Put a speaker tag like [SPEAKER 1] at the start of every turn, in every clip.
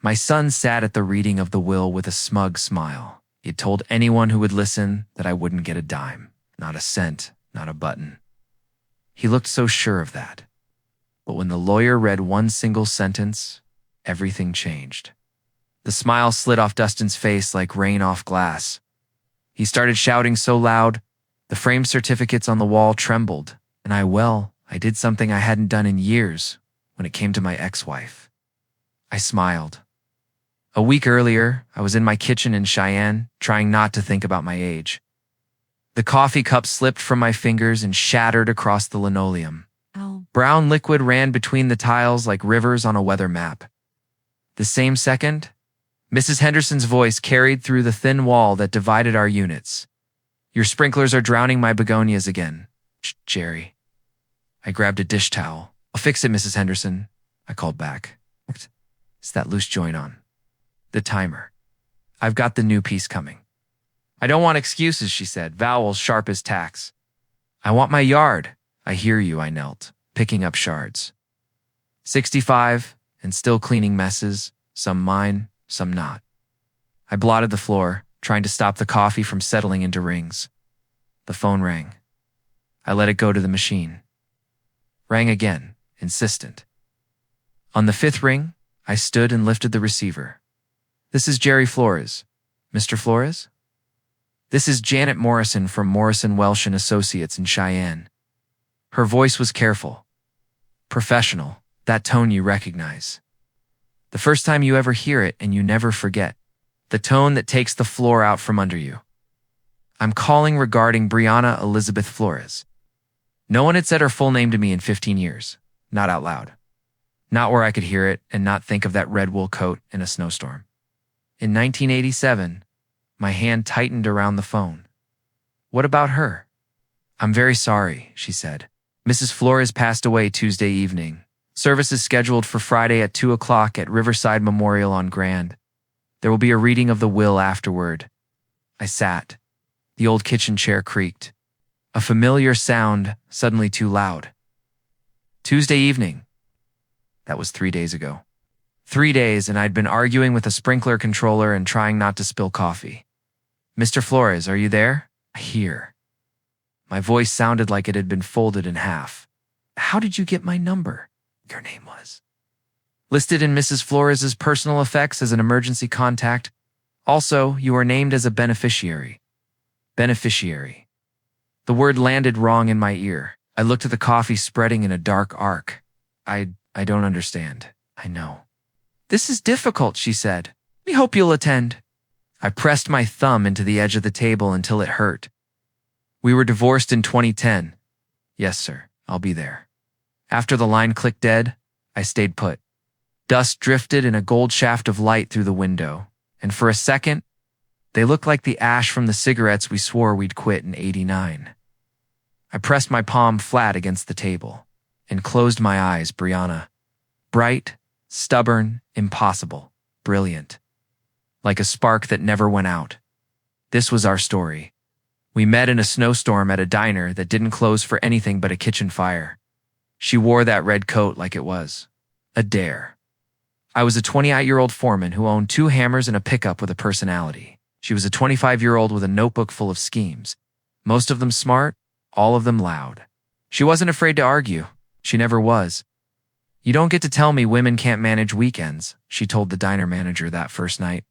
[SPEAKER 1] My son sat at the reading of the will with a smug smile. He had told anyone who would listen that I wouldn't get a dime, not a cent, not a button. He looked so sure of that. But when the lawyer read one single sentence, everything changed. The smile slid off Dustin's face like rain off glass. He started shouting so loud, the framed certificates on the wall trembled, and I did something I hadn't done in years when it came to my ex-wife. I smiled. A week earlier, I was in my kitchen in Cheyenne, trying not to think about my age. The coffee cup slipped from my fingers and shattered across the linoleum.
[SPEAKER 2] Ow.
[SPEAKER 1] Brown liquid ran between the tiles like rivers on a weather map. The same second, Mrs. Henderson's voice carried through the thin wall that divided our units. "Your sprinklers are drowning my begonias again, Jerry." I grabbed a dish towel. "I'll fix it, Mrs. Henderson," I called back. "Is that loose joint on?" "The timer. I've got the new piece coming." "I don't want excuses," she said, vowels sharp as tacks. "I want my yard." "I hear you," I knelt, picking up shards. 65, and still cleaning messes, some mine, some not. I blotted the floor, trying to stop the coffee from settling into rings. The phone rang. I let it go to the machine. Rang again, insistent. On the 5th ring, I stood and lifted the receiver. "This is Jerry Flores. Mr. Flores?" "This is Janet Morrison from Morrison Welsh & Associates in Cheyenne." Her voice was careful, professional, that tone you recognize. The first time you ever hear it and you never forget. The tone that takes the floor out from under you. "I'm calling regarding Brianna Elizabeth Flores." No one had said her full name to me in 15 years, not out loud. Not where I could hear it and not think of that red wool coat in a snowstorm. In 1987, my hand tightened around the phone. "What about her?" "I'm very sorry," she said. "Mrs. Flores passed away Tuesday evening. Service is scheduled for Friday at 2 o'clock at Riverside Memorial on Grand. There will be a reading of the will afterward." I sat. The old kitchen chair creaked. A familiar sound, suddenly too loud. Tuesday evening. That was 3 days ago. 3 days, and I'd been arguing with a sprinkler controller and trying not to spill coffee. "Mr. Flores, are you there?" "Here." My voice sounded like it had been folded in half. "How did you get my number?" "Your name was listed in Mrs. Flores's personal effects as an emergency contact. Also, you are named as a beneficiary." Beneficiary. The word landed wrong in my ear. I looked at the coffee spreading in a dark arc. I don't understand." "I know." "This is difficult," she said. "We hope you'll attend." I pressed my thumb into the edge of the table until it hurt. "We were divorced in 2010. "Yes, sir. I'll be there." After the line clicked dead, I stayed put. Dust drifted in a gold shaft of light through the window, and for a second, they looked like the ash from the cigarettes we swore we'd quit in '89. I pressed my palm flat against the table and closed my eyes. Brianna. Bright, stubborn, impossible, brilliant. Like a spark that never went out. This was our story. We met in a snowstorm at a diner that didn't close for anything but a kitchen fire. She wore that red coat like it was a dare. I was a 28-year-old foreman who owned 2 hammers and a pickup with a personality. She was a 25-year-old with a notebook full of schemes. Most of them smart, all of them loud. She wasn't afraid to argue. She never was. "You don't get to tell me women can't manage weekends," she told the diner manager that first night.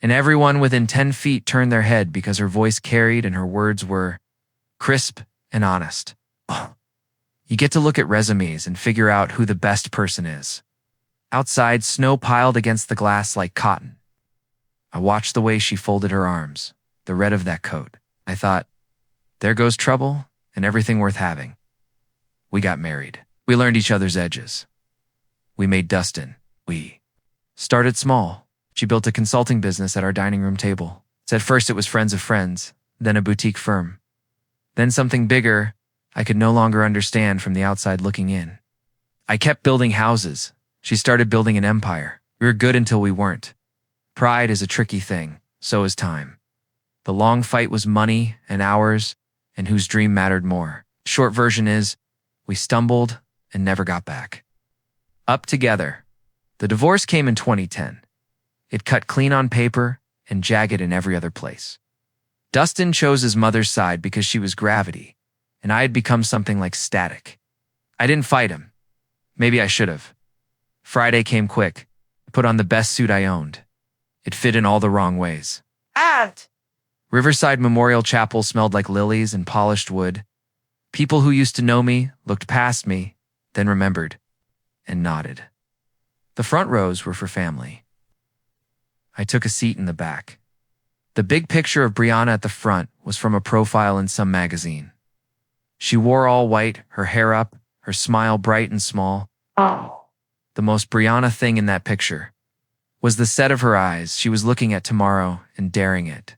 [SPEAKER 1] And everyone within 10 feet turned their head because her voice carried and her words were crisp and honest. Oh. You get to look at resumes and figure out who the best person is. Outside, snow piled against the glass like cotton. I watched the way she folded her arms, the red of that coat. I thought, there goes trouble and everything worth having. We got married. We learned each other's edges. We made Dustin. We started small. She built a consulting business at our dining room table. At first it was friends of friends, then a boutique firm. Then something bigger I could no longer understand from the outside looking in. I kept building houses. She started building an empire. We were good until we weren't. Pride is a tricky thing, so is time. The long fight was money and hours, and whose dream mattered more. Short version is, we stumbled and never got back. Up together. The divorce came in 2010. It cut clean on paper and jagged in every other place. Dustin chose his mother's side because she was gravity, and I had become something like static. I didn't fight him. Maybe I should have. Friday came quick. I put on the best suit I owned. It fit in all the wrong ways.
[SPEAKER 2] Aunt!
[SPEAKER 1] Riverside Memorial Chapel smelled like lilies and polished wood. People who used to know me looked past me, then remembered, and nodded. The front rows were for family. I took a seat in the back. The big picture of Brianna at the front was from a profile in some magazine. She wore all white, her hair up, her smile bright and small.
[SPEAKER 2] Oh.
[SPEAKER 1] The most Brianna thing in that picture was the set of her eyes. She was looking at tomorrow and daring it.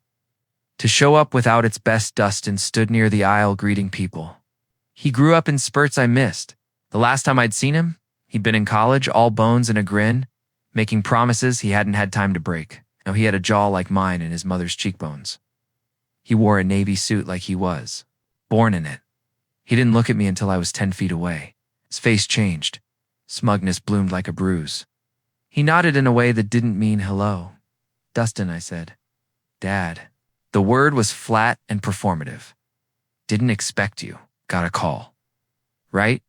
[SPEAKER 1] To show up without its best, Dustin stood near the aisle greeting people. He grew up in spurts I missed. The last time I'd seen him, he'd been in college, all bones and a grin, making promises he hadn't had time to break. Now he had a jaw like mine and his mother's cheekbones. He wore a navy suit like he was, born in it. He didn't look at me until I was 10 feet away. His face changed. Smugness bloomed like a bruise. He nodded in a way that didn't mean hello. Dustin, I said. Dad. The word was flat and performative. Didn't expect you. Got a call. Right?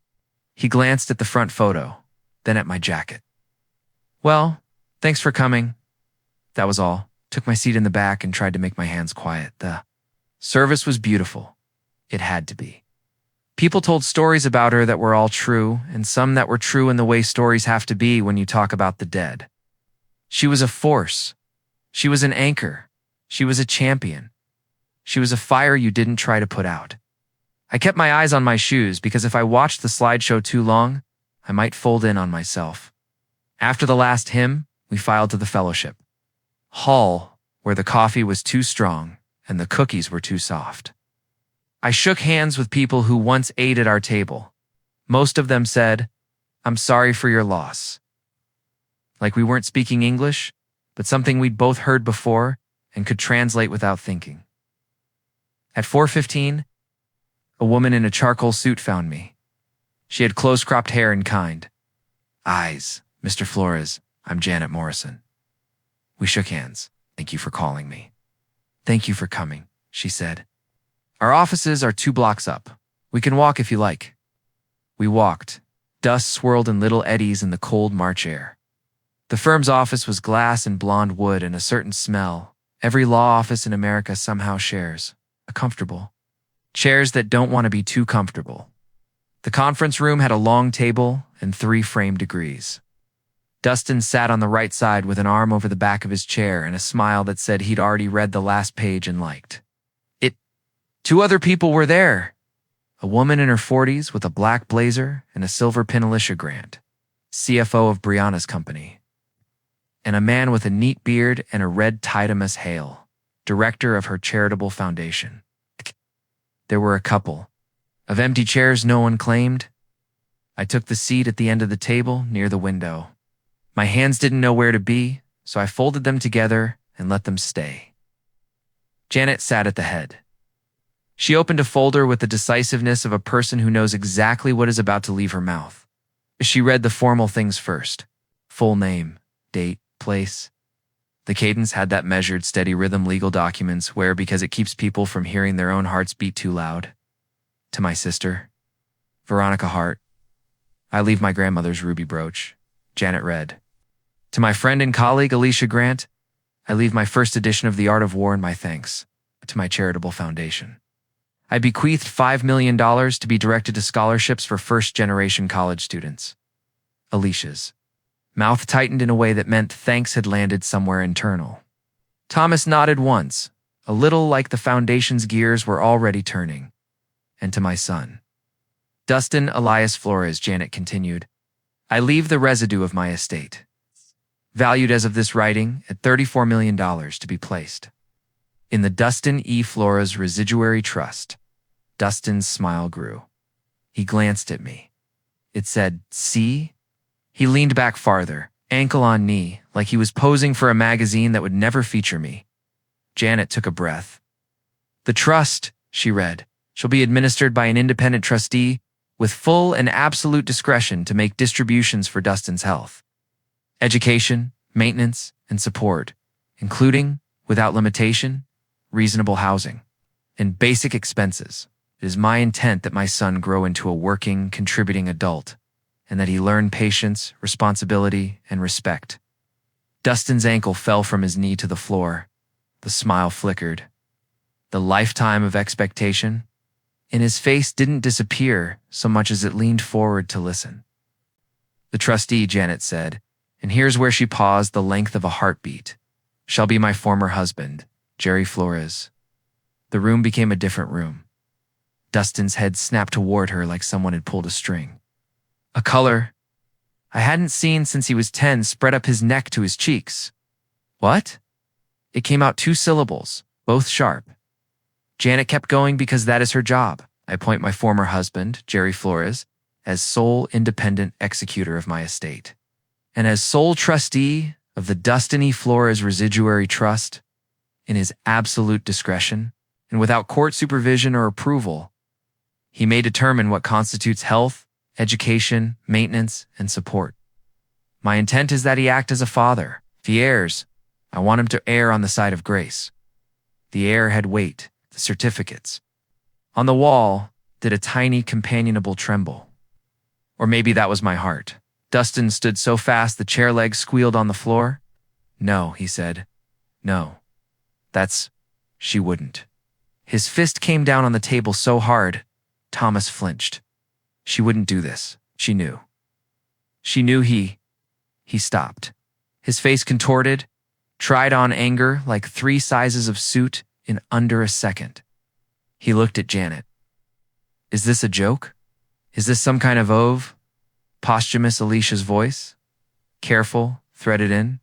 [SPEAKER 1] He glanced at the front photo, then at my jacket. Well, thanks for coming. That was all. Took my seat in the back and tried to make my hands quiet. The service was beautiful. It had to be. People told stories about her that were all true, and some that were true in the way stories have to be when you talk about the dead. She was a force. She was an anchor. She was a champion. She was a fire you didn't try to put out. I kept my eyes on my shoes because if I watched the slideshow too long, I might fold in on myself. After the last hymn, we filed to the fellowship hall, where the coffee was too strong and the cookies were too soft. I shook hands with people who once ate at our table. Most of them said, "I'm sorry for your loss." Like we weren't speaking English, but something we'd both heard before and could translate without thinking. At 4:15, a woman in a charcoal suit found me. She had close-cropped hair and kind eyes. "Mr. Flores, I'm Janet Morrison." We shook hands. "Thank you for calling me." "Thank you for coming," she said. "Our offices are 2 blocks up. We can walk if you like." We walked. Dust swirled in little eddies in the cold March air. The firm's office was glass and blonde wood and a certain smell every law office in America somehow shares. A comfortable. Chairs that don't want to be too comfortable. The conference room had a long table and 3 framed degrees. Dustin sat on the right side with an arm over the back of his chair and a smile that said he'd already read the last page and liked it. 2 other people were there. A woman in her 40s with a black blazer and a silver pin Alicia Grant, CFO of Brianna's company. And a man with a neat beard and a red tie to Miss Hale, director of her charitable foundation. There were a couple of empty chairs no one claimed. I took the seat at the end of the table near the window. My hands didn't know where to be, so I folded them together and let them stay. Janet sat at the head. She opened a folder with the decisiveness of a person who knows exactly what is about to leave her mouth. She read the formal things first. Full name, date, place. The cadence had that measured, steady rhythm legal documents where, because it keeps people from hearing their own hearts beat too loud. To my sister, Veronica Hart, I leave my grandmother's ruby brooch. Janet read. To my friend and colleague, Alicia Grant, I leave my first edition of The Art of War and my thanks to my charitable foundation. I bequeathed $5 million to be directed to scholarships for first-generation college students. Alicia's mouth tightened in a way that meant thanks had landed somewhere internal. Thomas nodded once, a little like the foundation's gears were already turning. And to my son, Dustin Elias Flores, Janet continued, I leave the residue of my estate, valued as of this writing at $34 million to be placed in the Dustin E. Flores Residuary Trust. Dustin's smile grew. He glanced at me. It said, see? He leaned back farther, ankle on knee, like he was posing for a magazine that would never feature me. Janet took a breath. The trust, she read, shall be administered by an independent trustee with full and absolute discretion to make distributions for Dustin's health, education, maintenance, and support, including, without limitation, reasonable housing, and basic expenses. It is my intent that my son grow into a working, contributing adult, and that he learn patience, responsibility, and respect. Dustin's ankle fell from his knee to the floor. The smile flickered. The lifetime of expectation in his face didn't disappear so much as it leaned forward to listen. The trustee, Janet said, and here's where she paused the length of a heartbeat, shall be my former husband, Jerry Flores. The room became a different room. Dustin's head snapped toward her like someone had pulled a string. A color I hadn't seen since he was 10 spread up his neck to his cheeks. What? It came out 2 syllables, both sharp. Janet kept going because that is her job. I appoint my former husband, Jerry Flores, as sole independent executor of my estate, and as sole trustee of the Dustin E. Flores Residuary Trust, in his absolute discretion, and without court supervision or approval, he may determine what constitutes health, education, maintenance, and support. My intent is that he act as a father. If he errs, I want him to err on the side of grace. The air had weight, the certificates. On the wall did a tiny companionable tremble. Or maybe that was my heart. Dustin stood so fast the chair legs squealed on the floor. No, he said. No. She wouldn't. His fist came down on the table so hard, Thomas flinched. She wouldn't do this. She knew. She knew he stopped. His face contorted, tried on anger like 3 sizes of suit in under a second. He looked at Janet. Is this a joke? Is this some kind of oath? Posthumous Alicia's voice? Careful, threaded in.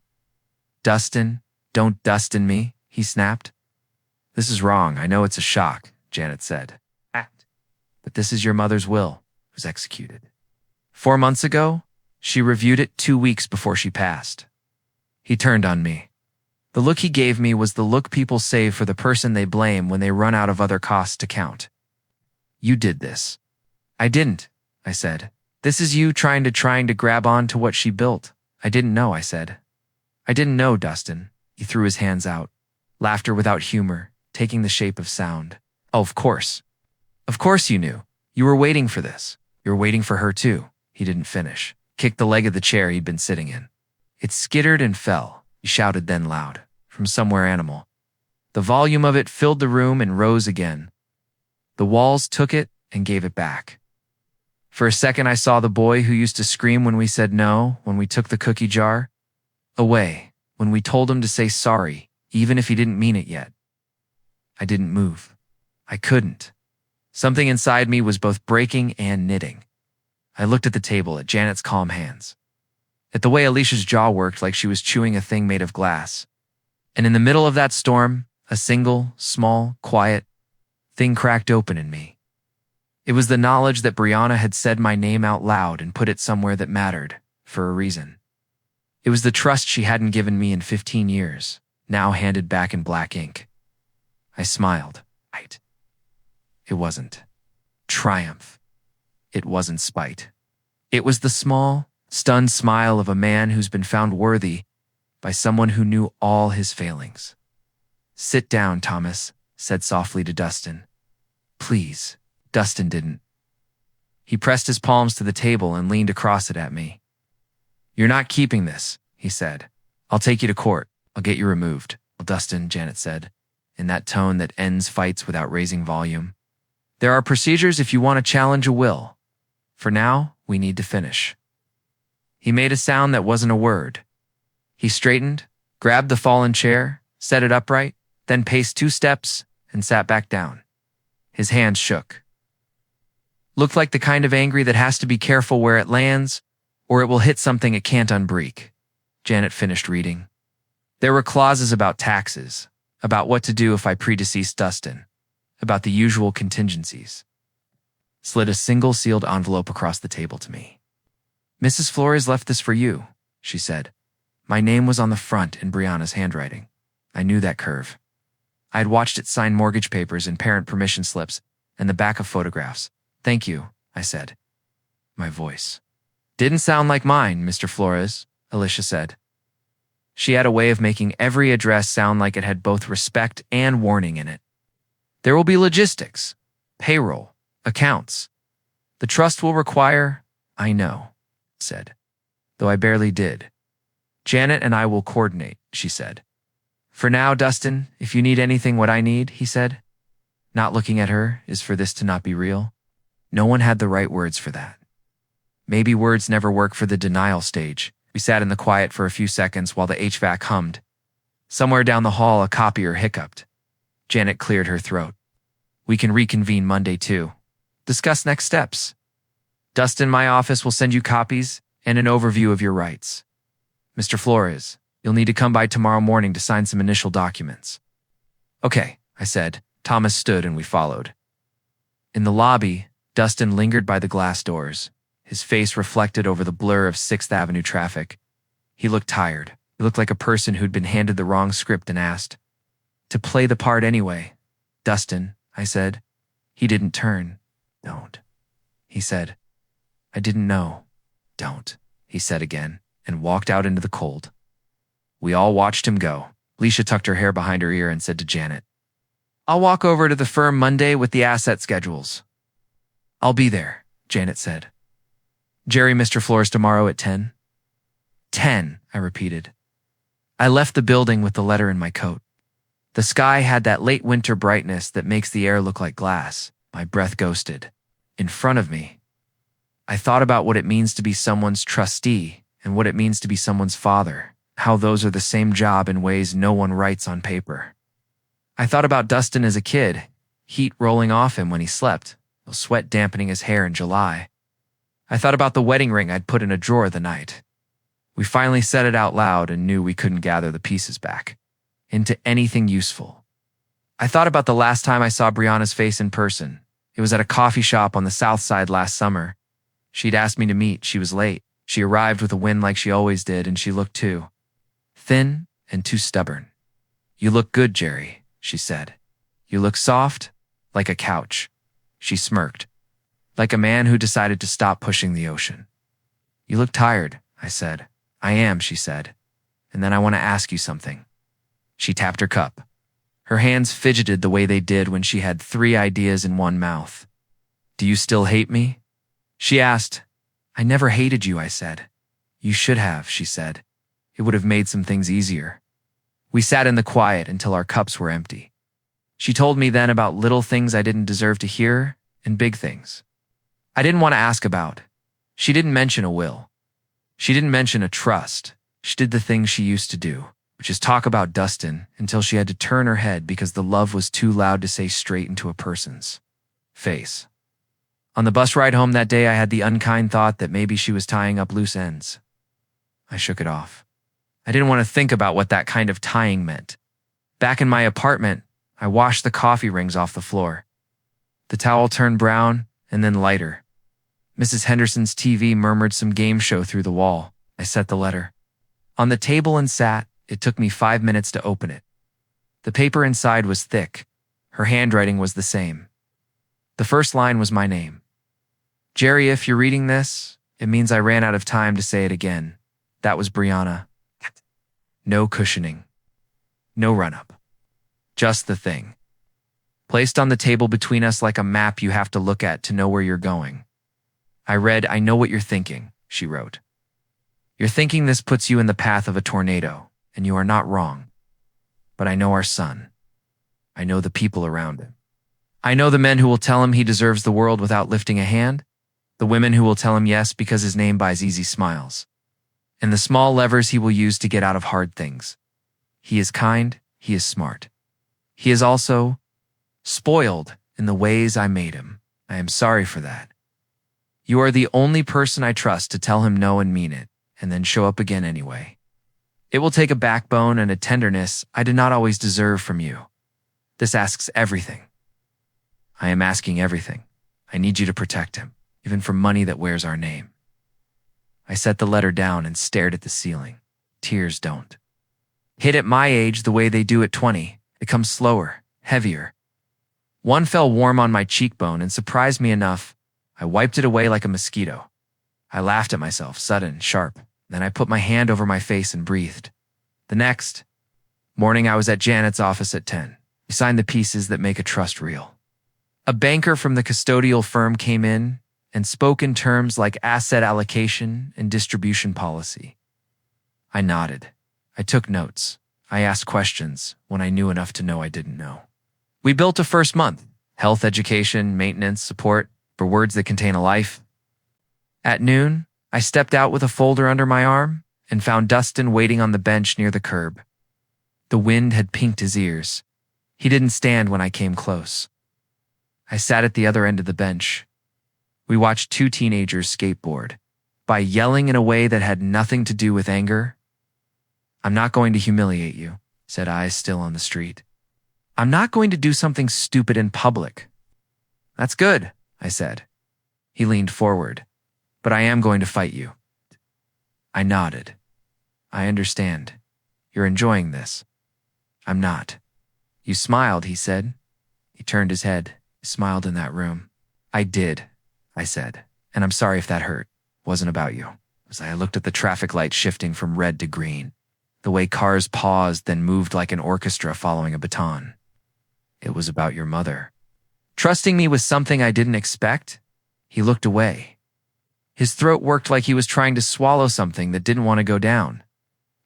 [SPEAKER 1] Dustin, don't Dustin me, he snapped. This is wrong. I know it's a shock, Janet said. But this is your mother's will. It was executed. 4 months ago, she reviewed it 2 weeks before she passed. He turned on me. The look he gave me was the look people save for the person they blame when they run out of other costs to count. You did this. I didn't, I said. This is you trying to grab on to what she built. I didn't know, I said. I didn't know, Dustin. He threw his hands out. Laughter without humor, taking the shape of sound. Oh, of course. Of course you knew. You were waiting for this. You were waiting for her too. He didn't finish. Kicked the leg of the chair he'd been sitting in. It skittered and fell. He shouted then loud, from somewhere animal. The volume of it filled the room and rose again. The walls took it and gave it back. For a second I saw the boy who used to scream when we said no, when we took the cookie jar away, when we told him to say sorry, even if he didn't mean it yet. I didn't move. I couldn't. Something inside me was both breaking and knitting. I looked at the table, at Janet's calm hands, at the way Alicia's jaw worked like she was chewing a thing made of glass. And in the middle of that storm, a single, small, quiet thing cracked open in me. It was the knowledge that Brianna had said my name out loud and put it somewhere that mattered, for a reason. It was the trust she hadn't given me in 15 years, now handed back in black ink. I smiled. Right. It wasn't triumph. It wasn't spite. It was the small, stunned smile of a man who's been found worthy by someone who knew all his failings. Sit down, Thomas, said softly to Dustin. Please. Dustin didn't. He pressed his palms to the table and leaned across it at me. You're not keeping this, he said. I'll take you to court. I'll get you removed. Well, Dustin, Janet said, in that tone that ends fights without raising volume. There are procedures if you want to challenge a will. For now, we need to finish. He made a sound that wasn't a word. He straightened, grabbed the fallen chair, set it upright, then paced 2 steps and sat back down. His hands shook. Looked like the kind of angry that has to be careful where it lands, or it will hit something it can't unbreak. Janet finished reading. There were clauses about taxes, about what to do if I predeceased Dustin, about the usual contingencies. Slid a single sealed envelope across the table to me. Mrs. Flores left this for you, she said. My name was on the front in Brianna's handwriting. I knew that curve. I had watched it sign mortgage papers and parent permission slips and the back of photographs. Thank you, I said. My voice. Didn't sound like mine, Mr. Flores, Alicia said. She had a way of making every address sound like it had both respect and warning in it. There will be logistics, payroll, accounts. The trust will require, I know, said, though I barely did. Janet and I will coordinate, she said. For now, Dustin, if you need anything what I need, he said. Not looking at her is for this to not be real. No one had the right words for that. Maybe words never work for the denial stage. We sat in the quiet for a few seconds while the HVAC hummed. Somewhere down the hall, a copier hiccuped. Janet cleared her throat. We can reconvene Monday too. Discuss next steps. Dustin, my office will send you copies and an overview of your rights. Mr. Flores, you'll need to come by tomorrow morning to sign some initial documents. Okay, I said. Thomas stood and we followed. In the lobby, Dustin lingered by the glass doors, his face reflected over the blur of 6th Avenue traffic. He looked tired. He looked like a person who'd been handed the wrong script and asked to play the part anyway. Dustin, I said. He didn't turn. Don't, he said. I didn't know. Don't, he said again, and walked out into the cold. We all watched him go. Leisha tucked her hair behind her ear and said to Janet, I'll walk over to the firm Monday with the asset schedules. I'll be there, Janet said. Jerry, Mr. Flores tomorrow at 10? 10, I repeated. I left the building with the letter in my coat. The sky had that late winter brightness that makes the air look like glass. My breath ghosted. In front of me, I thought about what it means to be someone's trustee and what it means to be someone's father, how those are the same job in ways no one writes on paper. I thought about Dustin as a kid, heat rolling off him when he slept, the sweat dampening his hair in July. I thought about the wedding ring I'd put in a drawer the night. We finally said it out loud and knew we couldn't gather the pieces back into anything useful. I thought about the last time I saw Brianna's face in person. It was at a coffee shop on the south side last summer. She'd asked me to meet. She was late. She arrived with a wind like she always did, and she looked too thin and too stubborn. You look good, Jerry, she said. You look soft, like a couch. She smirked, like a man who decided to stop pushing the ocean. You look tired, I said. I am, she said. And then I want to ask you something. She tapped her cup. Her hands fidgeted the way they did when she had 3 ideas in one mouth. Do you still hate me? She asked. I never hated you, I said. You should have, she said. It would have made some things easier. We sat in the quiet until our cups were empty. She told me then about little things I didn't deserve to hear and big things I didn't want to ask about. She didn't mention a will. She didn't mention a trust. She did the thing she used to do, which is talk about Dustin until she had to turn her head because the love was too loud to say straight into a person's face. On the bus ride home that day, I had the unkind thought that maybe she was tying up loose ends. I shook it off. I didn't want to think about what that kind of tying meant. Back in my apartment, I washed the coffee rings off the floor. The towel turned brown and then lighter. Mrs. Henderson's TV murmured some game show through the wall. I set the letter on the table and sat. It took me 5 minutes to open it. The paper inside was thick. Her handwriting was the same. The first line was my name. Jerry, if you're reading this, it means I ran out of time to say it again. That was Brianna. No cushioning. No run-up. Just the thing. Placed on the table between us like a map you have to look at to know where you're going. I read, I know what you're thinking, she wrote. You're thinking this puts you in the path of a tornado, and you are not wrong. But I know our son. I know the people around him. I know the men who will tell him he deserves the world without lifting a hand, the women who will tell him yes because his name buys easy smiles, and the small levers he will use to get out of hard things. He is kind, he is smart. He is also spoiled in the ways I made him. I am sorry for that. You are the only person I trust to tell him no and mean it, and then show up again anyway. It will take a backbone and a tenderness I did not always deserve from you. This asks everything. I am asking everything. I need you to protect him, even for money that wears our name. I set the letter down and stared at the ceiling. Tears don't hit at my age the way they do at 20. They come slower, heavier. One fell warm on my cheekbone and surprised me enough. I wiped it away like a mosquito. I laughed at myself, sudden, sharp. Then I put my hand over my face and breathed. The next morning, I was at Janet's office at 10. We signed the pieces that make a trust real. A banker from the custodial firm came in and spoke in terms like asset allocation and distribution policy. I nodded. I took notes. I asked questions when I knew enough to know I didn't know. We built a first month: health, education, maintenance, support, for words that contain a life. At noon, I stepped out with a folder under my arm and found Dustin waiting on the bench near the curb. The wind had pinked his ears. He didn't stand when I came close. I sat at the other end of the bench. We watched two teenagers skateboard. By yelling in a way that had nothing to do with anger, "I'm not going to humiliate you," said I, still on the street. "I'm not going to do something stupid in public." "That's good," I said. He leaned forward. "But I am going to fight you." I nodded. "I understand. You're enjoying this." "I'm not." "You smiled," he said. He turned his head. He smiled in that room. "I did," I said. "And I'm sorry if that hurt. It wasn't about you." As I looked at the traffic light shifting from red to green, the way cars paused then moved like an orchestra following a baton. "It was about your mother." Trusting me with something I didn't expect, he looked away. His throat worked like he was trying to swallow something that didn't want to go down.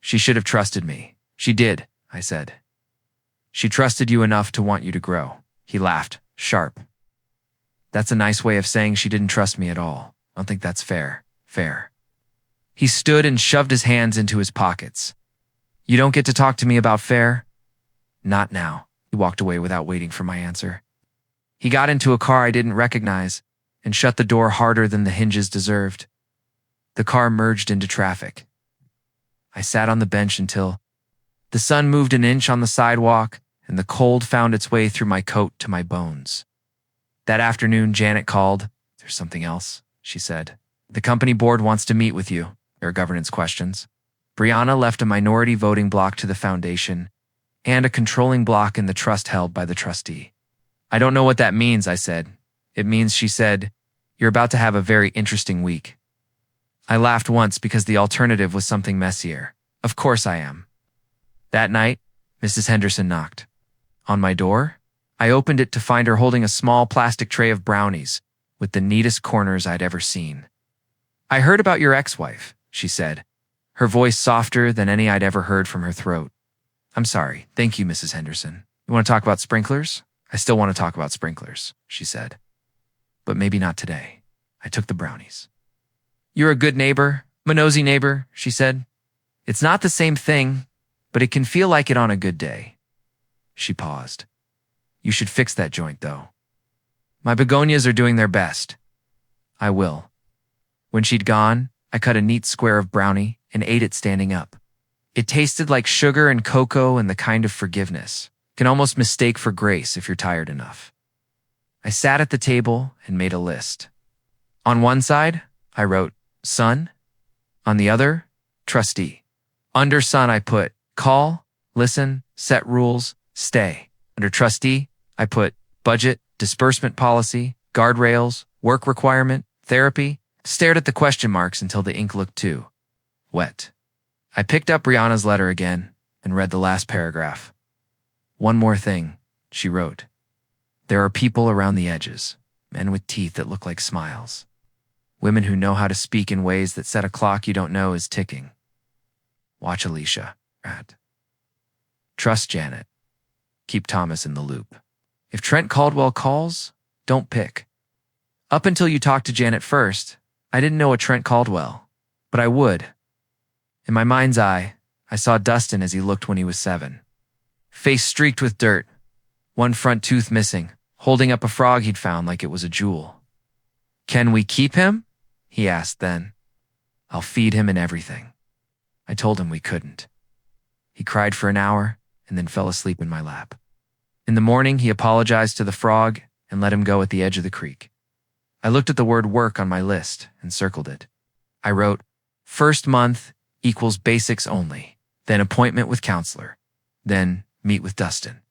[SPEAKER 1] "She should have trusted me." "She did," I said. "She trusted you enough to want you to grow." He laughed, sharp. "That's a nice way of saying she didn't trust me at all. I don't think that's fair." "Fair." He stood and shoved his hands into his pockets. "You don't get to talk to me about fair?" "Not now." He walked away without waiting for my answer. He got into a car I didn't recognize and shut the door harder than the hinges deserved. The car merged into traffic. I sat on the bench until the sun moved an inch on the sidewalk and the cold found its way through my coat to my bones. That afternoon, Janet called. "There's something else," she said. "The company board wants to meet with you. There are governance questions." Brianna left a minority voting block to the foundation and a controlling block in the trust held by the trustee. "I don't know what that means," I said. "It means," she said, "you're about to have a very interesting week." I laughed once because the alternative was something messier. Of course I am. That night, Mrs. Henderson knocked. On my door, I opened it to find her holding a small plastic tray of brownies with the neatest corners I'd ever seen. "I heard about your ex-wife," she said, her voice softer than any I'd ever heard from her throat. "I'm sorry. Thank you, Mrs. Henderson. You want to talk about sprinklers?" "I still want to talk about sprinklers," she said. "But maybe not today." I took the brownies. "You're a good neighbor, a nosy neighbor," she said. "It's not the same thing, but it can feel like it on a good day." She paused. "You should fix that joint, though." "My begonias are doing their best." "I will." When she'd gone, I cut a neat square of brownie and ate it standing up. It tasted like sugar and cocoa and the kind of forgiveness can almost mistake for grace if you're tired enough. I sat at the table and made a list. On one side, I wrote, "Son." On the other, "Trustee." Under son, I put, "Call, listen, set rules, stay." Under trustee, I put, "Budget, disbursement policy, guardrails, work requirement, therapy." Stared at the question marks until the ink looked too wet. I picked up Brianna's letter again and read the last paragraph. "One more thing," she wrote. "There are people around the edges, men with teeth that look like smiles. Women who know how to speak in ways that set a clock you don't know is ticking. Watch Alicia. Trust Janet. Keep Thomas in the loop. If Trent Caldwell calls, don't pick." Up until you talked to Janet first, I didn't know a Trent Caldwell, but I would. In my mind's eye, I saw Dustin as he looked when he was 7. Face streaked with dirt, one front tooth missing, holding up a frog he'd found like it was a jewel. "Can we keep him?" he asked then. "I'll feed him and everything." I told him we couldn't. He cried for an hour and then fell asleep in my lap. In the morning, he apologized to the frog and let him go at the edge of the creek. I looked at the word work on my list and circled it. I wrote, "First month equals basics only, then appointment with counselor, then meet with Dustin."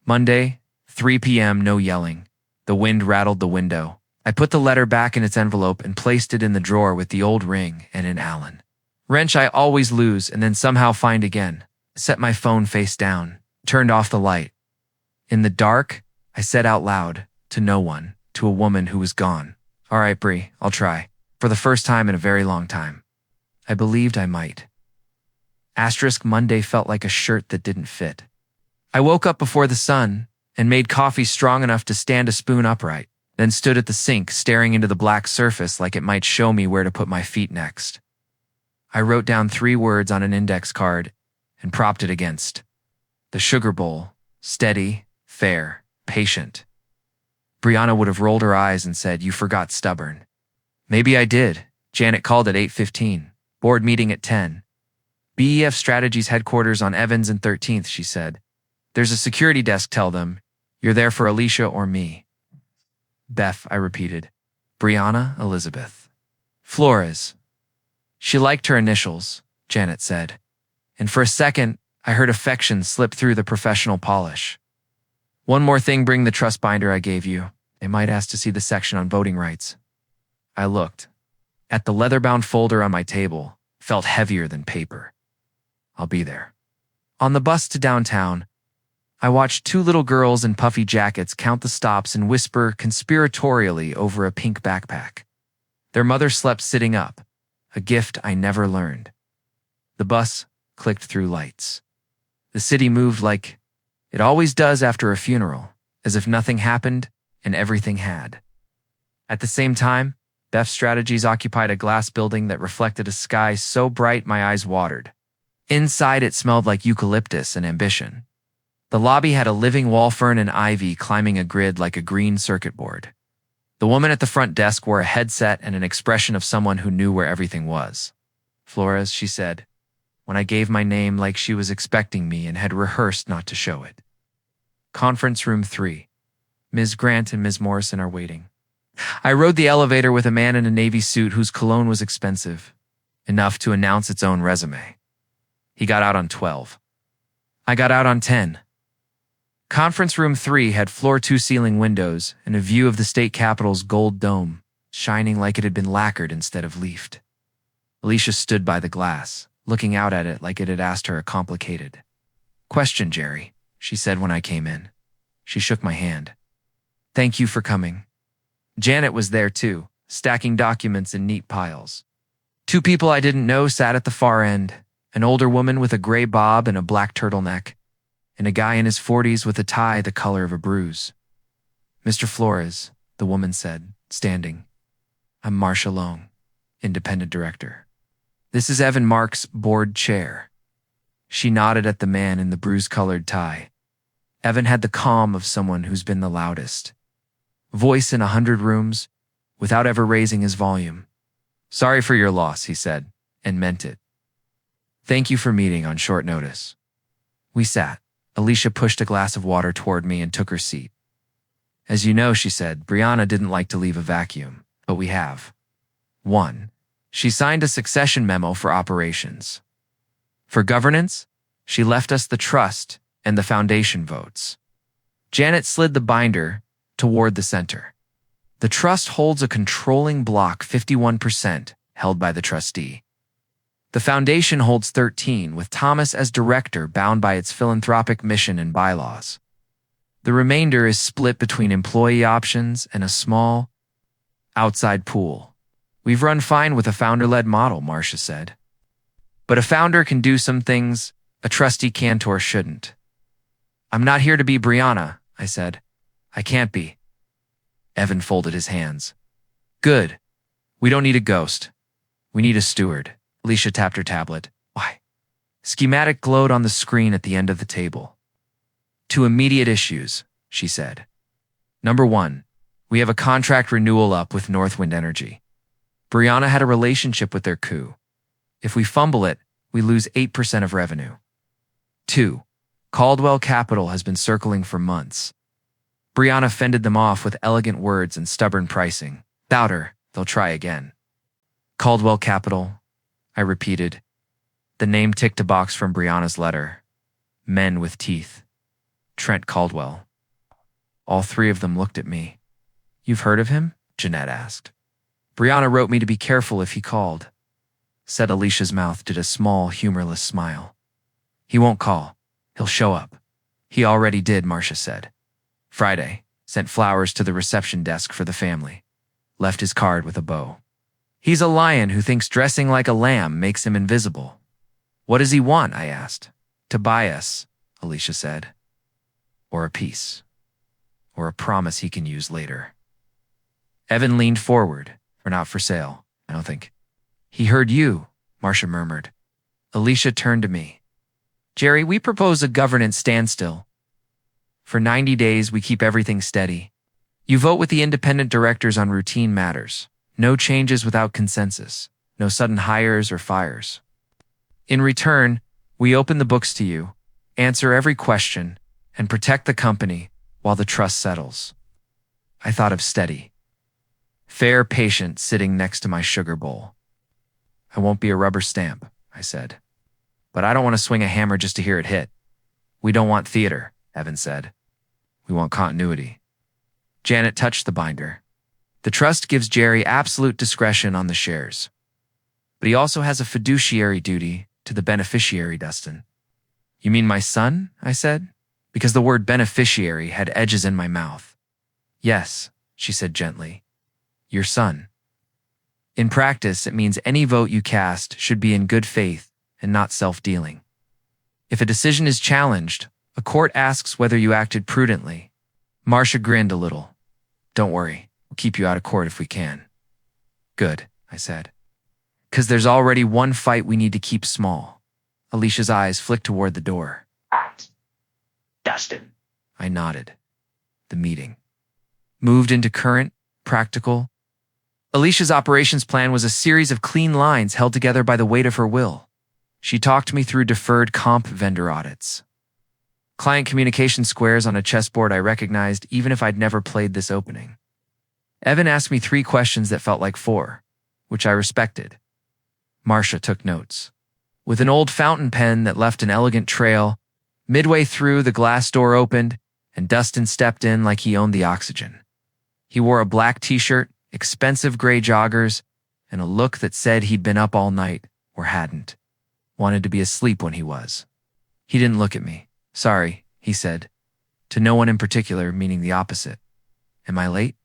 [SPEAKER 1] Monday, 3 p.m., no yelling. The wind rattled the window. I put the letter back in its envelope and placed it in the drawer with the old ring and an Allen. Wrench I always lose and then somehow find again. Set my phone face down, turned off the light. In the dark, I said out loud, to no one, to a woman who was gone. All right, Bree, I'll try. For the first time in a very long time. I believed I might. Asterisk Monday felt like a shirt that didn't fit. I woke up before the sun and made coffee strong enough to stand a spoon upright, then stood at the sink staring into the black surface like it might show me where to put my feet next. I wrote down 3 words on an index card and propped it against. The sugar bowl, steady, fair, patient. Brianna would have rolled her eyes and said, "You forgot stubborn." Maybe I did. Janet called at 8:15. Board meeting at 10. BEF Strategies headquarters on Evans and 13th, she said. There's a security desk, tell them. You're there for Alicia or me. Beth, I repeated. Brianna Elizabeth. Flores. She liked her initials, Janet said. And for a second, I heard affection slip through the professional polish. One more thing, bring the trust binder I gave you. They might ask to see the section on voting rights. I looked. At the leather-bound folder on my table, felt heavier than paper. I'll be there. On the bus to downtown, I watched 2 little girls in puffy jackets count the stops and whisper conspiratorially over a pink backpack. Their mother slept sitting up, a gift I never learned. The bus clicked through lights. The city moved like it always does after a funeral, as if nothing happened and everything had. At the same time, BEF Strategies occupied a glass building that reflected a sky so bright my eyes watered. Inside, it smelled like eucalyptus and ambition. The lobby had a living wall fern and ivy climbing a grid like a green circuit board. The woman at the front desk wore a headset and an expression of someone who knew where everything was. Flores, she said, when I gave my name like she was expecting me and had rehearsed not to show it. Conference room 3. Ms. Grant and Ms. Morrison are waiting. I rode the elevator with a man in a navy suit whose cologne was expensive, enough to announce its own resume. He got out on 12. I got out on 10. Conference room 3 had floor 2 ceiling windows and a view of the state capitol's gold dome, shining like it had been lacquered instead of leafed. Alicia stood by the glass, looking out at it like it had asked her a complicated question, Jerry, she said when I came in. She shook my hand. Thank you for coming. Janet was there too, stacking documents in neat piles. 2 people I didn't know sat at the far end, an older woman with a gray bob and a black turtleneck, and a guy in his 40s with a tie the color of a bruise. Mr. Flores, the woman said, standing. I'm Marcia Long, independent director. This is Evan Marks, board chair. She nodded at the man in the bruise-colored tie. Evan had the calm of someone who's been the loudest. Voice in 100 rooms, without ever raising his volume. Sorry for your loss, he said, and meant it. Thank you for meeting on short notice. We sat. Alicia pushed a glass of water toward me and took her seat. As you know, she said, Brianna didn't like to leave a vacuum, but we have. 1. She signed a succession memo for operations. For governance, she left us the trust and the foundation votes. Janet slid the binder toward the center. The trust holds a controlling block 51% held by the trustee. The foundation holds 13, with Thomas as director bound by its philanthropic mission and bylaws. The remainder is split between employee options and a small, outside pool. We've run fine with a founder-led model, Marcia said. But a founder can do some things a trustee can't or shouldn't. I'm not here to be Brianna, I said. I can't be. Evan folded his hands. Good. We don't need a ghost. We need a steward. Alicia tapped her tablet. Why? Schematic glowed on the screen at the end of the table. 2 immediate issues, she said. Number 1, we have a contract renewal up with Northwind Energy. Brianna had a relationship with their coup. If we fumble it, we lose 8% of revenue. 2, Caldwell Capital has been circling for months. Brianna fended them off with elegant words and stubborn pricing. Doubt her, they'll try again. Caldwell Capital, I repeated. The name ticked a box from Brianna's letter. Men with teeth. Trent Caldwell. All 3 of them looked at me. You've heard of him? Jeanette asked. Brianna wrote me to be careful if he called. said. Alicia's mouth did a small, humorless smile. He won't call. He'll show up. He already did, Marcia said. Friday, sent flowers to the reception desk for the family. Left his card with a bow. He's a lion who thinks dressing like a lamb makes him invisible. What does he want? I asked. To buy us, Alicia said. Or a piece. Or a promise he can use later. Evan leaned forward. We're not for sale, I don't think. He heard you, Marcia murmured. Alicia turned to me. Jerry, we propose a governance standstill. For 90 days, we keep everything steady. You vote with the independent directors on routine matters. No changes without consensus. No sudden hires or fires. In return, we open the books to you, answer every question, and protect the company while the trust settles. I thought of steady. Fair patient sitting next to my sugar bowl. I won't be a rubber stamp, I said. But I don't want to swing a hammer just to hear it hit. We don't want theater, Evan said. We want continuity. Janet touched the binder. The trust gives Jerry absolute discretion on the shares. But he also has a fiduciary duty to the beneficiary, Dustin. You mean my son? I said, because the word beneficiary had edges in my mouth. Yes, she said gently. Your son. In practice, it means any vote you cast should be in good faith and not self-dealing. If a decision is challenged, a court asks whether you acted prudently. Marcia grinned a little. Don't worry, we'll keep you out of court if we can. Good, I said. 'Cause there's already one fight we need to keep small. Alicia's eyes flicked toward the door.
[SPEAKER 2] Dustin.
[SPEAKER 1] I nodded. The meeting. Moved into current, practical. Alicia's operations plan was a series of clean lines held together by the weight of her will. She talked me through deferred comp vendor audits. Client communication squares on a chessboard I recognized even if I'd never played this opening. Evan asked me 3 questions that felt like 4, which I respected. Marcia took notes. With an old fountain pen that left an elegant trail, midway through the glass door opened and Dustin stepped in like he owned the oxygen. He wore a black t-shirt, expensive gray joggers, and a look that said he'd been up all night, or hadn't. Wanted to be asleep when he was. He didn't look at me. Sorry, he said. To no one in particular, meaning the opposite. Am I late?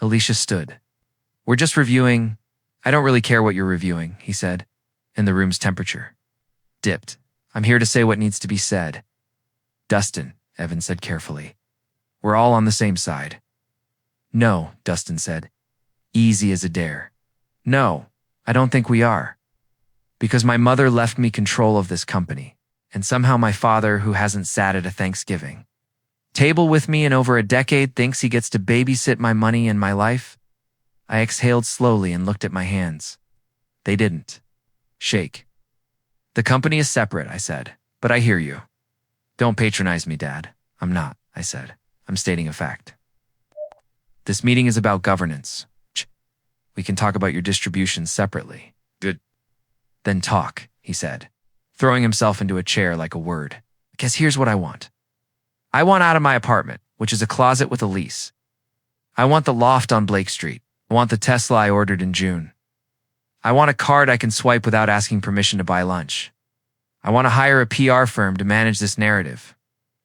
[SPEAKER 1] Alicia stood. We're just reviewing. I don't really care what you're reviewing, he said, and the room's temperature dipped. I'm here to say what needs to be said. Dustin, Evan said carefully. We're all on the same side. No, Dustin said. Easy as a dare. No, I don't think we are. Because my mother left me control of this company, and somehow my father, who hasn't sat at a Thanksgiving table with me in over a decade, thinks he gets to babysit my money and my life. I exhaled slowly and looked at my hands. They didn't shake. The company is separate, I said, but I hear you. Don't patronize me, Dad. I'm not, I said. I'm stating a fact. This meeting is about governance. We can talk about your distributions separately. Good. Then talk, he said, throwing himself into a chair like a word. Because here's what I want. I want out of my apartment, which is a closet with a lease. I want the loft on Blake Street. I want the Tesla I ordered in June. I want a card I can swipe without asking permission to buy lunch. I want to hire a PR firm to manage this narrative.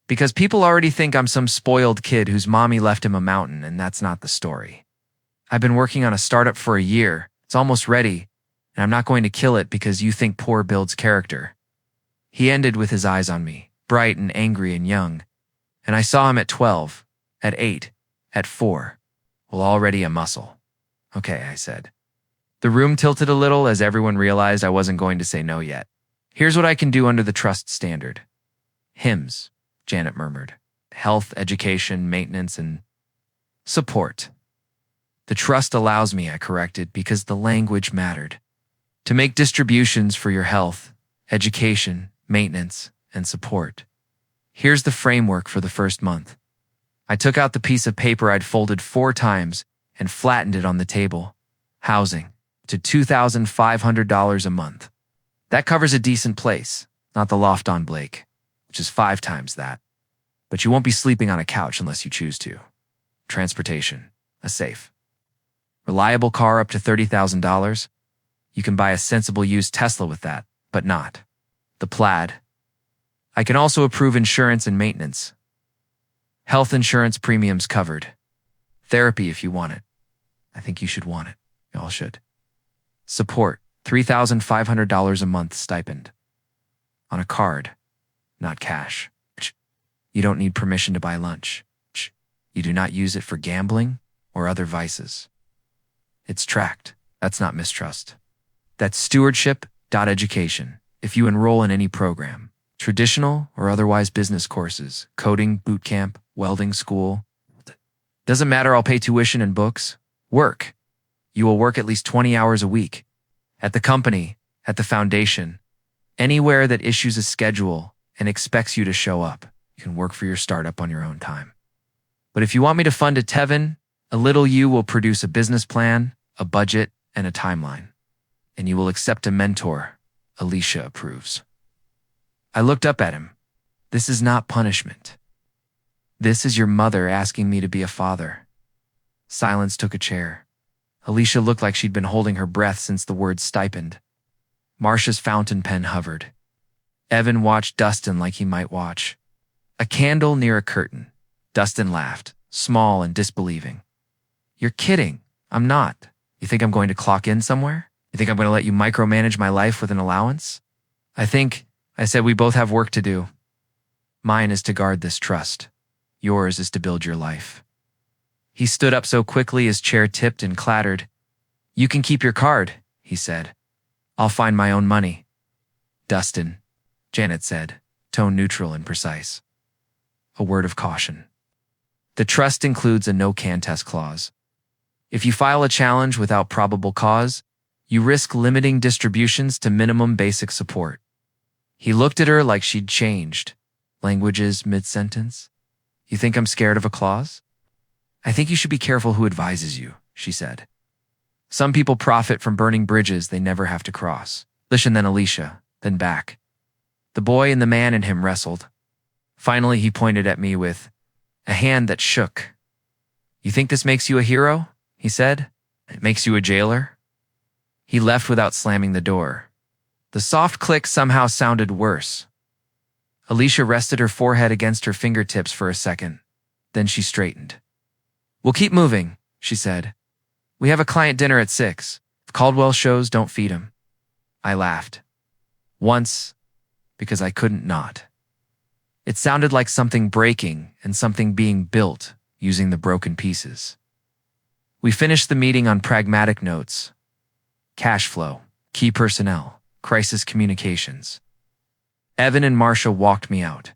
[SPEAKER 1] Because people already think I'm some spoiled kid whose mommy left him a mountain, and that's not the story. I've been working on a startup for a year. It's almost ready, and I'm not going to kill it because you think poor builds character. He ended with his eyes on me, bright and angry and young. And I saw him at 12, at 8, at 4. Well, already a muscle. Okay, I said. The room tilted a little as everyone realized I wasn't going to say no yet. Here's what I can do under the trust standard. Hymns, Janet murmured. Health, education, maintenance, and support. The trust allows me, I corrected, because the language mattered. To make distributions for your health, education, maintenance, and support. Here's the framework for the first month. I took out the piece of paper I'd folded 4 times and flattened it on the table. Housing, to $2,500 a month. That covers a decent place, not the loft on Blake, which is 5 times that. But you won't be sleeping on a couch unless you choose to. Transportation, a safe. Reliable car up to $30,000. You can buy a sensible used Tesla with that, but not the Plaid. I can also approve insurance and maintenance. Health insurance premiums covered. Therapy if you want it. I think you should want it. Y'all should. Support, $3,500 a month stipend. On a card, not cash. You don't need permission to buy lunch. You do not use it for gambling or other vices. It's tracked. That's not mistrust. That's stewardship.education. If you enroll in any program, traditional or otherwise business courses, coding, boot camp, welding school, doesn't matter, I'll pay tuition and books. Work. You will work at least 20 hours a week. At the company, at the foundation, anywhere that issues a schedule and expects you to show up. You can work for your startup on your own time. But if you want me to fund it, Tevin, a little you will produce a business plan, a budget, and a timeline. And you will accept a mentor. Alicia approves. I looked up at him. This is not punishment. This is your mother asking me to be a father. Silence took a chair. Alicia looked like she'd been holding her breath since the word stipend. Marcia's fountain pen hovered. Evan watched Dustin like he might watch a candle near a curtain. Dustin laughed, small and disbelieving. You're kidding. I'm not. You think I'm going to clock in somewhere? You think I'm going to let you micromanage my life with an allowance? I said we both have work to do. Mine is to guard this trust. Yours is to build your life. He stood up so quickly his chair tipped and clattered. You can keep your card, he said. I'll find my own money. Dustin, Janet said, tone neutral and precise. A word of caution. The trust includes a no contest clause. If you file a challenge without probable cause, you risk limiting distributions to minimum basic support. He looked at her like she'd changed. Languages mid-sentence. You think I'm scared of a clause? I think you should be careful who advises you, she said. Some people profit from burning bridges they never have to cross. Listen, then Alicia, then back. The boy and the man in him wrestled. Finally, he pointed at me with a hand that shook. You think this makes you a hero? He said. It makes you a jailer? He left without slamming the door. The soft click somehow sounded worse. Alicia rested her forehead against her fingertips for a second. Then she straightened. We'll keep moving, she said. We have a client dinner at 6. If Caldwell shows, don't feed him. I laughed. Once, because I couldn't not. It sounded like something breaking and something being built using the broken pieces. We finished the meeting on pragmatic notes. Cash flow, key personnel, crisis communications. Evan and Marcia walked me out.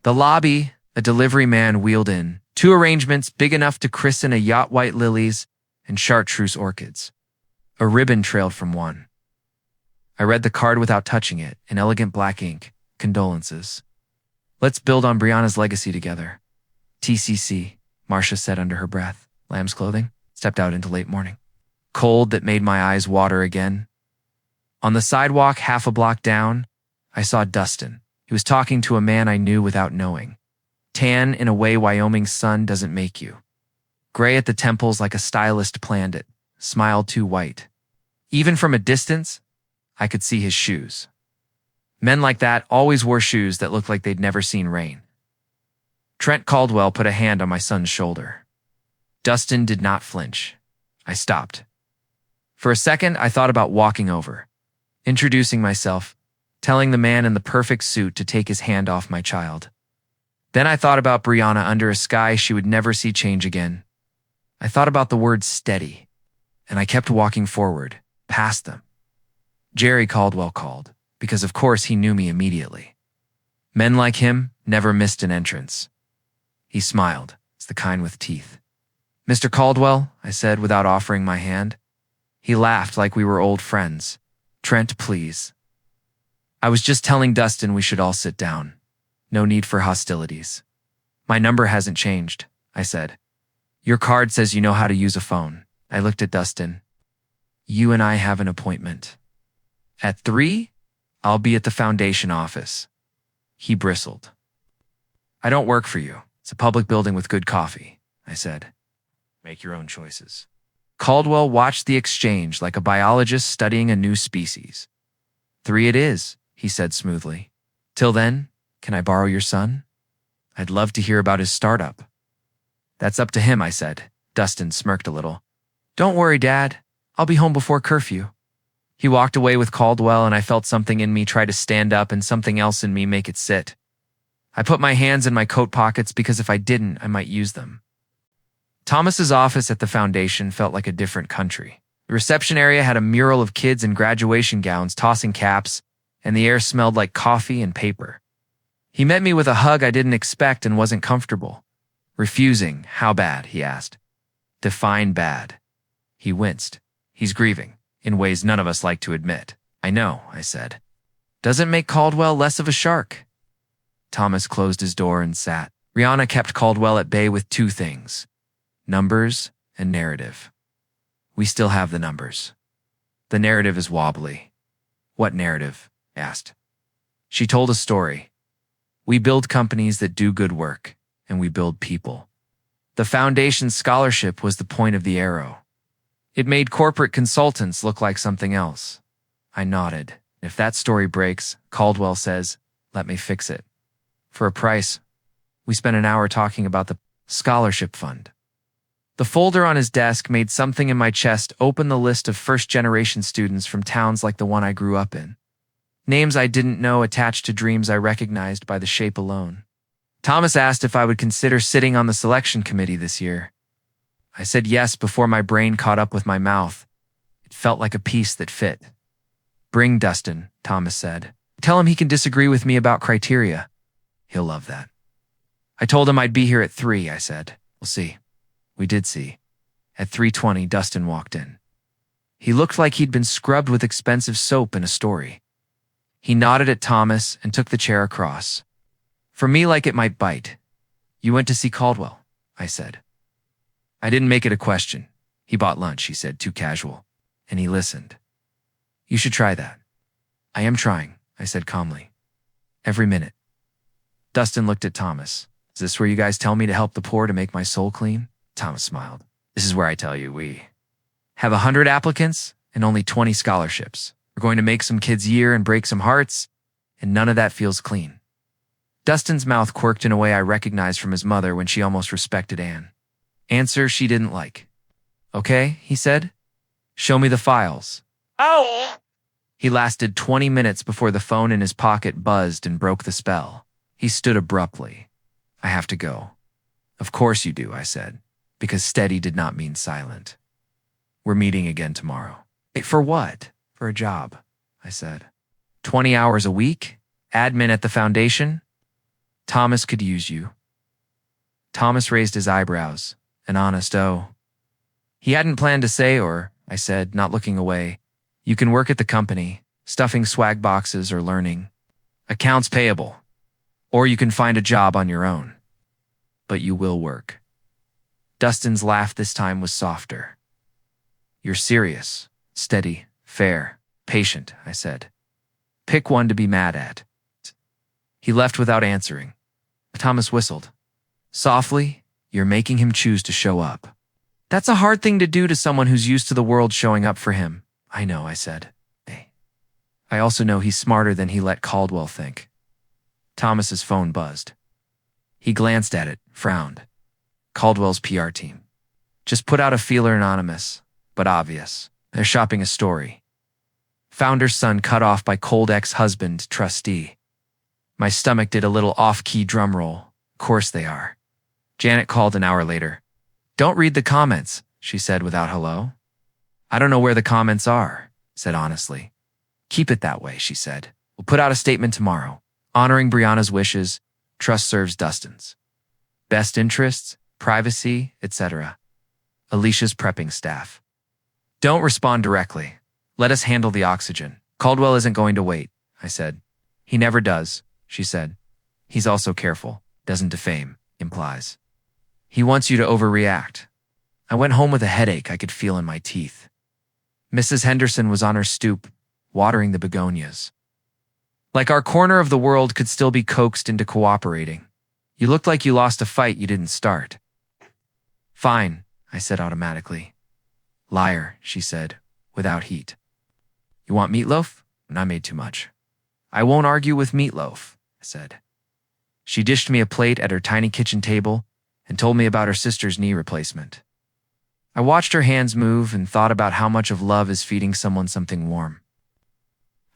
[SPEAKER 1] The lobby, a delivery man wheeled in, 2 arrangements big enough to christen a yacht white lilies and chartreuse orchids. A ribbon trailed from one. I read the card without touching it, in elegant black ink. Condolences. Let's build on Brianna's legacy together. TCC, Marcia said under her breath. Lamb's clothing, stepped out into late morning. Cold that made my eyes water again. On the sidewalk half a block down, I saw Dustin. He was talking to a man I knew without knowing. Tan in a way Wyoming's sun doesn't make you. Gray at the temples like a stylist planned it, smiled too white. Even from a distance, I could see his shoes. Men like that always wore shoes that looked like they'd never seen rain. Trent Caldwell put a hand on my son's shoulder. Dustin did not flinch. I stopped. For a second, I thought about walking over, introducing myself, telling the man in the perfect suit to take his hand off my child. Then I thought about Brianna under a sky she would never see change again. I thought about the word steady, and I kept walking forward, past them. Jerry Caldwell called, because of course he knew me immediately. Men like him never missed an entrance. He smiled. It's the kind with teeth. Mr. Caldwell, I said without offering my hand. He laughed like we were old friends. Trent, please. I was just telling Dustin we should all sit down. No need for hostilities. My number hasn't changed, I said. Your card says you know how to use a phone. I looked at Dustin. You and I have an appointment. At 3, I'll be at the foundation office. He bristled. I don't work for you. It's a public building with good coffee, I said. Make your own choices. Caldwell watched the exchange like a biologist studying a new species. 3 it is, he said smoothly. Till then, can I borrow your son? I'd love to hear about his startup. That's up to him, I said. Dustin smirked a little. Don't worry, Dad. I'll be home before curfew. He walked away with Caldwell, and I felt something in me try to stand up and something else in me make it sit. I put my hands in my coat pockets because if I didn't, I might use them. Thomas's office at the foundation felt like a different country. The reception area had a mural of kids in graduation gowns tossing caps, and the air smelled like coffee and paper. He met me with a hug I didn't expect and wasn't comfortable. Refusing, how bad, he asked. Define bad. He winced. He's grieving, in ways none of us like to admit. I know, I said. Doesn't make Caldwell less of a shark. Thomas closed his door and sat. Rihanna kept Caldwell at bay with 2 things. Numbers and narrative. We still have the numbers. The narrative is wobbly. What narrative? Asked. She told a story. We build companies that do good work, and we build people. The foundation's scholarship was the point of the arrow. It made corporate consultants look like something else. I nodded. If that story breaks, Caldwell says, let me fix it. For a price. We spent an hour talking about the scholarship fund. The folder on his desk made something in my chest open the list of first-generation students from towns like the one I grew up in. Names I didn't know attached to dreams I recognized by the shape alone. Thomas asked if I would consider sitting on the selection committee this year. I said yes before my brain caught up with my mouth. It felt like a piece that fit. Bring Dustin, Thomas said. Tell him he can disagree with me about criteria. He'll love that. I told him I'd be here at 3, I said. We'll see. We did see. At 3:20, Dustin walked in. He looked like he'd been scrubbed with expensive soap in a story. He nodded at Thomas and took the chair across. For me, like it might bite. You went to see Caldwell, I said. I didn't make it a question. He bought lunch, he said, too casual. And he listened. You should try that. I am trying, I said calmly. Every minute. Dustin looked at Thomas. Is this where you guys tell me to help the poor to make my soul clean? Thomas smiled. This is where I tell you we have 100 applicants and only 20 scholarships. We're going to make some kids' year and break some hearts, and none of that feels clean. Dustin's mouth quirked in a way I recognized from his mother when she almost respected Anne. Answer she didn't like. Okay, he said. Show me the files.
[SPEAKER 2] Oh!
[SPEAKER 1] He lasted 20 minutes before the phone in his pocket buzzed and broke the spell. He stood abruptly. I have to go. Of course you do, I said, because steady did not mean silent. We're meeting again tomorrow. Wait, for what? For a job, I said. 20 hours a week? Admin at the foundation? Thomas could use you. Thomas raised his eyebrows, an honest "oh." He hadn't planned to say or, I said, not looking away, you can work at the company, stuffing swag boxes or learning. Accounts payable. Or you can find a job on your own. But you will work. Dustin's laugh this time was softer. You're serious, steady, fair, patient, I said. Pick one to be mad at. He left without answering. Thomas whistled. Softly, you're making him choose to show up. That's a hard thing to do to someone who's used to the world showing up for him. I know, I said. Hey. I also know he's smarter than he let Caldwell think. Thomas's phone buzzed. He glanced at it, frowned. Caldwell's PR team. Just put out a feeler anonymous, but obvious. They're shopping a story. Founder's son cut off by cold ex-husband, trustee. My stomach did a little off-key drum roll. Of course they are. Janet called an hour later. Don't read the comments, she said without hello. I don't know where the comments are, said honestly. Keep it that way, she said. We'll put out a statement tomorrow, honoring Brianna's wishes. Trust serves Dustin's. Best interests, privacy, etc. Alicia's prepping staff. Don't respond directly. Let us handle the oxygen. Caldwell isn't going to wait, I said. He never does, she said. He's also careful, doesn't defame, implies. He wants you to overreact. I went home with a headache I could feel in my teeth. Mrs. Henderson was on her stoop, watering the begonias. Like our corner of the world could still be coaxed into cooperating. You looked like you lost a fight you didn't start. Fine, I said automatically. Liar, she said, without heat. You want meatloaf? And I made too much. I won't argue with meatloaf, I said. She dished me a plate at her tiny kitchen table and told me about her sister's knee replacement. I watched her hands move and thought about how much of love is feeding someone something warm.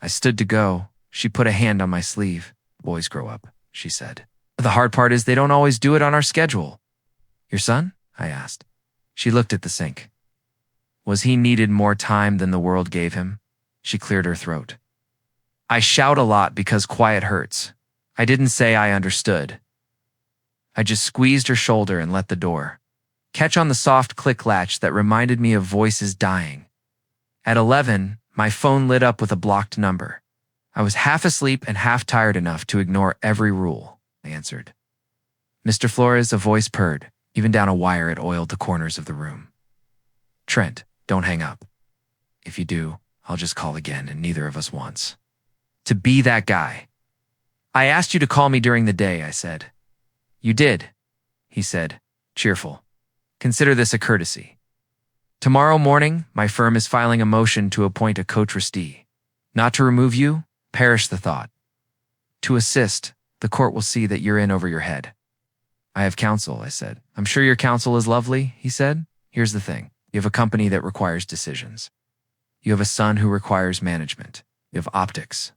[SPEAKER 1] I stood to go. She put a hand on my sleeve. Boys grow up, she said. The hard part is they don't always do it on our schedule. Your son? I asked. She looked at the sink. Was he needed more time than the world gave him? She cleared her throat. I shout a lot because quiet hurts. I didn't say I understood. I just squeezed her shoulder and let the door catch on the soft click latch that reminded me of voices dying. At 11, my phone lit up with a blocked number. I was half asleep and half tired enough to ignore every rule. I answered. Mr. Flores, a voice purred. Even down a wire, it oiled the corners of the room. Trent, don't hang up. If you do, I'll just call again, and neither of us wants to be that guy. I asked you to call me during the day, I said. You did, he said, cheerful. Consider this a courtesy. Tomorrow morning, my firm is filing a motion to appoint a co-trustee. Not to remove you, perish the thought. To assist, the court will see that you're in over your head. I have counsel, I said. I'm sure your counsel is lovely, he said. Here's the thing. You have a company that requires decisions. You have a son who requires management. You have optics.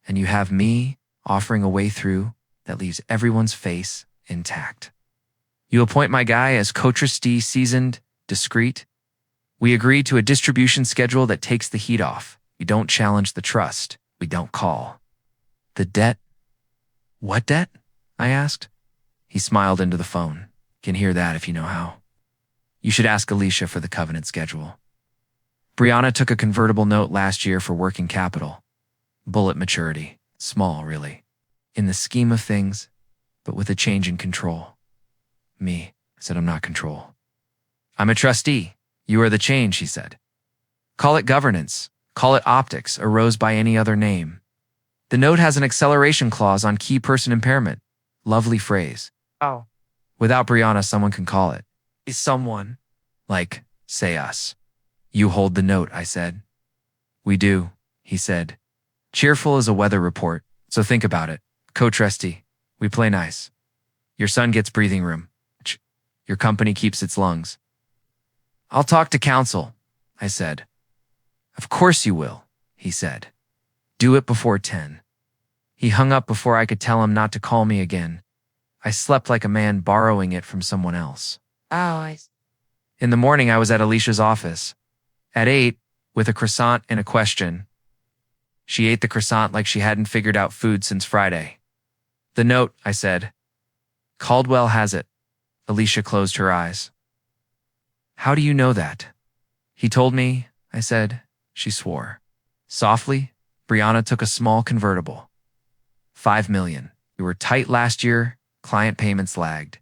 [SPEAKER 1] And you have me offering a way through that leaves everyone's face intact. You appoint my guy as co-trustee, seasoned, discreet. We agree to a distribution schedule that takes the heat off. We don't challenge the trust. We don't call. The debt? What debt? I asked. He smiled into the phone. Can hear that if you know how. You should ask Alicia for the covenant schedule. Brianna took a convertible note last year for working capital. Bullet maturity. Small, really. In the scheme of things, but with a change in control. Me, I said, I'm not control. I'm a trustee. You are the change, he said. Call it governance. Call it optics, or rose by any other name. The note has an acceleration clause on key person impairment. Lovely phrase. Oh. Without Brianna, someone can call it. Is someone? Like, say us. You hold the note, I said. We do, he said. Cheerful as a weather report, so think about it. Co-trustee. We play nice. Your son gets breathing room. Your company keeps its lungs. I'll talk to counsel, I said. Of course you will, he said. Do it before 10. He hung up before I could tell him not to call me again. I slept like a man borrowing it from someone else. In the morning, I was at Alicia's office. At 8, with a croissant and a question. She ate the croissant like she hadn't figured out food since Friday. The note, I said. Caldwell has it. Alicia closed her eyes. How do you know that? He told me, I said. She swore. Softly, Brianna took a small convertible. $5 million. We were tight last year. Client payments lagged.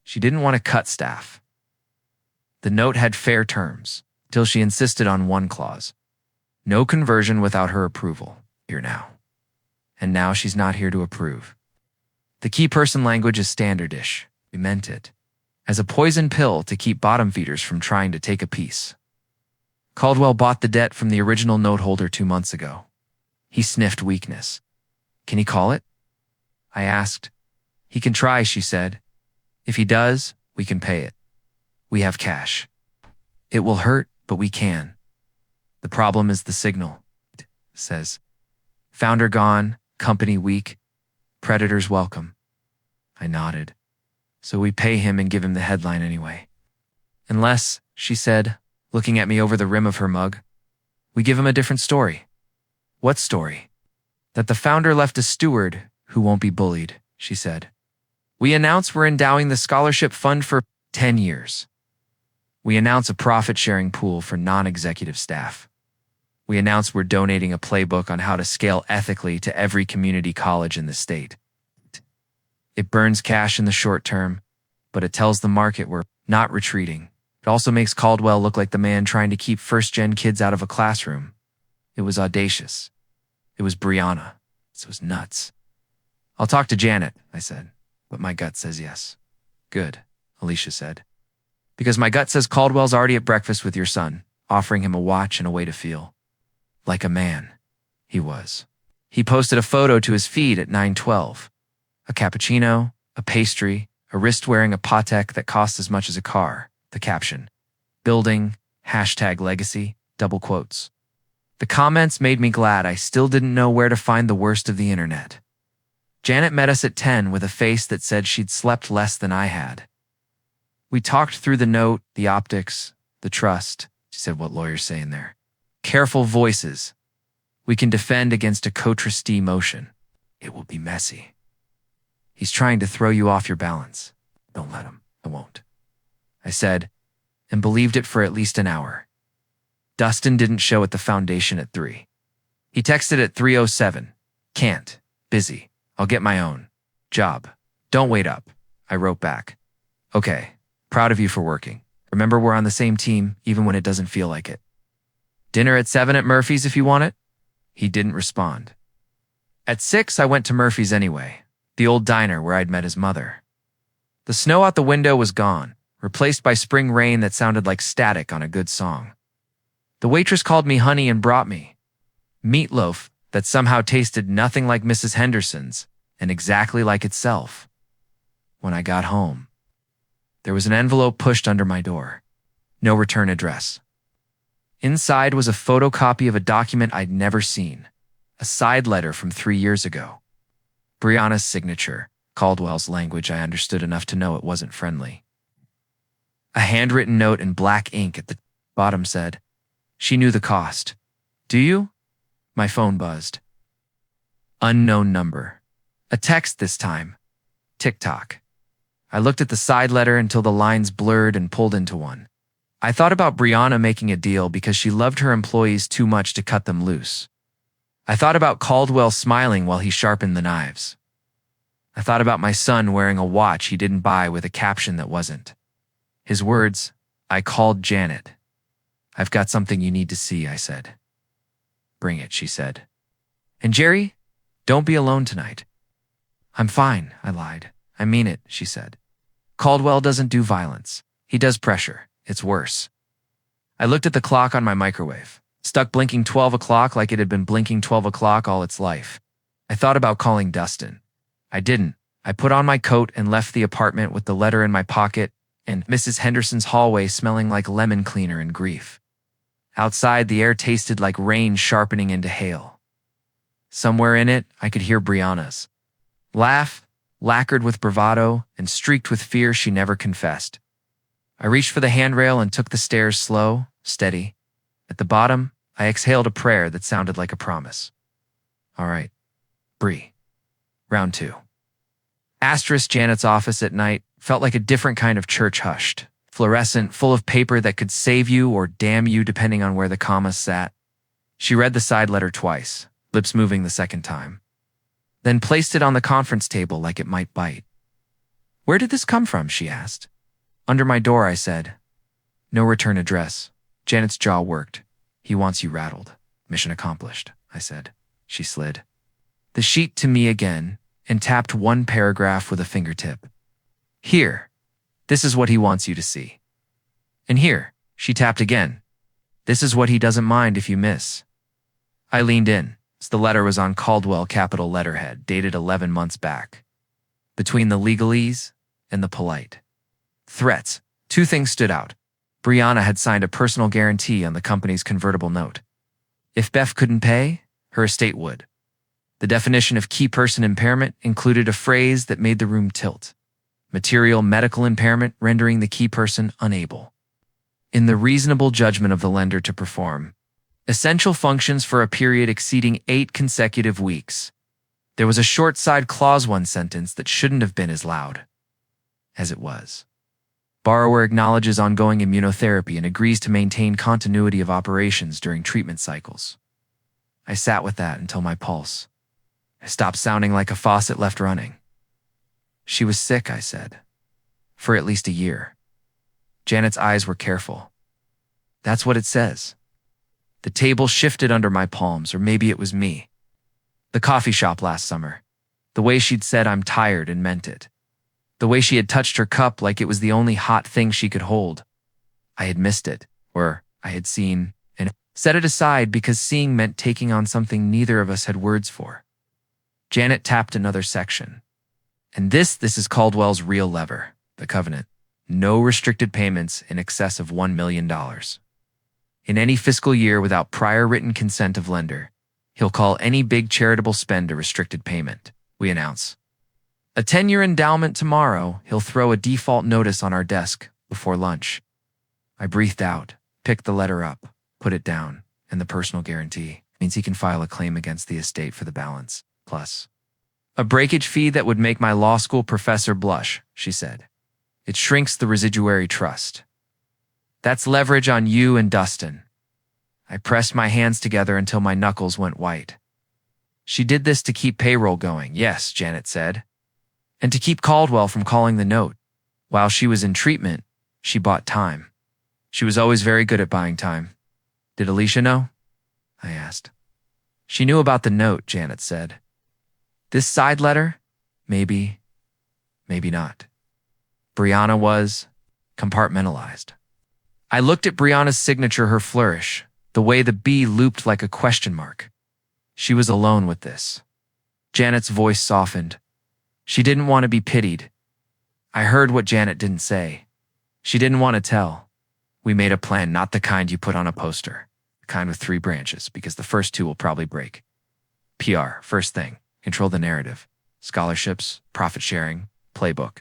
[SPEAKER 1] She didn't want to cut staff. The note had fair terms, till she insisted on one clause. No conversion without her approval. Here now. And now she's not here to approve. The key person language is standardish. We meant it. As a poison pill to keep bottom feeders from trying to take a piece. Caldwell bought the debt from the original note holder 2 months ago. He sniffed weakness. Can he call it? I asked. He can try, she said. If he does, we can pay it. We have cash. It will hurt, but we can. The problem is the signal, it says. Founder gone, company weak, predators welcome. I nodded. So we pay him and give him the headline anyway. Unless, she said, looking at me over the rim of her mug, we give him a different story. What story? That the founder left a steward who won't be bullied, she said. We announce we're endowing the scholarship fund for 10 years. We announce a profit-sharing pool for non-executive staff. We announce we're donating a playbook on how to scale ethically to every community college in the state. It burns cash in the short term, but it tells the market we're not retreating. It also makes Caldwell look like the man trying to keep first-gen kids out of a classroom. It was audacious. It was Brianna. It was nuts. I'll talk to Janet, I said, but my gut says yes. Good, Alicia said. Because my gut says Caldwell's already at breakfast with your son. offering him a watch and a way to feel like a man. He was. He posted a photo to his feed at 9:12. A cappuccino, a pastry, a wrist wearing a Patek that cost as much as a car. The caption, building, #legacy, double quotes. The comments made me glad I still didn't know where to find the worst of the internet. Janet met us at 10 with a face that said she'd slept less than I had. We talked through the note, the optics, the trust. She said, "What lawyers say in there? Careful voices. We can defend against a co-trustee motion. It will be messy. He's trying to throw you off your balance. Don't let him. I won't." I said, and believed it for at least an hour. Dustin didn't show at the foundation at 3. He texted at 3:07. "Can't. Busy. I'll get my own job. Don't wait up." I wrote back, "Okay. Proud of you for working. Remember, we're on the same team, even when it doesn't feel like it. Dinner at 7 at Murphy's if you want it." He didn't respond. At 6, I went to Murphy's anyway, the old diner where I'd met his mother. The snow out the window was gone, replaced by spring rain that sounded like static on a good song. The waitress called me honey and brought me meatloaf that somehow tasted nothing like Mrs. Henderson's and exactly like itself. When I got home, there was an envelope pushed under my door. No return address. Inside was a photocopy of a document I'd never seen, a side letter from 3 years ago. Brianna's signature, Caldwell's language I understood enough to know it wasn't friendly. A handwritten note in black ink at the bottom said, "She knew the cost. Do you?" My phone buzzed. Unknown number. A text this time. TikTok. I looked at the side letter until the lines blurred and pulled into one. I thought about Brianna making a deal because she loved her employees too much to cut them loose. I thought about Caldwell smiling while he sharpened the knives. I thought about my son wearing a watch he didn't buy with a caption that wasn't. His words, "I called Janet. I've got something you need to see," I said. "Bring it," she said. "And Jerry, don't be alone tonight." "I'm fine," I lied. "I mean it," she said. "Caldwell doesn't do violence. He does pressure. It's worse." I looked at the clock on my microwave, stuck blinking 12 o'clock like it had been blinking 12 o'clock all its life. I thought about calling Dustin. I didn't. I put on my coat and left the apartment with the letter in my pocket and Mrs. Henderson's hallway smelling like lemon cleaner and grief. Outside, the air tasted like rain sharpening into hail. Somewhere in it, I could hear Brianna's laugh, lacquered with bravado and streaked with fear she never confessed. I reached for the handrail and took the stairs slow, steady. At the bottom, I exhaled a prayer that sounded like a promise. "All right, Bree. Round 2. Janet's office at night felt like a different kind of church hushed, fluorescent, full of paper that could save you or damn you depending on where the commas sat. She read the side letter twice, lips moving the second time, then placed it on the conference table like it might bite. "Where did this come from?" she asked. "Under my door," I said. "No return address." Janet's jaw worked. "He wants you rattled." "Mission accomplished," I said. She slid the sheet to me again and tapped one paragraph with a fingertip. "Here. This is what he wants you to see." "And here," she tapped again. "This is what he doesn't mind if you miss." I leaned in. The letter was on Caldwell capital letterhead, dated 11 months back. Between the legalese and the polite threats, 2 things stood out. Brianna had signed a personal guarantee on the company's convertible note. If Beth couldn't pay, her estate would. The definition of key person impairment included a phrase that made the room tilt. Material medical impairment rendering the key person unable, in the reasonable judgment of the lender, to perform essential functions for a period exceeding 8 consecutive weeks. There was a short side clause 1 sentence that shouldn't have been as loud as it was. Borrower acknowledges ongoing immunotherapy and agrees to maintain continuity of operations during treatment cycles. I sat with that until my pulse stopped sounding like a faucet left running. "She was sick," I said. "For at least a year." Janet's eyes were careful. "That's what it says." The table shifted under my palms, or maybe it was me. The coffee shop last summer. The way she'd said "I'm tired" and meant it. The way she had touched her cup like it was the only hot thing she could hold. I had missed it, or I had seen and set it aside because seeing meant taking on something neither of us had words for. Janet tapped another section. And this is Caldwell's real lever, the covenant. No restricted payments in excess of $1 million. In any fiscal year without prior written consent of lender, he'll call any big charitable spend a restricted payment, we announce. A 10-year endowment tomorrow, he'll throw a default notice on our desk before lunch. I breathed out, picked the letter up, put it down, and the personal guarantee means he can file a claim against the estate for the balance, plus a breakage fee that would make my law school professor blush, she said. It shrinks the residuary trust. That's leverage on you and Dustin. I pressed my hands together until my knuckles went white. She did this to keep payroll going, yes, Janet said. And to keep Caldwell from calling the note. While she was in treatment, she bought time. She was always very good at buying time. Did Alicia know? I asked. She knew about the note, Janet said. This side letter? Maybe, maybe not. Brianna was compartmentalized. I looked at Brianna's signature, her flourish, the way the B looped like a question mark. She was alone with this. Janet's voice softened. She didn't want to be pitied. I heard what Janet didn't say. She didn't want to tell. We made a plan, not the kind you put on a poster, the kind with 3 branches, because the first 2 will probably break. PR, first thing, control the narrative. Scholarships, profit sharing, playbook.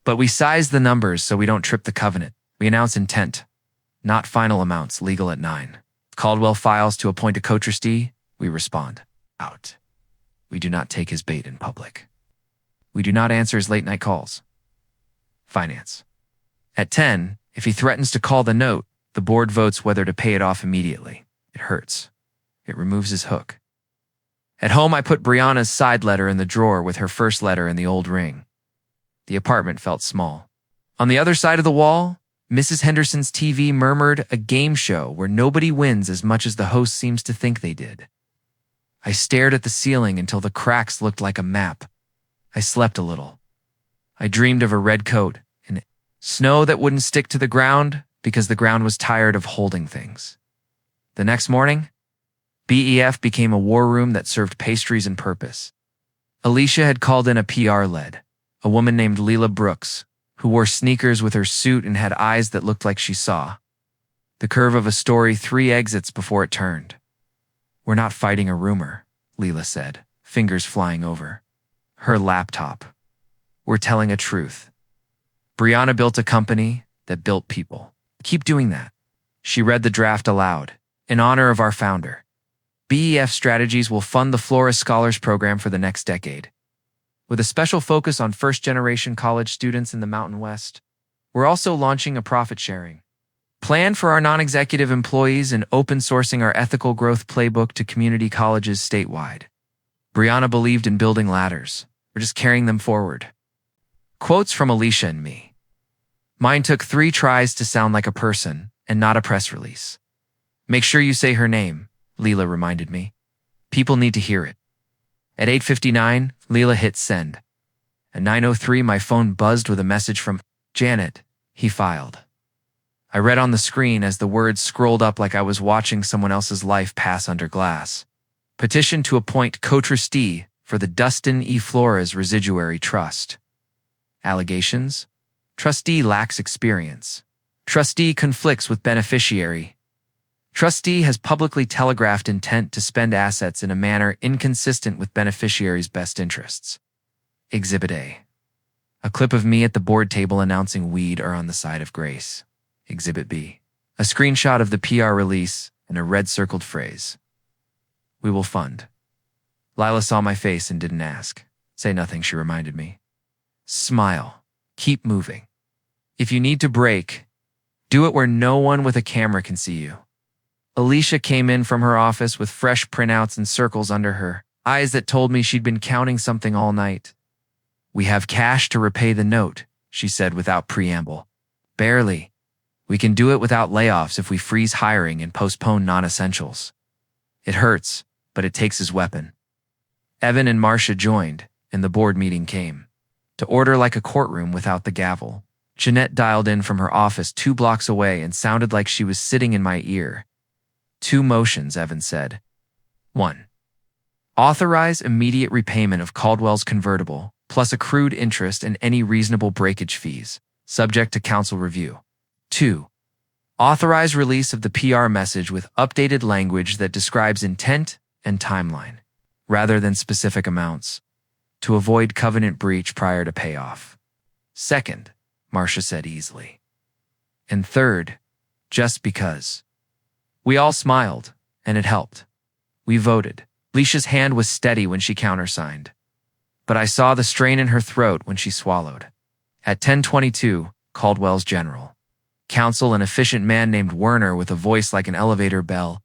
[SPEAKER 1] But we size the numbers so we don't trip the covenant. We announce intent, not final amounts, legal at 9. Caldwell files to appoint a co-trustee, we respond. Out. We do not take his bait in public. We do not answer his late-night calls. Finance. At 10, if he threatens to call the note, the board votes whether to pay it off immediately. It hurts. It removes his hook. At home, I put Brianna's side letter in the drawer with her first letter in the old ring. The apartment felt small. On the other side of the wall, Mrs. Henderson's TV murmured a game show where nobody wins as much as the host seems to think they did. I stared at the ceiling until the cracks looked like a map. I slept a little. I dreamed of a red coat and snow that wouldn't stick to the ground because the ground was tired of holding things. The next morning, BEF became a war room that served pastries and purpose. Alicia had called in a PR lead, a woman named Leila Brooks, who wore sneakers with her suit and had eyes that looked like she saw. The curve of a story 3 exits before it turned. We're not fighting a rumor, Leila said, fingers flying over her laptop. We're telling a truth. Brianna built a company that built people. Keep doing that. She read the draft aloud, in honor of our founder. BEF Strategies will fund the Flores Scholars Program for the next decade. With a special focus on first-generation college students in the Mountain West, we're also launching a profit-sharing plan for our non-executive employees and open-sourcing our ethical growth playbook to community colleges statewide. Brianna believed in building ladders. We're just carrying them forward. Quotes from Alicia and me. Mine took 3 tries to sound like a person and not a press release. Make sure you say her name, Leila reminded me. People need to hear it. At 8:59, Leila hit send. At 9:03, my phone buzzed with a message from Janet. He filed. I read on the screen as the words scrolled up like I was watching someone else's life pass under glass. Petition to appoint co-trustee for the Dustin E. Flores Residuary Trust. Allegations? Trustee lacks experience. Trustee conflicts with beneficiary. Trustee has publicly telegraphed intent to spend assets in a manner inconsistent with beneficiary's best interests. Exhibit A. A clip of me at the board table announcing weed are on the side of grace. Exhibit B. A screenshot of the PR release and a red-circled phrase. We will fund. Lila saw my face and didn't ask. Say nothing, she reminded me. Smile. Keep moving. If you need to break, do it where no one with a camera can see you. Alicia came in from her office with fresh printouts and circles under her eyes that told me she'd been counting something all night. We have cash to repay the note, she said without preamble. Barely. We can do it without layoffs if we freeze hiring and postpone non-essentials. It hurts, but it takes his weapon. Evan and Marcia joined, and the board meeting came. To order like a courtroom without the gavel. Jeanette dialed in from her office 2 blocks away and sounded like she was sitting in my ear. 2 motions, Evan said. 1. Authorize immediate repayment of Caldwell's convertible, plus accrued interest and any reasonable breakage fees, subject to council review. 2. Authorize release of the PR message with updated language that describes intent and timeline, rather than specific amounts, to avoid covenant breach prior to payoff. 2nd, Marcia said easily. And 3rd, just because. We all smiled, and it helped. We voted. Leisha's hand was steady when she countersigned, but I saw the strain in her throat when she swallowed. At 10:22, Caldwell's general counsel, an efficient man named Werner with a voice like an elevator bell,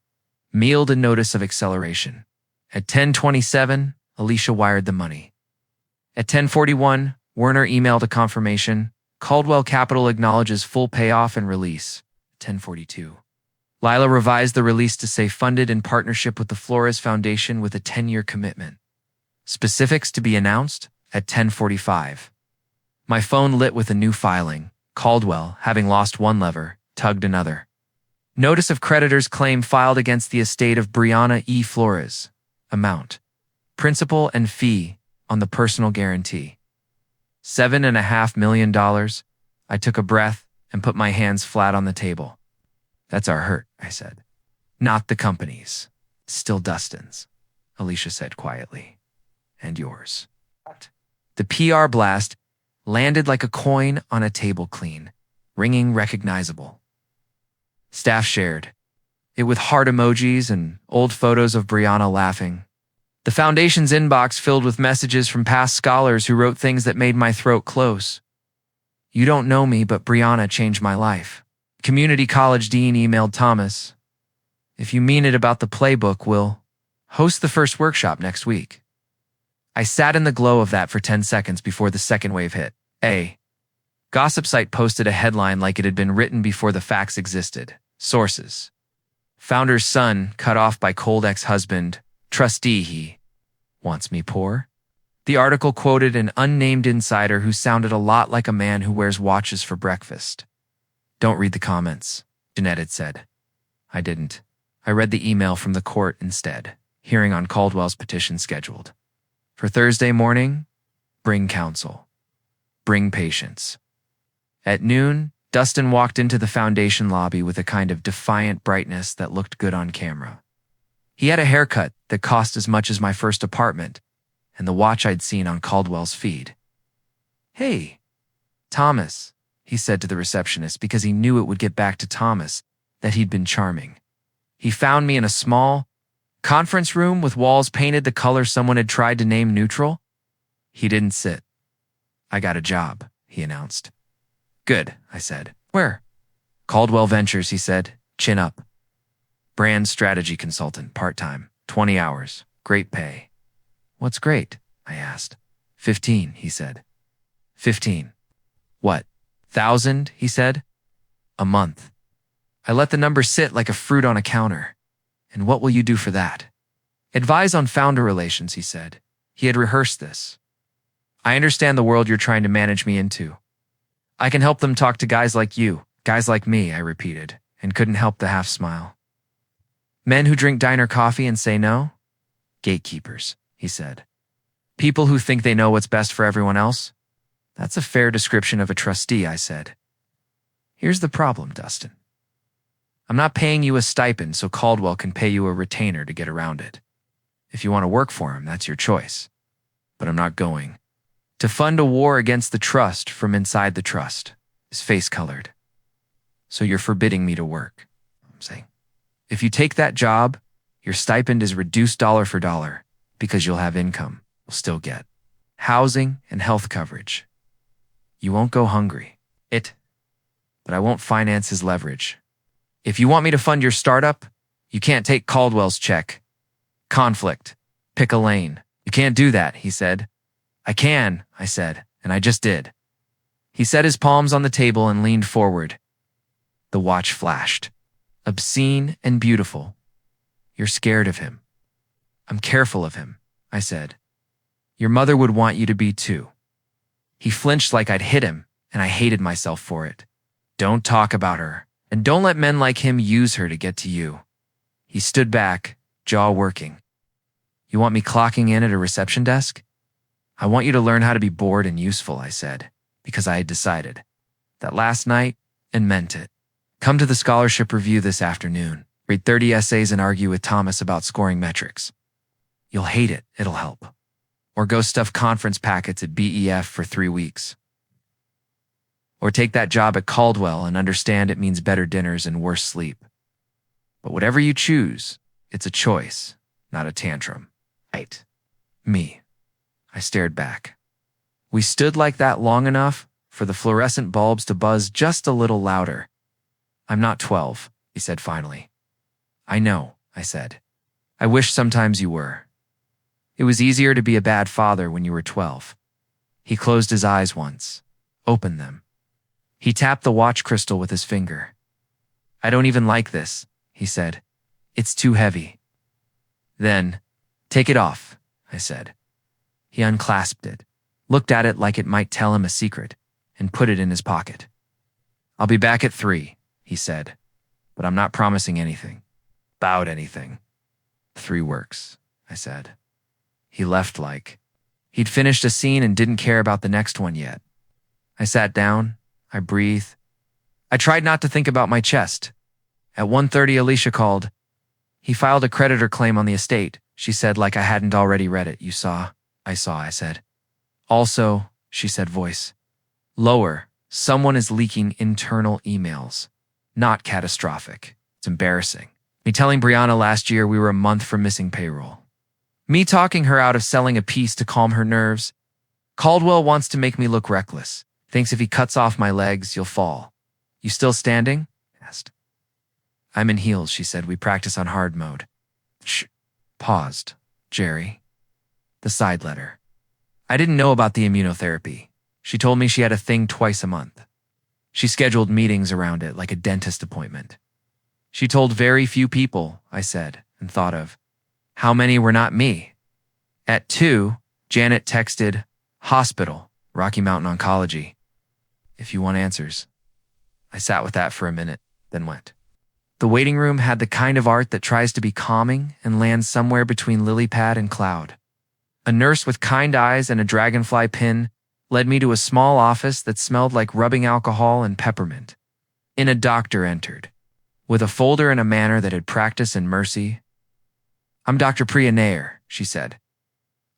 [SPEAKER 1] mailed a notice of acceleration. At 10:27, Alicia wired the money. At 10:41, Werner emailed a confirmation. Caldwell Capital acknowledges full payoff and release. 10:42. Lila revised the release to say funded in partnership with the Flores Foundation with a 10-year commitment. Specifics to be announced at 10:45. My phone lit with a new filing. Caldwell, having lost one lever, tugged another. Notice of creditors' claim filed against the estate of Brianna E. Flores. Amount. Principal and fee on the personal guarantee. $7.5 million. I took a breath and put my hands flat on the table. That's our hurt, I said. Not the company's. Still Dustin's, Alicia said quietly. And yours. The PR blast landed like a coin on a table clean, ringing recognizable. Staff shared it with heart emojis and old photos of Brianna laughing. The foundation's inbox filled with messages from past scholars who wrote things that made my throat close. You don't know me, but Brianna changed my life. Community college dean emailed Thomas. If you mean it about the playbook, we'll host the first workshop next week. I sat in the glow of that for 10 seconds before the second wave hit. A gossip site posted a headline like it had been written before the facts existed. Sources. Founder's son cut off by cold ex-husband. Trustee he wants me poor. The article quoted an unnamed insider who sounded a lot like a man who wears watches for breakfast. Don't read the comments, Jeanette had said. I didn't. I read the email from the court instead, hearing on Caldwell's petition scheduled. For Thursday morning, bring counsel. Bring patience. At noon, Dustin walked into the foundation lobby with a kind of defiant brightness that looked good on camera. He had a haircut that cost as much as my first apartment, and the watch I'd seen on Caldwell's feed. Hey, Thomas, he said to the receptionist because he knew it would get back to Thomas that he'd been charming. He found me in a small conference room with walls painted the color someone had tried to name neutral. He didn't sit. I got a job, he announced. Good, I said. Where? Caldwell Ventures, he said. Chin up. Brand strategy consultant, part-time, 20 hours, great pay. What's great? I asked. 15, he said. 15. What? 1,000, he said. A month. I let the number sit like a fruit on a counter. And what will you do for that? Advise on founder relations, he said. He had rehearsed this. I understand the world you're trying to manage me into. I can help them talk to guys like you, guys like me, I repeated, and couldn't help the half smile. Men who drink diner coffee and say no? Gatekeepers, he said. People who think they know what's best for everyone else? That's a fair description of a trustee, I said. Here's the problem, Dustin. I'm not paying you a stipend so Caldwell can pay you a retainer to get around it. If you want to work for him, that's your choice. But I'm not going. To fund a war against the trust from inside the trust. His face colored. So you're forbidding me to work, I'm saying. If you take that job, your stipend is reduced dollar for dollar because you'll have income. You'll still get housing and health coverage. You won't go hungry. But I won't finance his leverage. If you want me to fund your startup, you can't take Caldwell's check. Conflict. Pick a lane. You can't do that, he said. I can, I said, and I just did. He set his palms on the table and leaned forward. The watch flashed. Obscene and beautiful. You're scared of him. I'm careful of him, I said. Your mother would want you to be too. He flinched like I'd hit him, and I hated myself for it. Don't talk about her, and don't let men like him use her to get to you. He stood back, jaw working. You want me clocking in at a reception desk? I want you to learn how to be bored and useful, I said, because I had decided that last night and meant it. Come to the scholarship review this afternoon. Read 30 essays and argue with Thomas about scoring metrics. You'll hate it, it'll help. Or go stuff conference packets at BEF for 3 weeks. Or take that job at Caldwell and understand it means better dinners and worse sleep. But whatever you choose, it's a choice, not a tantrum. Right. Me. I stared back. We stood like that long enough for the fluorescent bulbs to buzz just a little louder. I'm not 12, he said finally. I know, I said. I wish sometimes you were. It was easier to be a bad father when you were 12. He closed his eyes once, opened them. He tapped the watch crystal with his finger. I don't even like this, he said. It's too heavy. Then, take it off, I said. He unclasped it, looked at it like it might tell him a secret, and put it in his pocket. I'll be back at 3, he said, but I'm not promising anything. About anything. 3 works, I said. He left like he'd finished a scene and didn't care about the next one yet. I sat down, I breathed. I tried not to think about my chest. At 1:30, Alicia called. He filed a creditor claim on the estate, she said like I hadn't already read it. You saw? I saw, I said. Also, she said voice. Lower, someone is leaking internal emails. Not catastrophic. It's embarrassing. Me telling Brianna last year we were a month from missing payroll. Me talking her out of selling a piece to calm her nerves. Caldwell wants to make me look reckless. Thinks if he cuts off my legs, you'll fall. You still standing? Asked. I'm in heels, she said. We practice on hard mode. Shh. Paused. Jerry. The side letter. I didn't know about the immunotherapy. She told me she had a thing twice a month. She scheduled meetings around it like a dentist appointment. She told very few people, I said, and thought of. How many were not me? At 2, Janet texted, Hospital, Rocky Mountain Oncology. If you want answers. I sat with that for a minute, then went. The waiting room had the kind of art that tries to be calming and lands somewhere between lily pad and cloud. A nurse with kind eyes and a dragonfly pin led me to a small office that smelled like rubbing alcohol and peppermint. In a doctor entered, with a folder and a manner that had practice and mercy. I'm Dr. Priya Nair, she said.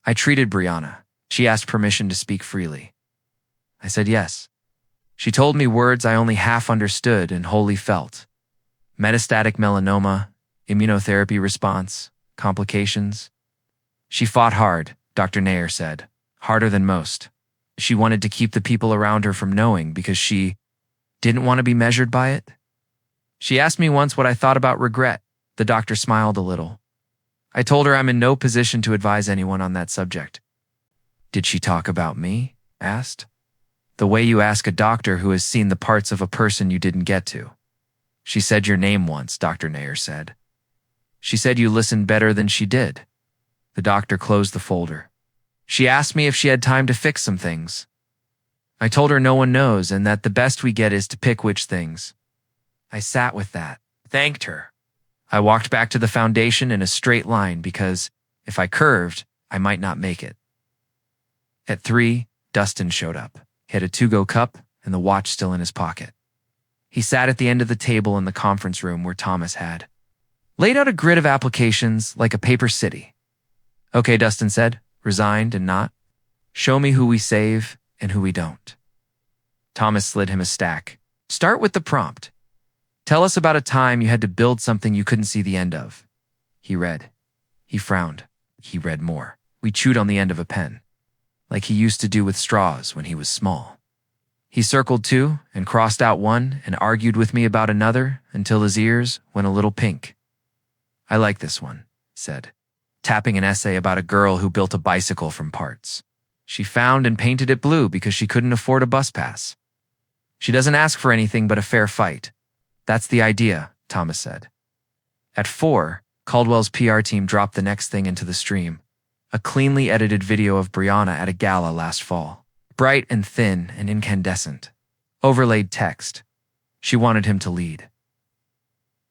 [SPEAKER 1] I treated Brianna. She asked permission to speak freely. I said yes. She told me words I only half understood and wholly felt. Metastatic melanoma, immunotherapy response, complications. She fought hard, Dr. Nair said, harder than most. She wanted to keep the people around her from knowing because she didn't want to be measured by it. She asked me once what I thought about regret. The doctor smiled a little. I told her I'm in no position to advise anyone on that subject. Did she talk about me? Asked. The way you ask a doctor who has seen the parts of a person you didn't get to. She said your name once, Dr. Nair said. She said you listened better than she did. The doctor closed the folder. She asked me if she had time to fix some things. I told her no one knows and that the best we get is to pick which things. I sat with that, thanked her. I walked back to the foundation in a straight line because if I curved, I might not make it. At 3, Dustin showed up. He had a to-go cup and the watch still in his pocket. He sat at the end of the table in the conference room where Thomas had laid out a grid of applications like a paper city. Okay, Dustin said, resigned and not. Show me who we save and who we don't. Thomas slid him a stack. Start with the prompt. Tell us about a time you had to build something you couldn't see the end of. He read. He frowned. He read more. We chewed on the end of a pen, like he used to do with straws when he was small. He circled 2 and crossed out 1 and argued with me about another until his ears went a little pink. I like this one, he said, tapping an essay about a girl who built a bicycle from parts. She found and painted it blue because she couldn't afford a bus pass. She doesn't ask for anything but a fair fight. That's the idea, Thomas said. At 4, Caldwell's PR team dropped the next thing into the stream, a cleanly edited video of Brianna at a gala last fall. Bright and thin and incandescent, Overlaid text. She wanted him to lead.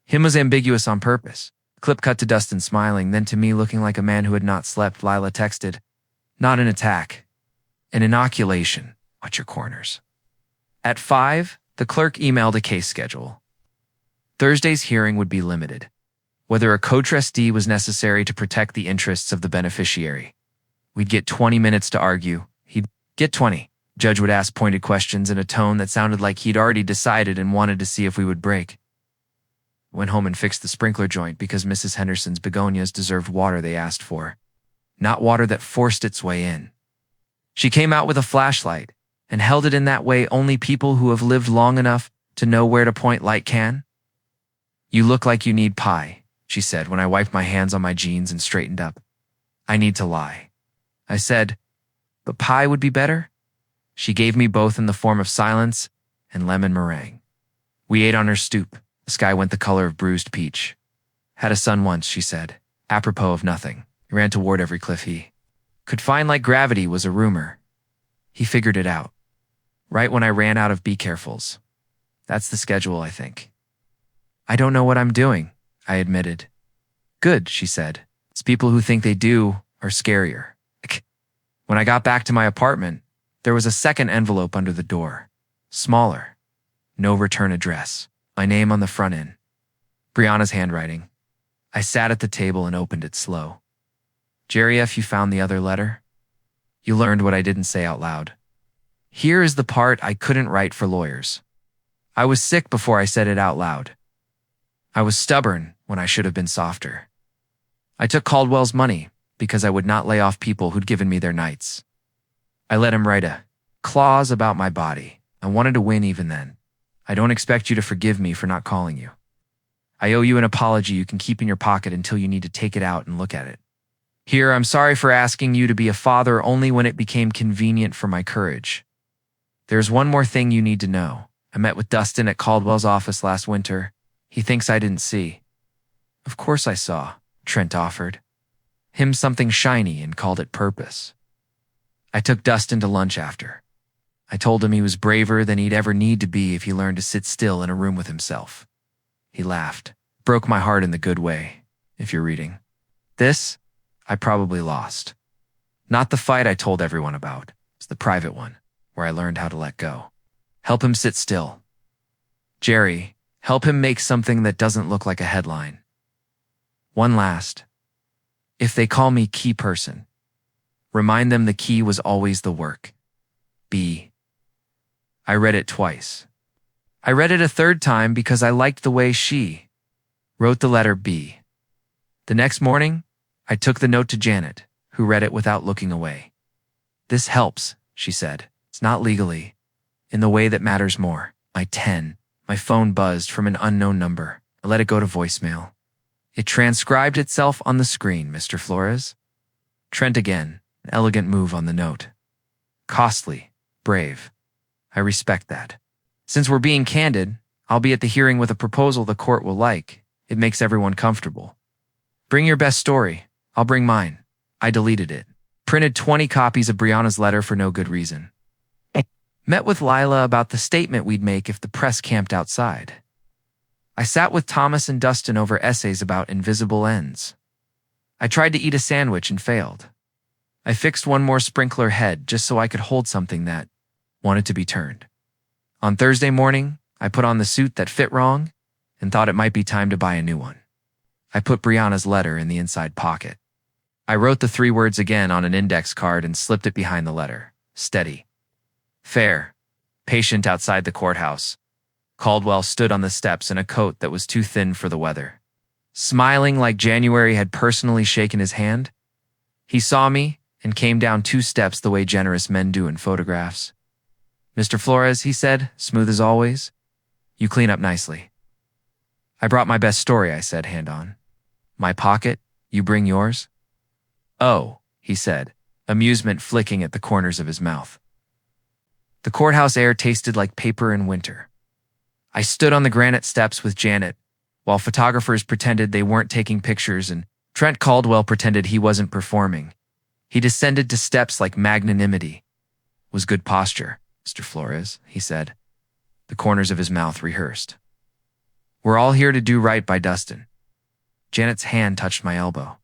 [SPEAKER 1] Him was ambiguous on purpose. Clip cut to Dustin smiling, then to me looking like a man who had not slept. Lila texted, "Not an attack. An inoculation. Watch your corners." At 5, the clerk emailed a case schedule. Thursday's hearing would be limited. Whether a co-trustee was necessary to protect the interests of the beneficiary. We'd get 20 minutes to argue. He'd get 20. Judge would ask pointed questions in a tone that sounded like he'd already decided and wanted to see if we would break. Went home and fixed the sprinkler joint because Mrs. Henderson's begonias deserved water they asked for, not water that forced its way in. She came out with a flashlight and held it in that way only people who have lived long enough to know where to point light can. "You look like you need pie," she said when I wiped my hands on my jeans and straightened up. "I need to lie." I said, "But pie would be better?" She gave me both in the form of silence and lemon meringue. We ate on her stoop. The sky went the color of bruised peach. "Had a son once," she said, apropos of nothing. He ran toward every cliff he could find like gravity was a rumor. He figured it out. Right when I ran out of be carefuls. That's the schedule, I think. "I don't know what I'm doing," I admitted. "Good," she said. "It's people who think they do are scarier." When I got back to my apartment, there was a second envelope under the door. Smaller. No return address. My name on the front end. Brianna's handwriting. I sat at the table and opened it slow. "Jerry F., you found the other letter?" You learned what I didn't say out loud. Here is the part I couldn't write for lawyers. I was sick before I said it out loud. I was stubborn when I should have been softer. I took Caldwell's money because I would not lay off people who'd given me their nights. I let him write a clause about my body. I wanted to win even then. I don't expect you to forgive me for not calling you. I owe you an apology you can keep in your pocket until you need to take it out and look at it. Here, I'm sorry for asking you to be a father only when it became convenient for my courage. There's one more thing you need to know. I met with Dustin at Caldwell's office last winter. He thinks I didn't see. Of course I saw, Trent offered. Him something shiny and called it purpose. I took Dustin to lunch after. I told him he was braver than he'd ever need to be if he learned to sit still in a room with himself. He laughed. Broke my heart in the good way, if you're reading. This, I probably lost. Not the fight I told everyone about. It's the private one, where I learned how to let go. Help him sit still. Jerry, help him make something that doesn't look like a headline. One last. If they call me key person, remind them the key was always the work. B. I read it twice. I read it a third time because I liked the way she wrote the letter B. The next morning, I took the note to Janet, who read it without looking away. This helps, she said. It's not legally. In the way that matters more. My phone buzzed from an unknown number. I let it go to voicemail. It transcribed itself on the screen, Mr. Flores. Trent again, an elegant move on the note. Costly, brave. I respect that. Since we're being candid, I'll be at the hearing with a proposal the court will like. It makes everyone comfortable. Bring your best story. I'll bring mine. I deleted it. Printed 20 copies of Brianna's letter for no good reason. Met with Lila about the statement we'd make if the press camped outside. I sat with Thomas and Dustin over essays about invisible ends. I tried to eat a sandwich and failed. I fixed one more sprinkler head just so I could hold something that wanted to be turned. On Thursday morning, I put on the suit that fit wrong and thought it might be time to buy a new one. I put Brianna's letter in the inside pocket. I wrote the 3 words again on an index card and slipped it behind the letter. Steady. Fair. Patient outside the courthouse. Caldwell stood on the steps in a coat that was too thin for the weather. Smiling like January had personally shaken his hand, he saw me and came down 2 steps the way generous men do in photographs. Mr. Flores, he said, smooth as always. You clean up nicely. I brought my best story, I said, hand on. My pocket, you bring yours? Oh, he said, amusement flicking at the corners of his mouth. The courthouse air tasted like paper in winter. I stood on the granite steps with Janet, while photographers pretended they weren't taking pictures and Trent Caldwell pretended he wasn't performing. He descended to steps like magnanimity. Was good posture, Mr. Flores, he said. the corners of his mouth rehearsed. We're all here to do right by Dustin. Janet's hand touched my elbow.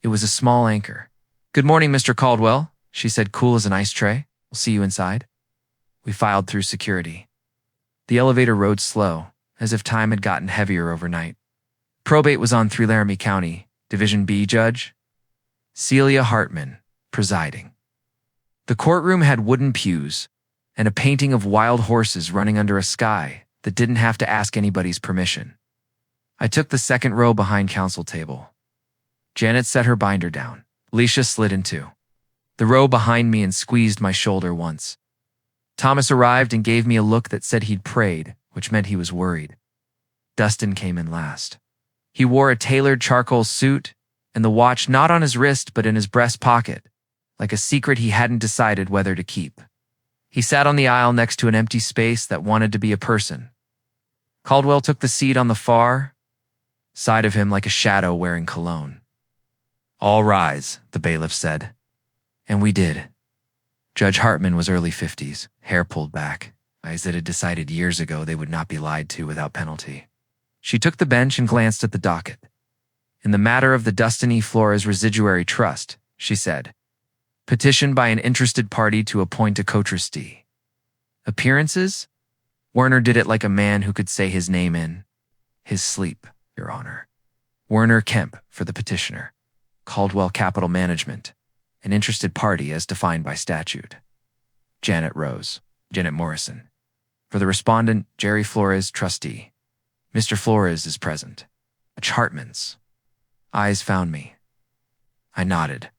[SPEAKER 1] It was a small anchor. Good morning, Mr. Caldwell, she said, cool as an ice tray. We'll see you inside. We filed through security. The elevator rode slow, as if time had gotten heavier overnight. Probate was on through Laramie County, Division B judge Celia Hartman, presiding. The courtroom had wooden pews and a painting of wild horses running under a sky that didn't have to ask anybody's permission. I took the second row behind counsel table. Janet set her binder down. Alicia slid into the row behind me and squeezed my shoulder once. Thomas arrived and gave me a look that said he'd prayed, which meant he was worried. Dustin came in last. He wore a tailored charcoal suit and the watch not on his wrist but in his breast pocket, like a secret he hadn't decided whether to keep. He sat on the aisle next to an empty space that wanted to be a person. Caldwell took the seat on the far side of him like a shadow wearing cologne. All rise, the bailiff said. And we did. Judge Hartman was early 50s, hair pulled back, eyes that had decided years ago they would not be lied to without penalty. She took the bench and glanced at the docket. In the matter of the Dustin E. Flores Residuary Trust, she said, petition by an interested party to appoint a co-trustee. Appearances? Werner did it like a man who could say his name in his sleep, Your Honor. Werner Kemp for the petitioner. Caldwell Capital Management, an interested party as defined by statute. Janet Morrison. For the respondent, Jerry Flores, trustee. Mr. Flores is present. Hartman's eyes found me. I nodded.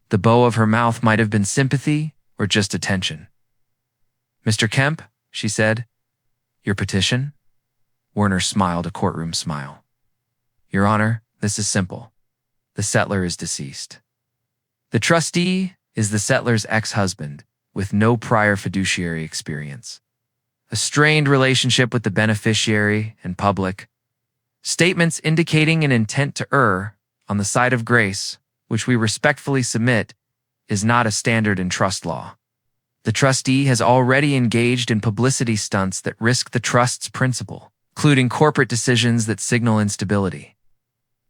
[SPEAKER 1] The bow of her mouth might have been sympathy or just attention. Mr. Kemp, she said, your petition? Werner smiled a courtroom smile. Your Honor, this is simple. The settler is deceased. The trustee is the settler's ex-husband with no prior fiduciary experience. A strained relationship with the beneficiary and public. Statements indicating an intent to err on the side of grace, which we respectfully submit, is not a standard in trust law. The trustee has already engaged in publicity stunts that risk the trust's principle, including corporate decisions that signal instability.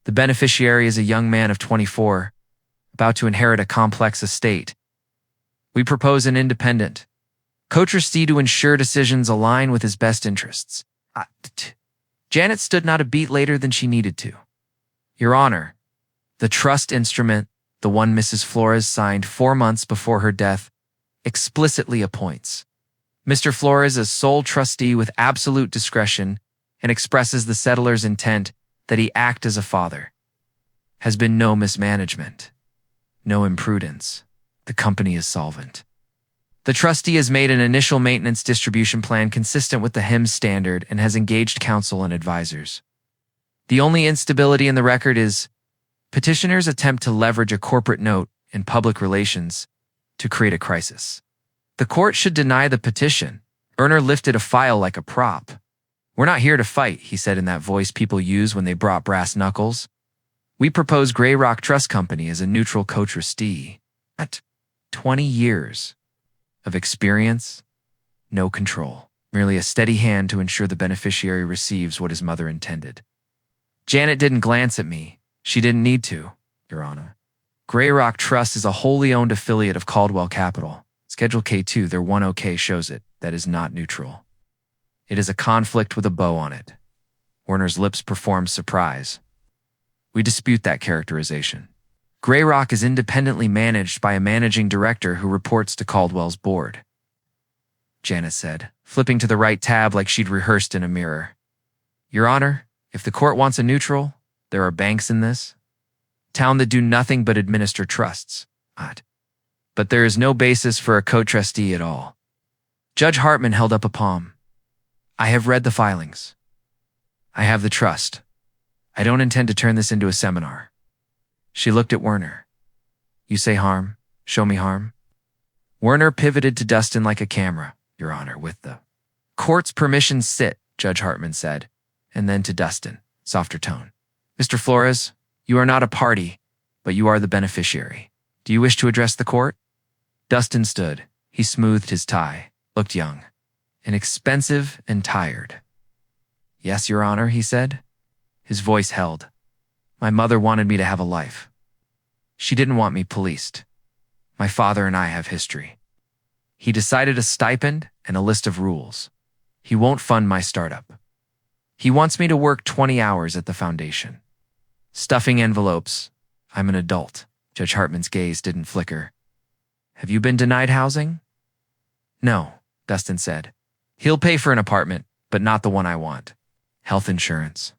[SPEAKER 1] The beneficiary is a young man of 24, about to inherit a complex estate. We propose an independent co-trustee to ensure decisions align with his best interests. Janet stood not a beat later than she needed to. Your Honor, the trust instrument, the one Mrs. Flores signed 4 months before her death, explicitly appoints Mr. Flores as sole trustee with absolute discretion and expresses the settler's intent that he act as a father. Has been no mismanagement, no imprudence. The company is solvent. The trustee has made an initial maintenance distribution plan consistent with the HIMSS standard and has engaged counsel and advisors. The only instability in the record is petitioner's attempt to leverage a corporate note in public relations to create a crisis. The court should deny the petition. Erner lifted a file like a prop. We're not here to fight, he said in that voice people use when they brought brass knuckles. We propose Grey Rock Trust Company as a neutral co-trustee. At 20 years of experience, no control, merely a steady hand to ensure the beneficiary receives what his mother intended. Janet didn't glance at me. She didn't need to, Your Honor. Grey Rock Trust is a wholly owned affiliate of Caldwell Capital. Schedule K2, their 10K shows it. That is not neutral. It is a conflict with a bow on it. Werner's lips performed surprise. We dispute that characterization. Grey Rock is independently managed by a managing director who reports to Caldwell's board. Janet said, flipping to the right tab like she'd rehearsed in a mirror. Your Honor, if the court wants a neutral, there are banks in this town that do nothing but administer trusts. But there is no basis for a co-trustee at all. Judge Hartman held up a palm. I have read the filings. I have the trust. I don't intend to turn this into a seminar. She looked at Werner. You say harm, show me harm. Werner pivoted to Dustin like a camera, Your Honor, with the court's permission sit, Judge Hartman said, and then to Dustin, softer tone. Mr. Flores, you are not a party, but you are the beneficiary. Do you wish to address the court? Dustin stood. He smoothed his tie, looked young. inexpensive and tired. Yes, Your Honor, he said. His voice held. My mother wanted me to have a life. She didn't want me policed. My father and I have history. He decided a stipend and a list of rules. He won't fund my startup. He wants me to work 20 hours at the foundation. Stuffing envelopes. I'm an adult. Judge Hartman's gaze didn't flicker. Have you been denied housing? No, Dustin said. He'll pay for an apartment, but not the one I want. Health insurance.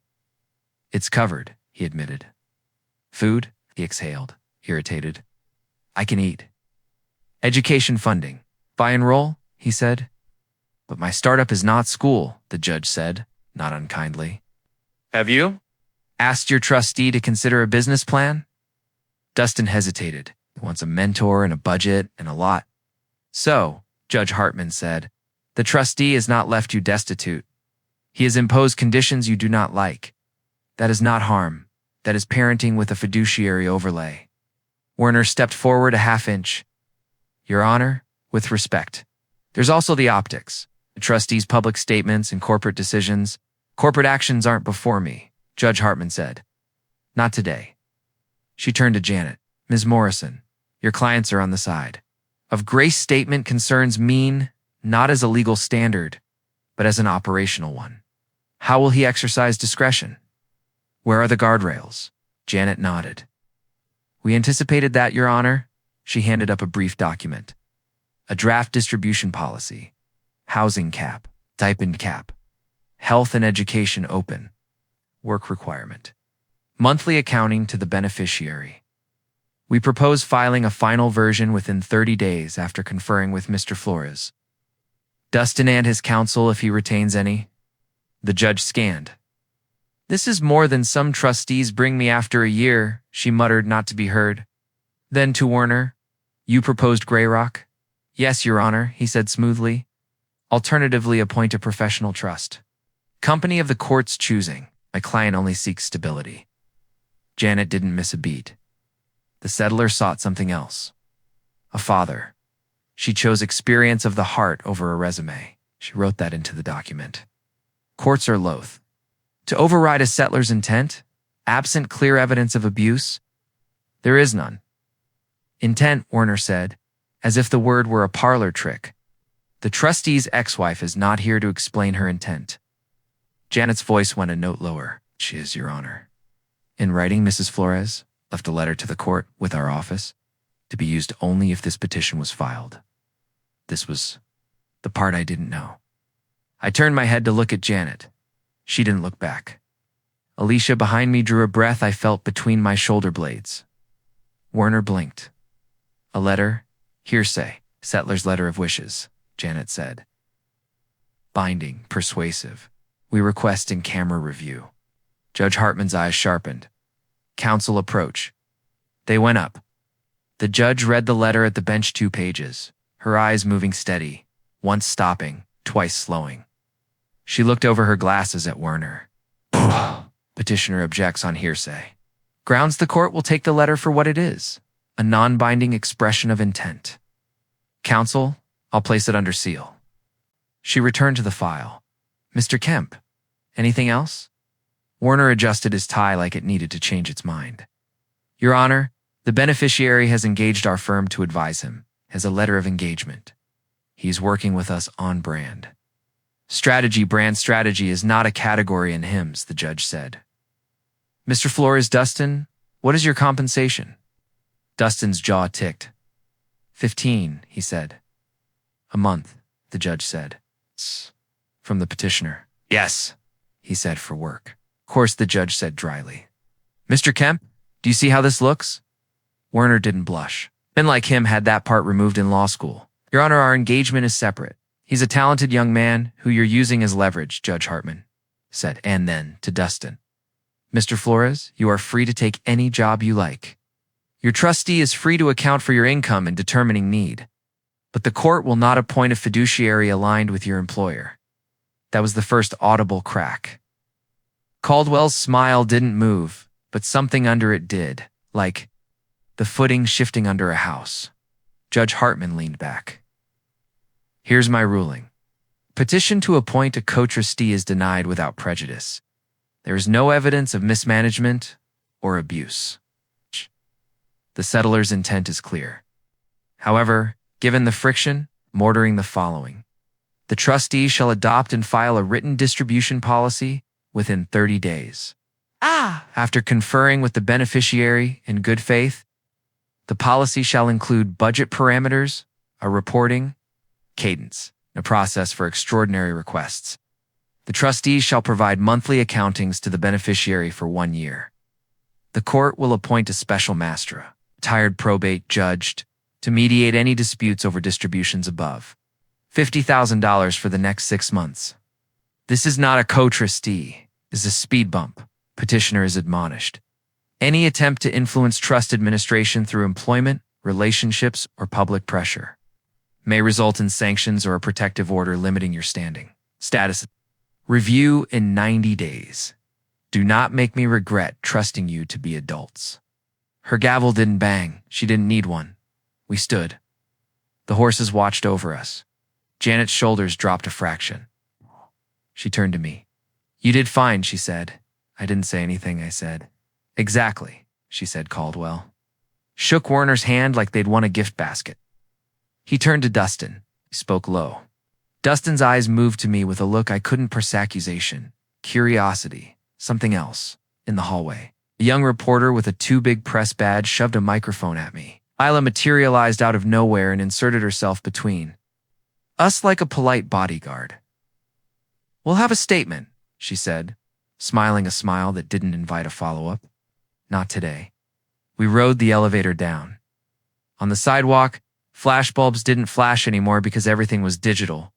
[SPEAKER 1] It's covered, he admitted. Food, he exhaled, irritated. I can eat. Education funding. Buy and roll, he said. But my startup is not school, the judge said, not unkindly.
[SPEAKER 2] Have you?
[SPEAKER 1] Asked your trustee to consider a business plan? Dustin hesitated. He wants a mentor and a budget and a lot. So, Judge Hartman said, the trustee has not left you destitute. He has imposed conditions you do not like. That is not harm. That is parenting with a fiduciary overlay. Werner stepped forward a half-inch. Your Honor, with respect. There's also the optics. The trustee's public statements and corporate decisions. Corporate actions aren't before me, Judge Hartman said. Not today. She turned to Janet. Ms. Morrison, your clients are on the side. Of Grace statement concerns mean not as a legal standard, but as an operational one. How will he exercise discretion? Where are the guardrails? Janet nodded. We anticipated that, Your Honor. She handed up a brief document. A draft distribution policy. Housing cap. Stipend cap. Health and education open. Work requirement. Monthly accounting to the beneficiary. We propose filing a final version within 30 days after conferring with Mr. Flores. Dustin and his counsel if he retains any. The judge scanned. This is more than some trustees bring me after a year, she muttered, not to be heard. Then to Werner, you proposed Greyrock? Yes, Your Honor, he said smoothly. Alternatively, appoint a professional trust. Company of the court's choosing. My client only seeks stability. Janet didn't miss a beat. The settler sought something else. A father. She chose experience of the heart over a resume. She wrote that into the document. Courts are loath to override a settler's intent, absent clear evidence of abuse. There is none. Intent, Werner said, as if the word were a parlor trick. The trustee's ex-wife is not here to explain her intent. Janet's voice went a note lower. She is, Your Honor. In writing, Mrs. Flores left a letter to the court with our office to be used only if this petition was filed. This was the part I didn't know. I turned my head to look at Janet. She didn't look back. Alicia behind me drew a breath I felt between my shoulder blades. Werner blinked. A letter, hearsay, settler's letter of wishes, Janet said. Binding, persuasive. We request in-camera review. Judge Hartman's eyes sharpened. Counsel approach. They went up. The judge read the letter at the bench 2 pages, her eyes moving steady, once stopping, twice slowing. She looked over her glasses at Werner. Petitioner objects on hearsay. Grounds the court will take the letter for what it is, a non-binding expression of intent. Counsel, I'll place it under seal. She returned to the file. Mr. Kemp, anything else? Werner adjusted his tie like it needed to change its mind. Your Honor, the beneficiary has engaged our firm to advise him, as a letter of engagement. He is working with us on brand. Brand strategy is not a category in HIMSS, the judge said. Mr. Flores, Dustin, what is your compensation? Dustin's jaw ticked. 15, he said. A month, the judge said. From the petitioner. Yes, he said for work. Of course, the judge said dryly. Mr. Kemp, do you see how this looks? Werner didn't blush. Men like him had that part removed in law school. Your Honor, our engagement is separate. He's a talented young man who you're using as leverage, Judge Hartman said, and then to Dustin. Mr. Flores, you are free to take any job you like. Your trustee is free to account for your income in determining need, but the court will not appoint a fiduciary aligned with your employer. That was the first audible crack. Caldwell's smile didn't move, but something under it did, like the footing shifting under a house. Judge Hartman leaned back. Here's my ruling. Petition to appoint a co-trustee is denied without prejudice. There is no evidence of mismanagement or abuse. The settler's intent is clear. However, given the friction, I'm ordering the following. The trustee shall adopt and file a written distribution policy within 30 days. After conferring with the beneficiary in good faith, the policy shall include budget parameters, a reporting cadence, and a process for extraordinary requests. The trustees shall provide monthly accountings to the beneficiary for 1 year. The court will appoint a special master, retired probate judge, to mediate any disputes over distributions above. $50,000 for the next 6 months. This is not a co-trustee, it is a speed bump. Petitioner is admonished. Any attempt to influence trust administration through employment, relationships, or public pressure may result in sanctions or a protective order limiting your standing. Status. Review in 90 days. Do not make me regret trusting you to be adults. Her gavel didn't bang. She didn't need one. We stood. The horses watched over us. Janet's shoulders dropped a fraction. She turned to me. You did fine, she said. I didn't say anything, I said. Exactly, she said Caldwell. Shook Werner's hand like they'd won a gift basket. He turned to Dustin. He spoke low. Dustin's eyes moved to me with a look I couldn't press accusation, curiosity, something else, in the hallway. A young reporter with a too big press badge shoved a microphone at me. Isla materialized out of nowhere and inserted herself between us like a polite bodyguard. We'll have a statement, she said, smiling a smile that didn't invite a follow-up. Not today. We rode the elevator down. On the sidewalk, flashbulbs didn't flash anymore because everything was digital,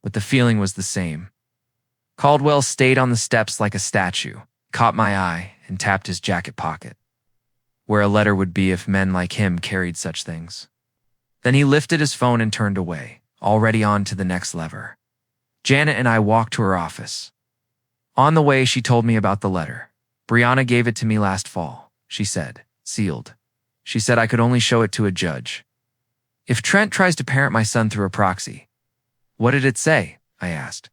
[SPEAKER 1] but the feeling was the same. Caldwell stayed on the steps like a statue, caught my eye, and tapped his jacket pocket, where a letter would be if men like him carried such things. Then he lifted his phone and turned away, already on to the next lever. Janet and I walked to her office. On the way, she told me about the letter. Brianna gave it to me last fall, she said, sealed. She said I could only show it to a judge. If Trent tries to parent my son through a proxy. What did it say? I asked.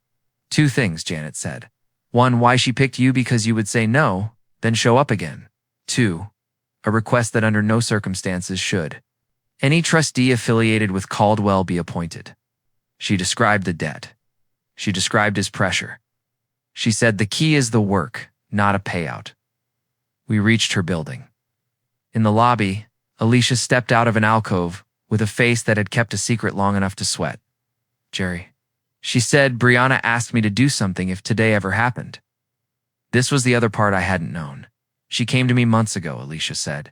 [SPEAKER 1] 2 things, Janet said. 1, why she picked you because you would say no, then show up again. 2, a request that under no circumstances should any trustee affiliated with Caldwell be appointed. She described the debt. She described his pressure. She said the key is the work, not a payout. We reached her building. In the lobby, Alicia stepped out of an alcove with a face that had kept a secret long enough to sweat. Jerry. She said Brianna asked me to do something if today ever happened. This was the other part I hadn't known. She came to me months ago, Alicia said.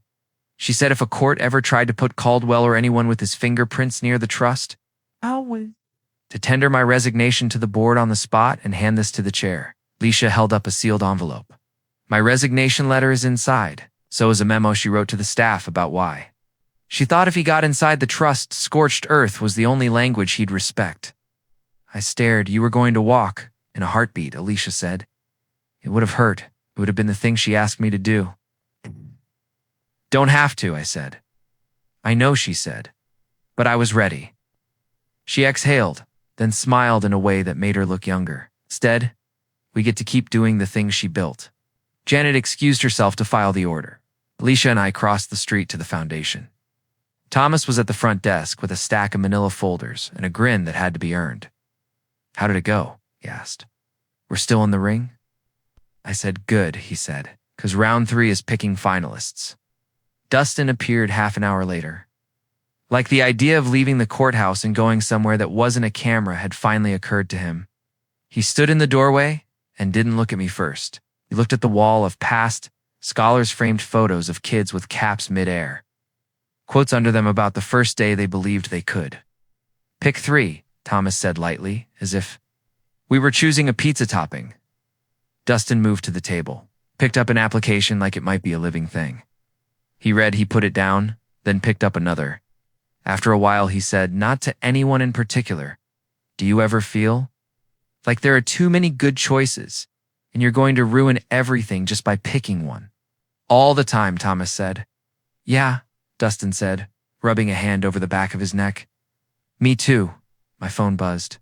[SPEAKER 1] She said if a court ever tried to put Caldwell or anyone with his fingerprints near the trust, to tender my resignation to the board on the spot and hand this to the chair. Alicia held up a sealed envelope. My resignation letter is inside. So is a memo she wrote to the staff about why. She thought if he got inside the trust, scorched earth was the only language he'd respect. I stared. You were going to walk. In a heartbeat, Alicia said. It would have hurt. It would have been the thing she asked me to do. Don't have to, I said. I know, she said. But I was ready. She exhaled, then smiled in a way that made her look younger. Instead, we get to keep doing the things she built. Janet excused herself to file the order. Alicia and I crossed the street to the foundation. Thomas was at the front desk with a stack of manila folders and a grin that had to be earned. How did it go? He asked. We're still in the ring? I said, good, he said, because round 3 is picking finalists. Dustin appeared half an hour later. Like the idea of leaving the courthouse and going somewhere that wasn't a camera had finally occurred to him. He stood in the doorway and didn't look at me first. He looked at the wall of past, scholars-framed photos of kids with caps mid-air. Quotes under them about the first day they believed they could. Pick 3, Thomas said lightly, as if we were choosing a pizza topping. Dustin moved to the table, picked up an application like it might be a living thing. He read, he put it down, then picked up another. After a while, he said, not to anyone in particular. Do you ever feel like there are too many good choices and you're going to ruin everything just by picking one? All the time, Thomas said. Yeah, Dustin said, rubbing a hand over the back of his neck. Me too. My phone buzzed.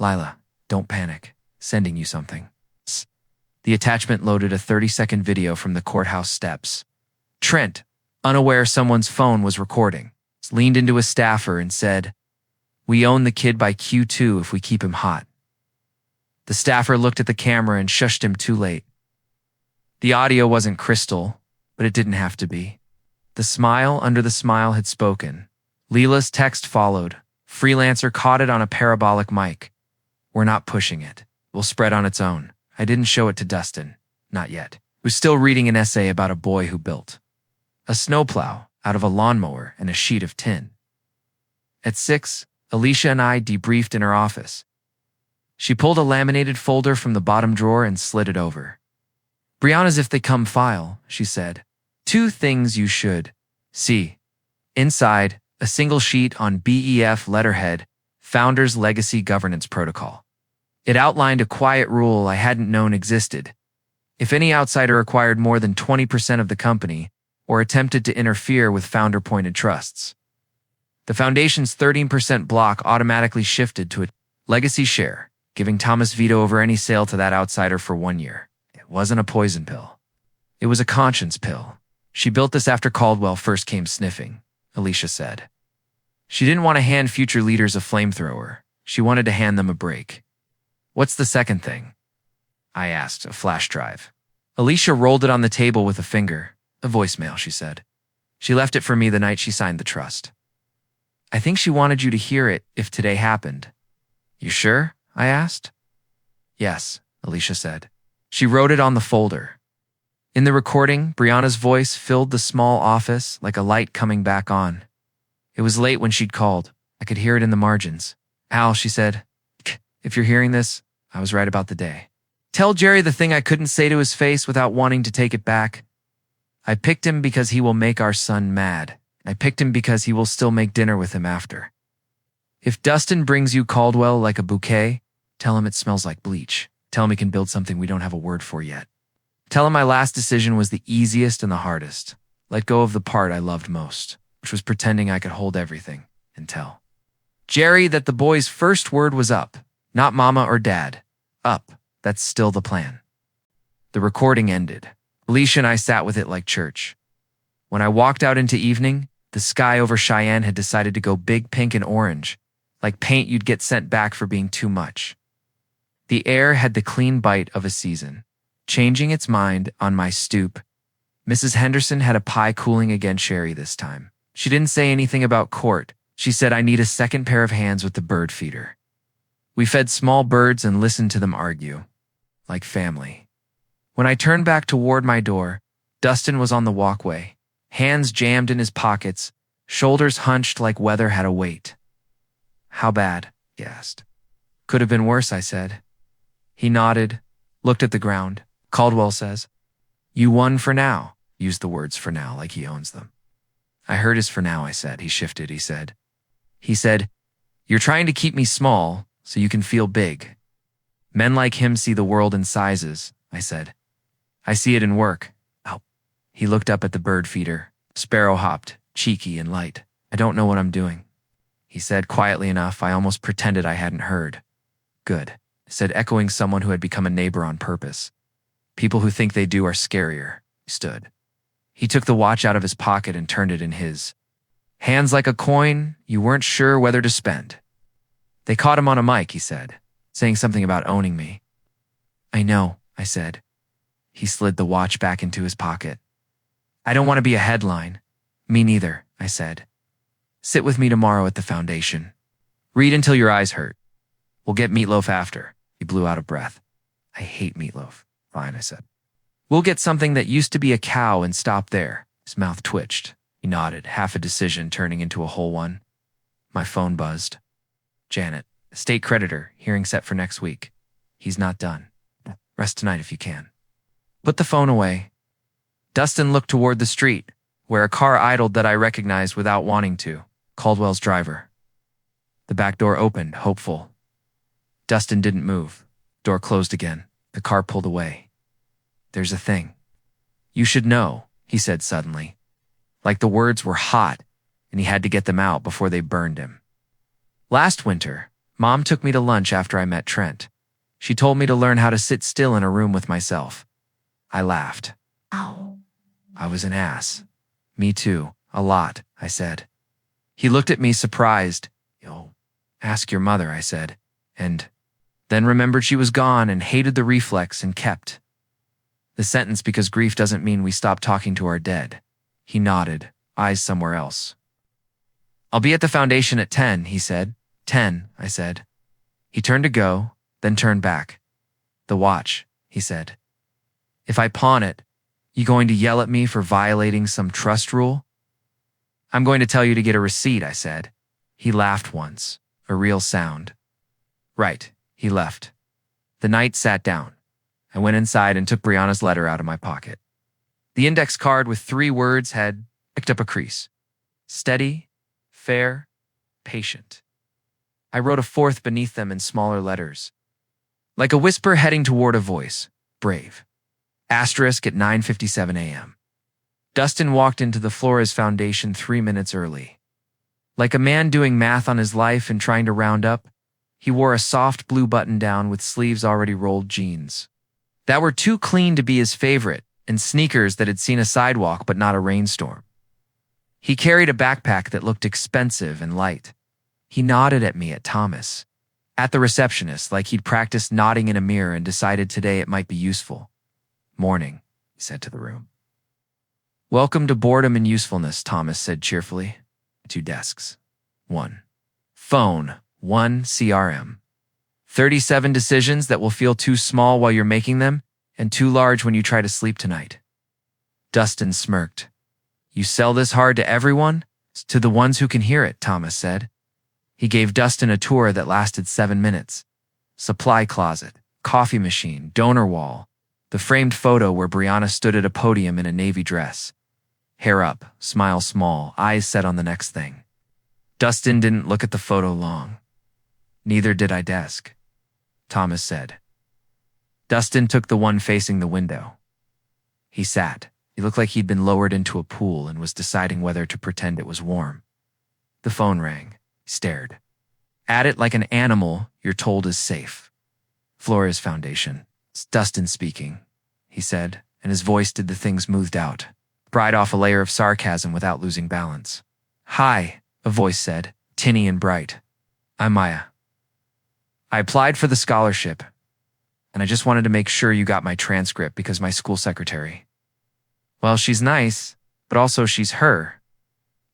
[SPEAKER 1] Lila, don't panic. Sending you something. The attachment loaded a 30-second video from the courthouse steps. Trent, unaware someone's phone was recording, leaned into a staffer and said, "We own the kid by Q2 if we keep him hot." The staffer looked at the camera and shushed him too late. The audio wasn't crystal, but it didn't have to be. The smile under the smile had spoken. Leela's text followed. Freelancer caught it on a parabolic mic. "We're not pushing it. We'll spread on its own. I didn't show it to Dustin. Not yet. He was still reading an essay about a boy who built a snowplow out of a lawnmower and a sheet of tin." At 6, Alicia and I debriefed in her office. She pulled a laminated folder from the bottom drawer and slid it over. "Brianna's if they come file," she said. "2 things you should see." Inside, a single sheet on BEF letterhead, Founders Legacy Governance Protocol. It outlined a quiet rule I hadn't known existed. If any outsider acquired more than 20% of the company or attempted to interfere with founder-appointed trusts, the foundation's 13% block automatically shifted to a legacy share, giving Thomas veto over any sale to that outsider for 1 year. It wasn't a poison pill. It was a conscience pill. She built this after Caldwell first came sniffing, Alicia said. She didn't want to hand future leaders a flamethrower. She wanted to hand them a break. "What's the second thing?" I asked, a flash drive. Alicia rolled it on the table with a finger. "A voicemail," she said. "She left it for me the night she signed the trust. I think she wanted you to hear it if today happened." "You sure?" I asked. "Yes," Alicia said. She wrote it on the folder. In the recording, Brianna's voice filled the small office like a light coming back on. It was late when she'd called. I could hear it in the margins. "Al," she said, "if you're hearing this, I was right about the day. Tell Jerry the thing I couldn't say to his face without wanting to take it back. I picked him because he will make our son mad. I picked him because he will still make dinner with him after. If Dustin brings you Caldwell like a bouquet, tell him it smells like bleach. Tell him he can build something we don't have a word for yet. Tell him my last decision was the easiest and the hardest. Let go of the part I loved most, which was pretending I could hold everything, and tell Jerry that the boy's first word was up, not mama or dad. Up. That's still the plan." The recording ended. Alicia and I sat with it like church. When I walked out into evening, the sky over Cheyenne had decided to go big pink and orange, like paint you'd get sent back for being too much. The air had the clean bite of a season, changing its mind on my stoop. Mrs. Henderson had a pie cooling again cherry this time. She didn't say anything about court. She said I need a second pair of hands with the bird feeder. We fed small birds and listened to them argue, like family. When I turned back toward my door, Dustin was on the walkway, hands jammed in his pockets, shoulders hunched like weather had a weight. "How bad?" he asked. "Could have been worse," I said. He nodded, looked at the ground. Caldwell says, "You won for now." Used the words "for now" like he owns them. I heard his "for now," I said. He shifted, he said, "You're trying to keep me small so you can feel big. Men like him see the world in sizes," I said. "I see it in work." Oh. He looked up at the bird feeder. Sparrow hopped, cheeky and light. "I don't know what I'm doing," he said quietly enough I almost pretended I hadn't heard. "Good," I said, echoing someone who had become a neighbor on purpose. "People who think they do are scarier." He stood. He took the watch out of his pocket and turned it in his. "Hands like a coin you weren't sure whether to spend." "They caught him on a mic," he said, saying something about owning me. "I know," I said. He slid the watch back into his pocket. "I don't want to be a headline." "Me neither," I said. "Sit with me tomorrow at the foundation. Read until your eyes hurt. We'll get meatloaf after." He blew out of breath. "I hate meatloaf." "Fine," I said. "We'll get something that used to be a cow and stop there." His mouth twitched. He nodded, half a decision turning into a whole one. My phone buzzed. "Janet, estate creditor, hearing set for next week. He's not done. Rest tonight if you can." Put the phone away. Dustin looked toward the street, where a car idled that I recognized without wanting to. Caldwell's driver. The back door opened, hopeful. Dustin didn't move. Door closed again. The car pulled away. "There's a thing you should know," he said suddenly. Like the words were hot, and he had to get them out before they burned him. "Last winter, Mom took me to lunch after I met Trent. She told me to learn how to sit still in a room with myself. I laughed.
[SPEAKER 2] Ow.
[SPEAKER 1] I was an ass. Me too, a lot, I said. He looked at me surprised. Yo, ask your mother, I said, and then remembered she was gone and hated the reflex and kept the sentence because grief doesn't mean we stop talking to our dead. He nodded, eyes somewhere else. I'll be at the foundation at 10, he said. 10, I said. He turned to go, then turned back. The watch, he said. If I pawn it, you going to yell at me for violating some trust rule? I'm going to tell you to get a receipt, I said. He laughed once, a real sound. Right, he left. The knight sat down. I went inside and took Brianna's letter out of my pocket. The index card with 3 words had picked up a crease. Steady, fair, patient. I wrote a 4th beneath them in smaller letters. Like a whisper heading toward a voice. Brave. Asterisk at 9:57 a.m. Dustin walked into the Flores Foundation 3 minutes early. Like a man doing math on his life and trying to round up, he wore a soft blue button-down with sleeves already rolled jeans that were too clean to be his favorite, and sneakers that had seen a sidewalk but not a rainstorm. He carried a backpack that looked expensive and light. He nodded at me at Thomas, at the receptionist, like he'd practiced nodding in a mirror and decided today it might be useful. Morning, he said to the room. Welcome to boredom and usefulness, Thomas said cheerfully. 2 desks. 1. Phone. 1 CRM. 37 decisions that will feel too small while you're making them and too large when you try to sleep tonight. Dustin smirked. You sell this hard to everyone? To the ones who can hear it, Thomas said. He gave Dustin a tour that lasted 7 minutes. Supply closet, coffee machine, donor wall, the framed photo where Brianna stood at a podium in a navy dress. Hair up, smile small, eyes set on the next thing. Dustin didn't look at the photo long. Neither did I desk, Thomas said. Dustin took the one facing the window. He sat. He looked like he'd been lowered into a pool and was deciding whether to pretend it was warm. The phone rang. He stared. At it like an animal you're told is safe. Flores Foundation. It's Dustin speaking, he said, and his voice did the thing smoothed out, pried off a layer of sarcasm without losing balance. Hi, a voice said, tinny and bright. I'm Maya. I applied for the scholarship, and I just wanted to make sure you got my transcript because my school secretary. Well, she's nice, but also she's her.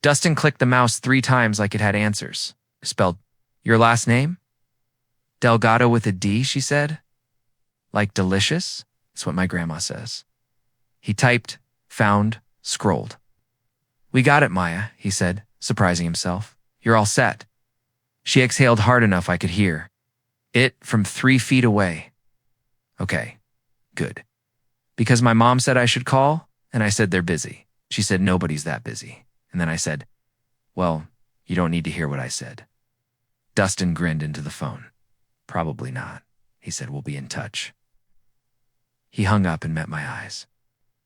[SPEAKER 1] Dustin clicked the mouse 3 times like it had answers. Spelled, your last name? Delgado with a D, she said. Like delicious? That's what my grandma says. He typed, found, scrolled. We got it, Maya, he said, surprising himself. You're all set. She exhaled hard enough I could hear. It from 3 feet away. Okay, good. Because my mom said I should call, and I said they're busy. She said nobody's that busy. And then I said, well, you don't need to hear what I said. Dustin grinned into the phone. Probably not. He said, we'll be in touch. He hung up and met my eyes.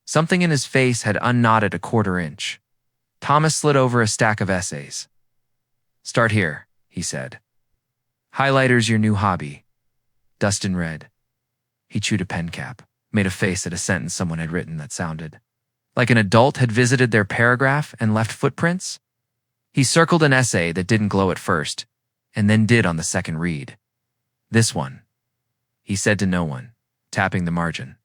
[SPEAKER 1] Something in his face had unknotted a 1/4 inch. Thomas slid over a stack of essays. Start here, he said. Highlighter's your new hobby. Dustin read. He chewed a pen cap, made a face at a sentence someone had written that sounded like an adult had visited their paragraph and left footprints. He circled an essay that didn't glow at first, and then did on the second read. This one, he said to no one, tapping the margin.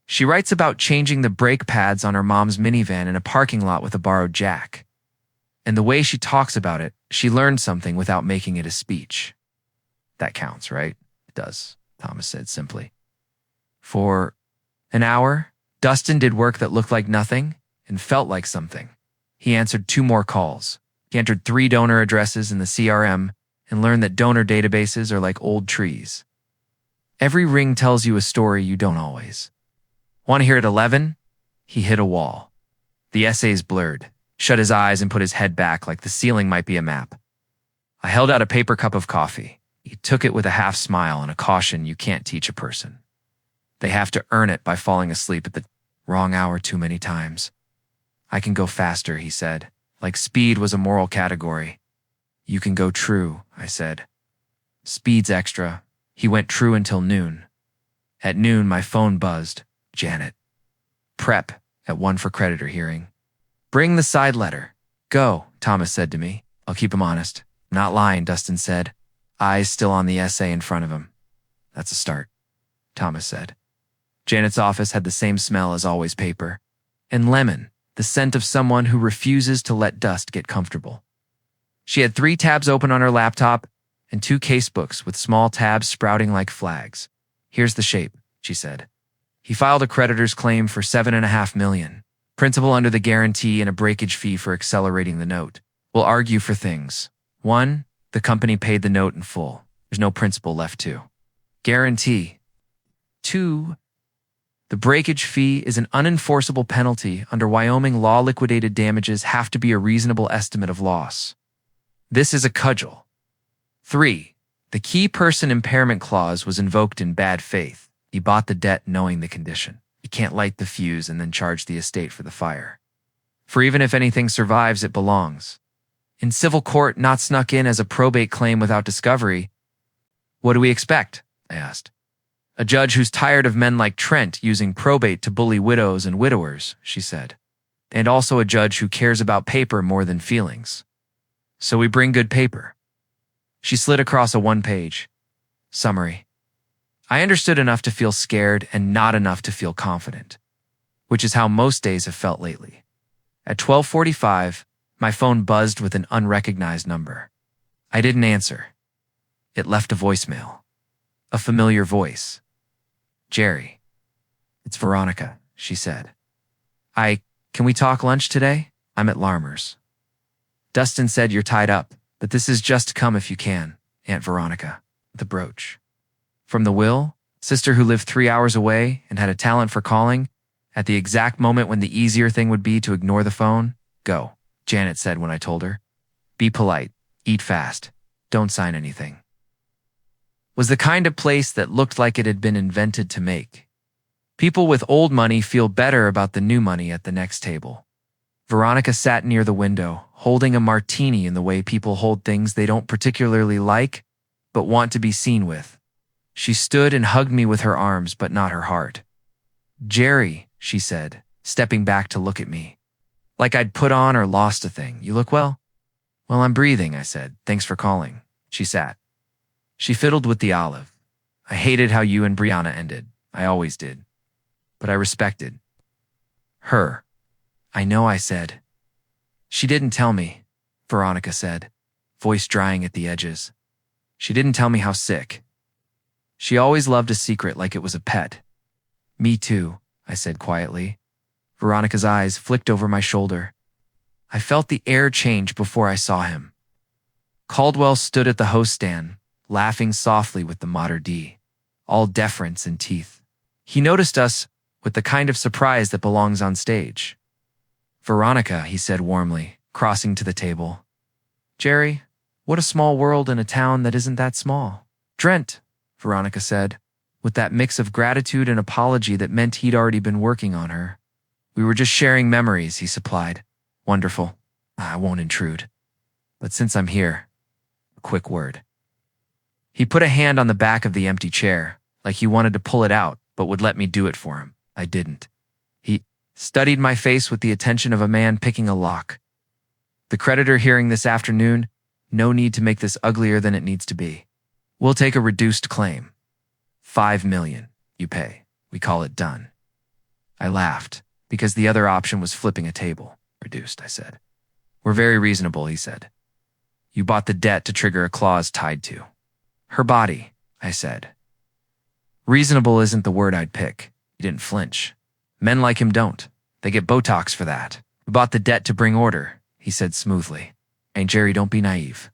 [SPEAKER 1] She writes about changing the brake pads on her mom's minivan in a parking lot with a borrowed jack. And the way she talks about it, she learned something without making it a speech. That counts, right? It does, Thomas said simply. For an hour, Dustin did work that looked like nothing and felt like something. He answered 2 more calls. He entered 3 donor addresses in the CRM and learned that donor databases are like old trees. Every ring tells you a story you don't always. Want to hear at 11? He hit a wall. The essays blurred, shut his eyes and put his head back like the ceiling might be a map. I held out a paper cup of coffee. He took it with a half smile and a caution you can't teach a person. They have to earn it by falling asleep at the wrong hour too many times. I can go faster, he said, like speed was a moral category. You can go true, I said. Speed's extra. He went true until noon. At noon, my phone buzzed. Janet. Prep at 1 for creditor hearing. Bring the side letter. Go, Thomas said to me. I'll keep him honest. Not lying, Dustin said, eyes still on the essay in front of him. That's a start, Thomas said. Janet's office had the same smell as always, paper. And lemon, the scent of someone who refuses to let dust get comfortable. She had 3 tabs open on her laptop and 2 casebooks with small tabs sprouting like flags. Here's the shape, she said. He filed a creditor's claim for $7.5 million, principal under the guarantee and a breakage fee for accelerating the note. We'll argue for things. 1, the company paid the note in full. There's no principal left to guarantee. 2, the breakage fee is an unenforceable penalty under Wyoming law. Liquidated damages have to be a reasonable estimate of loss. This is a cudgel. 3, the key person impairment clause was invoked in bad faith. He bought the debt knowing the condition. You can't light the fuse and then charge the estate for the fire. For even if anything survives, it belongs. In civil court, not snuck in as a probate claim without discovery. What do we expect? I asked. A judge who's tired of men like Trent using probate to bully widows and widowers, she said. And also a judge who cares about paper more than feelings. So we bring good paper. She slid across a 1-page summary. I understood enough to feel scared and not enough to feel confident, which is how most days have felt lately. At 12:45, my phone buzzed with an unrecognized number. I didn't answer. It left a voicemail. A familiar voice. Jerry. It's Veronica, she said. Can we talk lunch today? I'm at Larmer's. Dustin said you're tied up, but this is just to come if you can, Aunt Veronica, the brooch. From the will, sister who lived 3 hours away and had a talent for calling, at the exact moment when the easier thing would be to ignore the phone. Go, Janet said when I told her. Be polite, eat fast, don't sign anything. Was the kind of place that looked like it had been invented to make. People with old money feel better about the new money at the next table. Veronica sat near the window, holding a martini in the way people hold things they don't particularly like, but want to be seen with. She stood and hugged me with her arms, but not her heart. Jerry, she said, stepping back to look at me. Like I'd put on or lost a thing. You look well? Well, I'm breathing, I said. Thanks for calling. She sat. She fiddled with the olive. I hated how you and Brianna ended. I always did. But I respected her. I know, I said. She didn't tell me, Veronica said, voice drying at the edges. She didn't tell me how sick. She always loved a secret like it was a pet. Me too, I said quietly. Veronica's eyes flicked over my shoulder. I felt the air change before I saw him. Caldwell stood at the host stand, laughing softly with the mater d, all deference and teeth. He noticed us with the kind of surprise that belongs on stage. Veronica, he said warmly, crossing to the table. Jerry, what a small world in a town that isn't that small. Drent, Veronica said, with that mix of gratitude and apology that meant he'd already been working on her. We were just sharing memories, he supplied. Wonderful. I won't intrude. But since I'm here, a quick word. He put a hand on the back of the empty chair, like he wanted to pull it out, but would let me do it for him. I didn't. He studied my face with the attention of a man picking a lock. The creditor hearing this afternoon, no need to make this uglier than it needs to be. We'll take a reduced claim. $5 million, you pay. We call it done. I laughed, because the other option was flipping a table. Reduced, I said. We're very reasonable, he said. You bought the debt to trigger a clause tied to her body, I said. Reasonable isn't the word I'd pick. He didn't flinch. Men like him don't. They get Botox for that. We bought the debt to bring order, he said smoothly. And Jerry, don't be naive.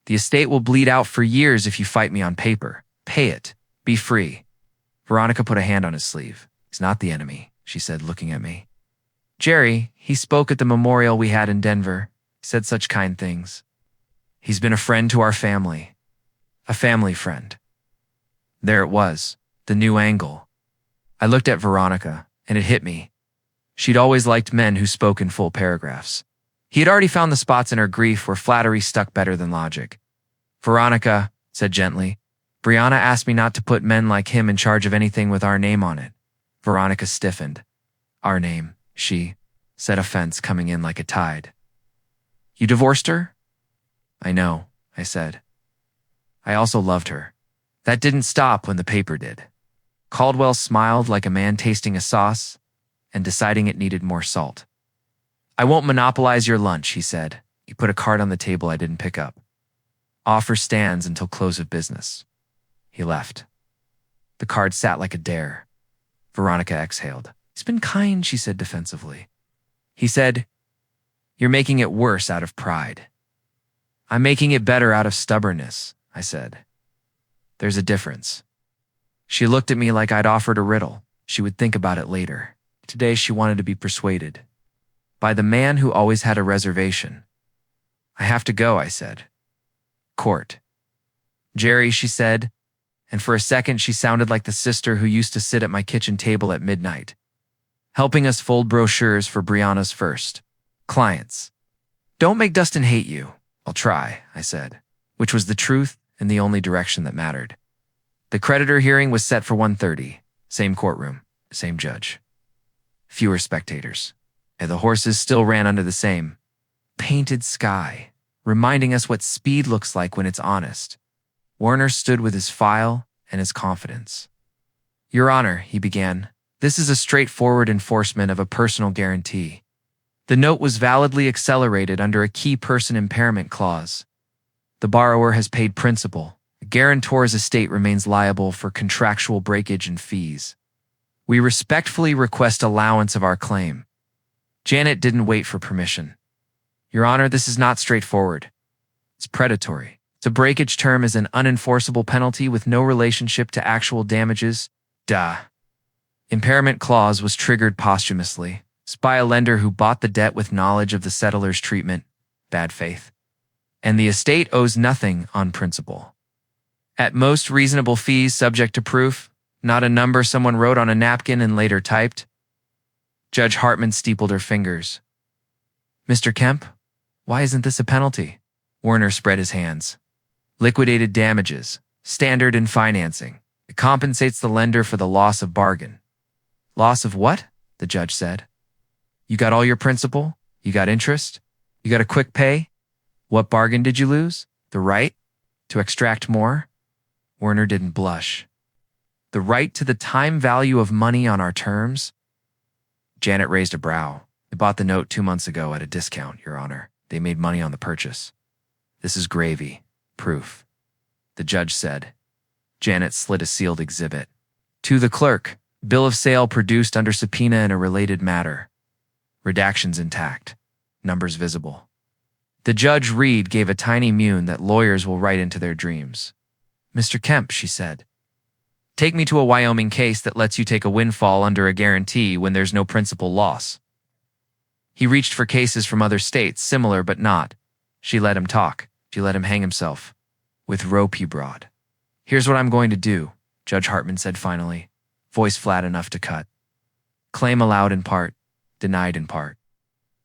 [SPEAKER 1] The estate will bleed out for years if you fight me on paper. Pay it. Be free. Veronica put a hand on his sleeve. He's not the enemy, she said, looking at me. Jerry, he spoke at the memorial we had in Denver. He said such kind things. He's been a friend to our family. A family friend. There it was, the new angle. I looked at Veronica, and it hit me. She'd always liked men who spoke in full paragraphs. He had already found the spots in her grief where flattery stuck better than logic. Veronica, said gently. Brianna asked me not to put men like him in charge of anything with our name on it. Veronica stiffened. Our name, she said, offense coming in like a tide. You divorced her? I know, I said. I also loved her. That didn't stop when the paper did. Caldwell smiled like a man tasting a sauce and deciding it needed more salt. I won't monopolize your lunch, he said. He put a card on the table I didn't pick up. Offer stands until close of business. He left. The card sat like a dare. Veronica exhaled. He's been kind, she said defensively. He said, You're making it worse out of pride. I'm making it better out of stubbornness, I said. There's a difference. She looked at me like I'd offered a riddle. She would think about it later. Today she wanted to be persuaded. By the man who always had a reservation. I have to go, I said. Court. Jerry, she said, and for a second she sounded like the sister who used to sit at my kitchen table at midnight, helping us fold brochures for Brianna's first clients. Don't make Dustin hate you. I'll try, I said, which was the truth and the only direction that mattered. The creditor hearing was set for 1:30. Same courtroom, same judge. Fewer spectators. And the horses still ran under the same painted sky, reminding us what speed looks like when it's honest. Warner stood with his file and his confidence. Your Honor, he began, this is a straightforward enforcement of a personal guarantee. The note was validly accelerated under a key person impairment clause. The borrower has paid principal. The guarantor's estate remains liable for contractual breakage and fees. We respectfully request allowance of our claim. Janet didn't wait for permission. Your Honor, this is not straightforward. It's predatory. The breakage term is an unenforceable penalty with no relationship to actual damages. Duh. Impairment clause was triggered posthumously by a lender who bought the debt with knowledge of the settler's treatment, bad faith. And the estate owes nothing on principle. At most reasonable fees subject to proof, not a number someone wrote on a napkin and later typed. Judge Hartman steepled her fingers. Mr. Kemp, why isn't this a penalty? Warner spread his hands. Liquidated damages, standard in financing. It compensates the lender for the loss of bargain. Loss of what? The judge said. You got all your principal? You got interest? You got a quick pay? What bargain did you lose? The right to extract more? Warner didn't blush. The right to the time value of money on our terms? Janet raised a brow. They bought the note 2 months ago at a discount, Your Honor. They made money on the purchase. This is gravy. Proof. The judge said. Janet slid a sealed exhibit. To the clerk, bill of sale produced under subpoena in a related matter. Redactions intact. Numbers visible. The judge Reed gave a tiny mew that lawyers will write into their dreams. Mr. Kemp, she said. Take me to a Wyoming case that lets you take a windfall under a guarantee when there's no principal loss. He reached for cases from other states, similar but not. She let him talk. She let him hang himself. With rope he brought. Here's what I'm going to do, Judge Hartman said finally, voice flat enough to cut. Claim allowed in part, denied in part.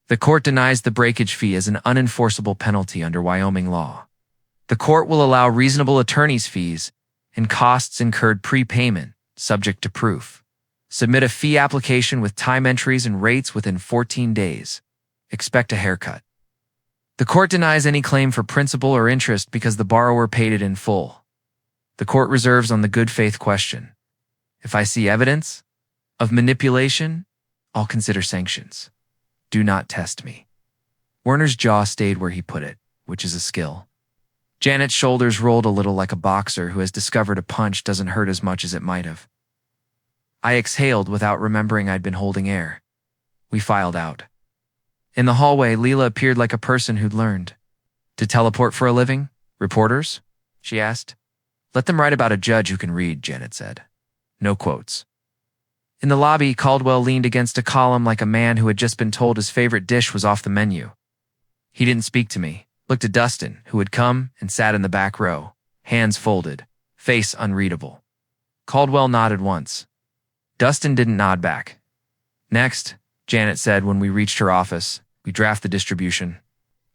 [SPEAKER 1] The court denies the breakage fee as an unenforceable penalty under Wyoming law. The court will allow reasonable attorney's fees and costs incurred prepayment, subject to proof. Submit a fee application with time entries and rates within 14 days. Expect a haircut. The court denies any claim for principal or interest because the borrower paid it in full. The court reserves on the good faith question. If I see evidence of manipulation, I'll consider sanctions. Do not test me. Werner's jaw stayed where he put it, which is a skill. Janet's shoulders rolled a little like a boxer who has discovered a punch doesn't hurt as much as it might have. I exhaled without remembering I'd been holding air. We filed out. In the hallway, Leela appeared like a person who'd learned. To teleport for a living? Reporters? She asked. Let them write about a judge who can read, Janet said. No quotes. In the lobby, Caldwell leaned against a column like a man who had just been told his favorite dish was off the menu. He didn't speak to me, looked at Dustin, who had come and sat in the back row, hands folded, face unreadable. Caldwell nodded once. Dustin didn't nod back. Next, Janet said when we reached her office, we draft the distribution.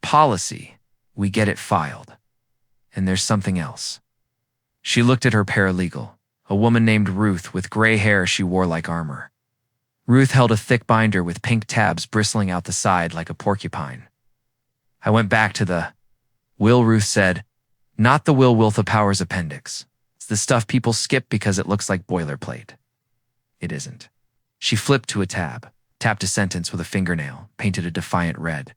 [SPEAKER 1] Policy. We get it filed. And there's something else. She looked at her paralegal, a woman named Ruth with gray hair she wore like armor. Ruth held a thick binder with pink tabs bristling out the side like a porcupine. I went back to the will, Ruth said, not the will Wiltha Powers appendix. It's the stuff people skip because it looks like boilerplate. It isn't. She flipped to a tab, tapped a sentence with a fingernail, painted a defiant red.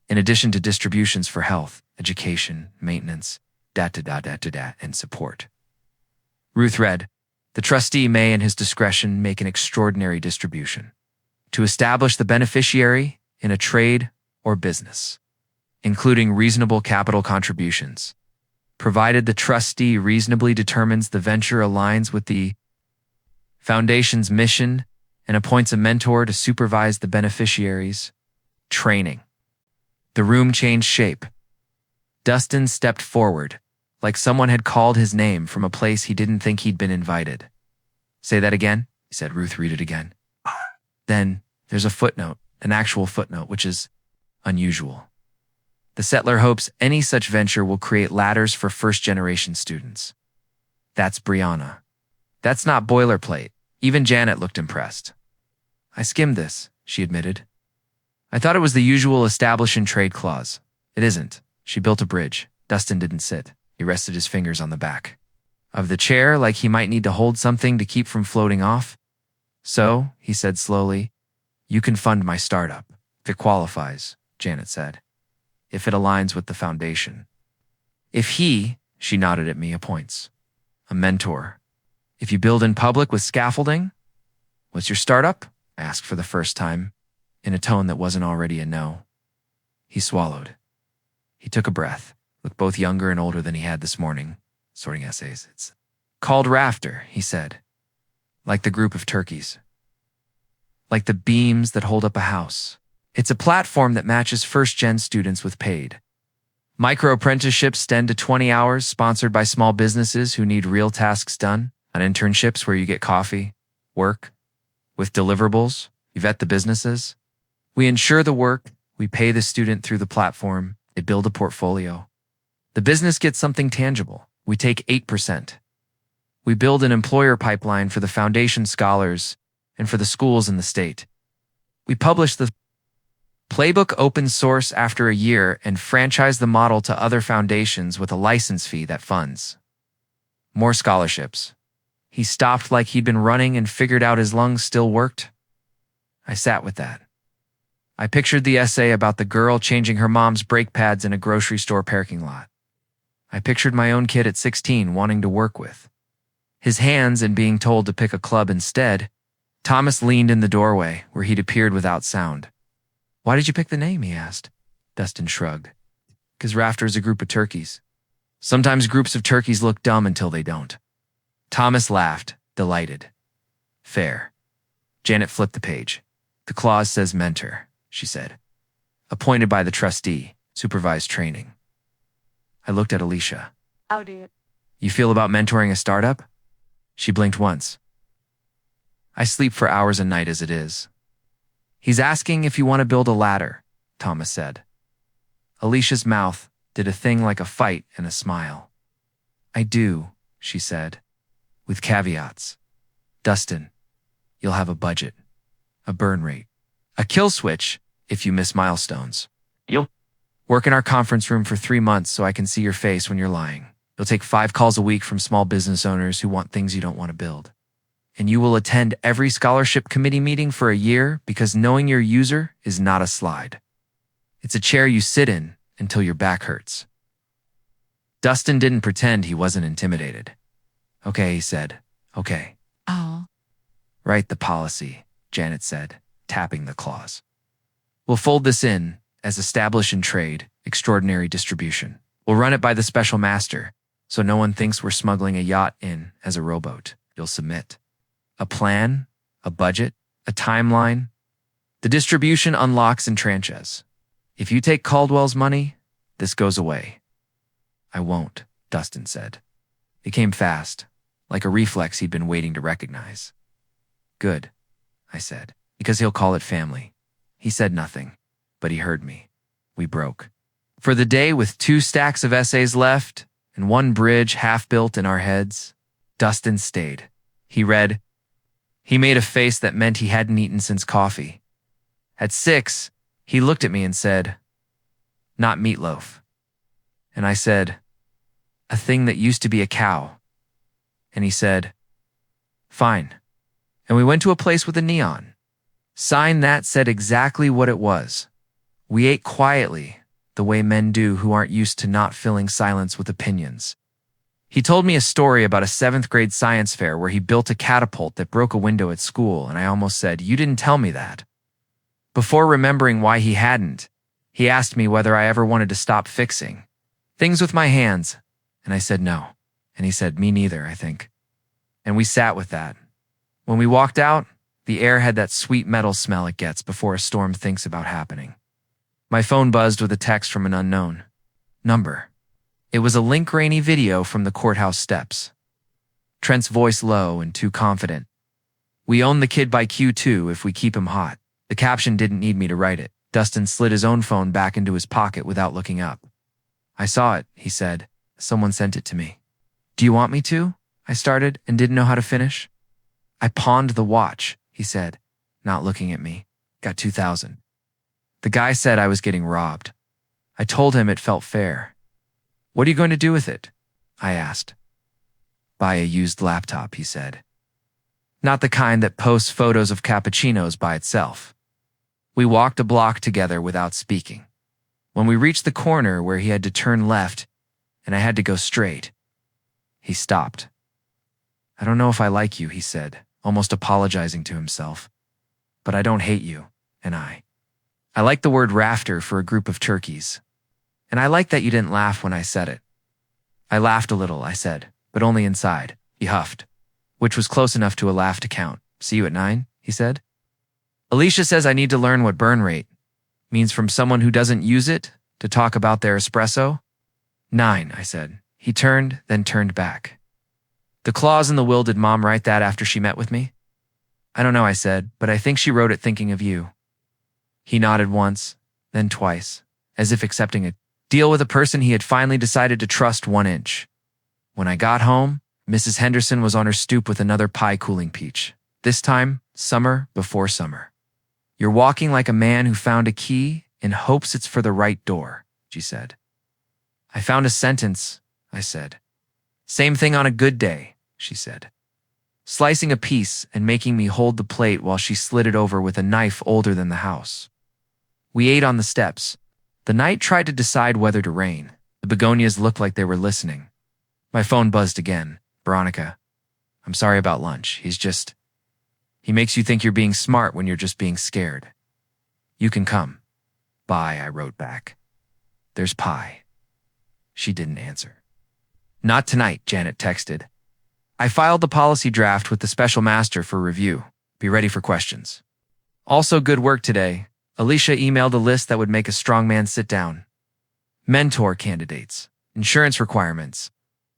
[SPEAKER 1] In addition to distributions for health, education, maintenance, and support. Ruth read, the trustee may in his discretion make an extraordinary distribution to establish the beneficiary in a trade or business, including reasonable capital contributions, provided the trustee reasonably determines the venture aligns with the foundation's mission and appoints a mentor to supervise the beneficiary's training. The room changed shape. Dustin stepped forward, like someone had called his name from a place he didn't think he'd been invited. Say that again, he said. Ruth, read it again. Then there's a footnote, an actual footnote, which is unusual. The settler hopes any such venture will create ladders for first-generation students. That's Brianna. That's not boilerplate. Even Janet looked impressed. I skimmed this, she admitted. I thought it was the usual establish and trade clause. It isn't. She built a bridge. Dustin didn't sit. He rested his fingers on the back of the chair like he might need to hold something to keep from floating off. So, he said slowly, you can fund my startup. If it qualifies, Janet said. If it aligns with the foundation. If he, she nodded at me, appoints a mentor. If you build in public with scaffolding? What's your startup? I asked for the first time, in a tone that wasn't already a no. He swallowed. He took a breath, looked both younger and older than he had this morning, sorting essays. It's called Rafter, he said. Like the group of turkeys. Like the beams that hold up a house. It's a platform that matches first-gen students with paid micro-apprenticeships 10 to 20 hours sponsored by small businesses who need real tasks done, on internships where you get coffee, work, with deliverables, you vet the businesses. We ensure the work, we pay the student through the platform, they build a portfolio. The business gets something tangible. We take 8%. We build an employer pipeline for the foundation scholars and for the schools in the state. We publish the playbook open source after a year and franchise the model to other foundations with a license fee that funds more scholarships. He stopped like he'd been running and figured out his lungs still worked. I sat with that. I pictured the essay about the girl changing her mom's brake pads in a grocery store parking lot. I pictured my own kid at 16 wanting to work with his hands and being told to pick a club instead. Thomas leaned in the doorway, where he'd appeared without sound. Why did you pick the name? He asked. Dustin shrugged. 'Cause Rafter is a group of turkeys. Sometimes groups of turkeys look dumb until they don't. Thomas laughed, delighted. Fair. Janet flipped the page. The clause says mentor, she said. Appointed by the trustee, supervised training. I looked at Alicia.
[SPEAKER 3] How do you?
[SPEAKER 1] You feel about mentoring a startup? She blinked once. I sleep for hours a night as it is. He's asking if you want to build a ladder, Thomas said. Alicia's mouth did a thing like a fight and a smile. I do, she said, with caveats. Dustin, you'll have a budget, a burn rate, a kill switch if you miss milestones.
[SPEAKER 2] You'll
[SPEAKER 1] Work in our conference room for 3 months so I can see your face when you're lying. You'll take 5 calls a week from small business owners who want things you don't want to build. And you will attend every scholarship committee meeting for a year because knowing your user is not a slide. It's a chair you sit in until your back hurts. Dustin didn't pretend he wasn't intimidated. Okay, he said. Okay.
[SPEAKER 3] Oh.
[SPEAKER 1] Write the policy, Janet said, tapping the clause. We'll fold this in as establish and trade, extraordinary distribution. We'll run it by the special master, so no one thinks we're smuggling a yacht in as a rowboat. You'll submit a plan, a budget, a timeline. The distribution unlocks in tranches. If you take Caldwell's money, this goes away. I won't, Dustin said. It came fast, like a reflex he'd been waiting to recognize. Good, I said, because he'll call it family. He said nothing, but he heard me. We broke. For the day with 2 stacks of essays left and one bridge half built in our heads. Dustin stayed. He read. He made a face that meant he hadn't eaten since coffee. At 6, he looked at me and said, "Not meatloaf." And I said, "A thing that used to be a cow." And he said, "Fine." And we went to a place with a neon sign that said exactly what it was. We ate quietly, the way men do who aren't used to not filling silence with opinions. He told me a story about a 7th grade science fair where he built a catapult that broke a window at school, and I almost said, "You didn't tell me that." Before remembering why he hadn't, he asked me whether I ever wanted to stop fixing things with my hands, and I said no. And he said, "Me neither, I think." And we sat with that. When we walked out, the air had that sweet metal smell it gets before a storm thinks about happening. My phone buzzed with a text from an unknown number. It was a link-rainy video from the courthouse steps. Trent's voice low and too confident. "We own the kid by Q2 if we keep him hot." The caption didn't need me to write it. Dustin slid his own phone back into his pocket without looking up. "I saw it," he said. "Someone sent it to me." "Do you want me to?" I started and didn't know how to finish. "I pawned the watch," he said, not looking at me. "Got 2,000. The guy said I was getting robbed. I told him it felt fair. "What are you going to do with it?" I asked. "Buy a used laptop," he said. "Not the kind that posts photos of cappuccinos by itself." We walked a block together without speaking. When we reached the corner where he had to turn left and I had to go straight, he stopped. "I don't know if I like you," he said, almost apologizing to himself. "But I don't hate you, and I like the word rafter for a group of turkeys. And I like that you didn't laugh when I said it." I laughed a little, I said, "but only inside." He huffed, which was close enough to a laugh to count. "See you at 9, he said. "Alicia says I need to learn what burn rate means from someone who doesn't use it to talk about their espresso." 9, I said. He turned, then turned back. "The clause in the will, did Mom write that after she met with me?" "I don't know," I said, "but I think she wrote it thinking of you." He nodded once, then twice, as if accepting a deal with a person he had finally decided to trust 1 inch. When I got home, Mrs. Henderson was on her stoop with another pie cooling peach. This time, summer before summer. "You're walking like a man who found a key in hopes it's for the right door," she said. "I found a sentence," I said. "Same thing on a good day," she said, slicing a piece and making me hold the plate while she slid it over with a knife older than the house. We ate on the steps. The night tried to decide whether to rain. The begonias looked like they were listening. My phone buzzed again. "Veronica, I'm sorry about lunch. He makes you think you're being smart when you're just being scared. You can come." "Bye," I wrote back. "There's pie." She didn't answer. "Not tonight," Janet texted. "I filed the policy draft with the special master for review. Be ready for questions." "Also good work today." Alicia emailed a list that would make a strongman sit down. Mentor candidates, insurance requirements,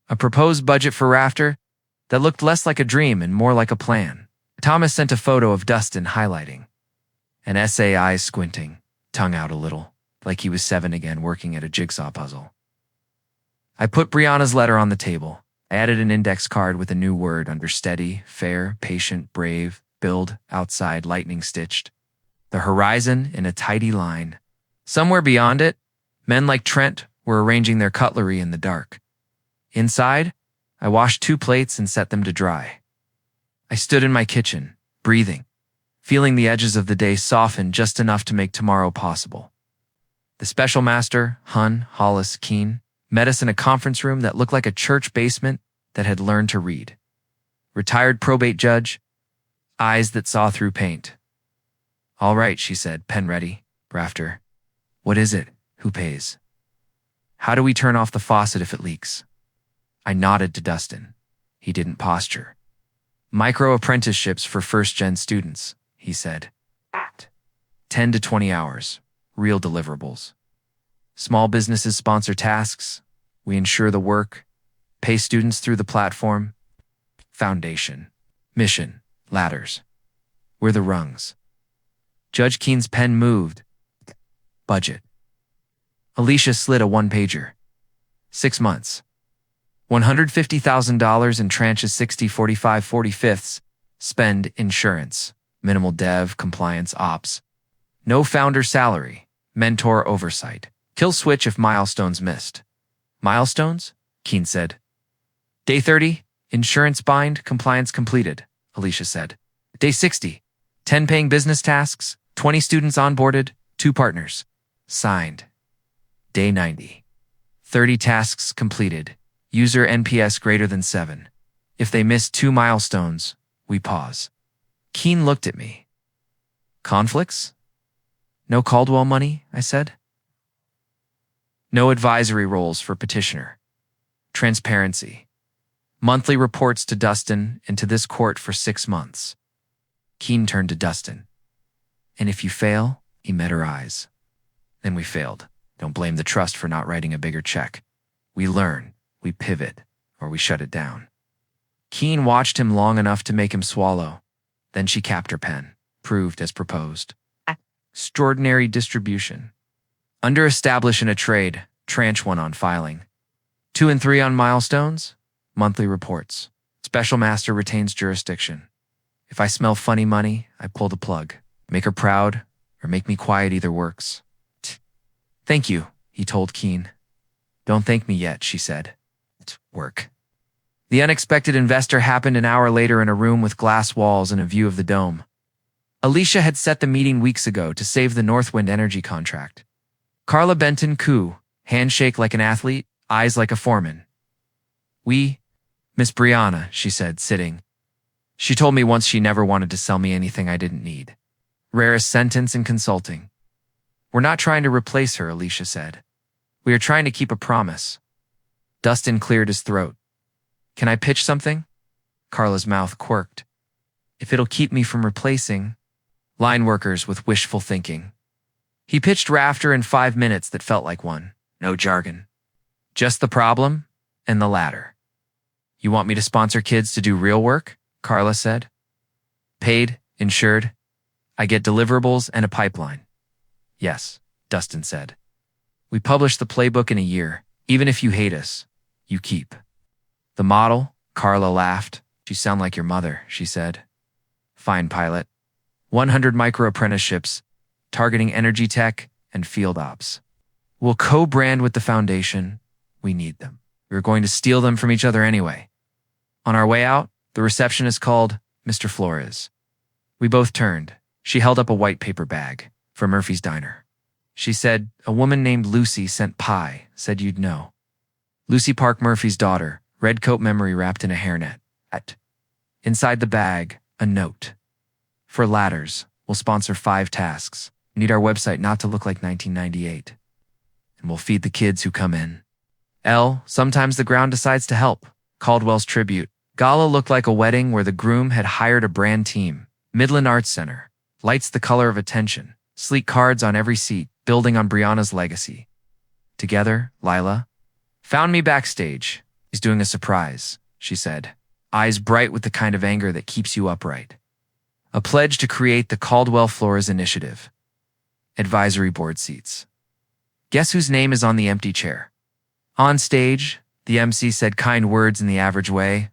[SPEAKER 1] a proposed budget for Rafter that looked less like a dream and more like a plan. Thomas sent a photo of Dustin highlighting. An essay, eyes squinting, tongue out a little, like he was 7 again working at a jigsaw puzzle. I put Brianna's letter on the table. I added an index card with a new word under steady, fair, patient, brave, build, outside, lightning stitched. The horizon in a tidy line. Somewhere beyond it, men like Trent were arranging their cutlery in the dark. Inside, I washed 2 plates and set them to dry. I stood in my kitchen, breathing, feeling the edges of the day soften just enough to make tomorrow possible. The special master, Hollis Keene, met us in a conference room that looked like a church basement that had learned to read. Retired probate judge, eyes that saw through paint. "All right," she said, pen ready. "Rafter. What is it? Who pays? How do we turn off the faucet if it leaks?" I nodded to Dustin. He didn't posture. "Micro apprenticeships for first-gen students," he said. 10 to 20 hours. Real deliverables. Small businesses sponsor tasks. We insure the work. Pay students through the platform. Foundation. Mission. Ladders. We're the rungs. Judge Keene's pen moved. Budget. Alicia slid a 1-pager. 6 months. $150,000 in tranches 60, 45, 45ths. Spend insurance. Minimal dev, compliance, ops. No founder salary. Mentor oversight. Kill switch if milestones missed. Milestones? Keen said. Day 30, insurance bind, compliance completed, Alicia said. Day 60, 10 paying business tasks, 20 students onboarded, 2 partners. Signed. Day 90, 30 tasks completed, user NPS greater than 7. If they miss 2 milestones, we pause. Keen looked at me. Conflicts? No Caldwell money, I said. No advisory roles for petitioner. Transparency. Monthly reports to Dustin and to this court for 6 months. Keen turned to Dustin. And if you fail, he met her eyes. Then we failed. Don't blame the trust for not writing a bigger check. We learn, we pivot, or we shut it down. Keen watched him long enough to make him swallow. Then she capped her pen, proved as proposed. Extraordinary distribution. Under establish in a trade, tranche 1 on filing. 2 and 3 on milestones, monthly reports. Special master retains jurisdiction. If I smell funny money, I pull the plug. Make her proud, or make me quiet, either works. Thank you, he told Keen. Don't thank me yet, she said. It's work. The unexpected investor happened an hour later in a room with glass walls and a view of the dome. Alicia had set the meeting weeks ago to save the Northwind Energy contract. Carla Benton coo, handshake like an athlete, eyes like a foreman. Miss Brianna, she said, sitting. She told me once she never wanted to sell me anything I didn't need. Rarest sentence in consulting. We're not trying to replace her, Alicia said. We are trying to keep a promise. Dustin cleared his throat. Can I pitch something? Carla's mouth quirked. If it'll keep me from replacing line workers with wishful thinking. He pitched Rafter in 5 minutes that felt like one. No jargon. Just the problem and the ladder. You want me to sponsor kids to do real work? Carla said. Paid, insured. I get deliverables and a pipeline. Yes, Dustin said. We publish the playbook in a year. Even if you hate us, you keep. The model? Carla laughed. You sound like your mother, she said. Fine, pilot. 100 micro-apprenticeships, targeting energy tech and field ops. We'll co-brand with the foundation. We need them. We're going to steal them from each other anyway. On our way out, the receptionist called Mr. Flores. We both turned. She held up a white paper bag for Murphy's Diner. She said, a woman named Lucy sent pie, said you'd know. Lucy Park Murphy's daughter, red coat memory wrapped in a hairnet. Inside the bag, a note. For ladders, we'll sponsor 5 tasks. Need our website not to look like 1998. And we'll feed the kids who come in. Sometimes the ground decides to help. Caldwell's tribute. Gala looked like a wedding where the groom had hired a brand team. Midland Arts Center. Lights the color of attention. Sleek cards on every seat, building on Brianna's legacy. Together, Lila found me backstage. He's doing a surprise, she said. Eyes bright with the kind of anger that keeps you upright. A pledge to create the Caldwell Flores Initiative. Advisory board seats. Guess whose name is on the empty chair? On stage, the MC said kind words in the average way.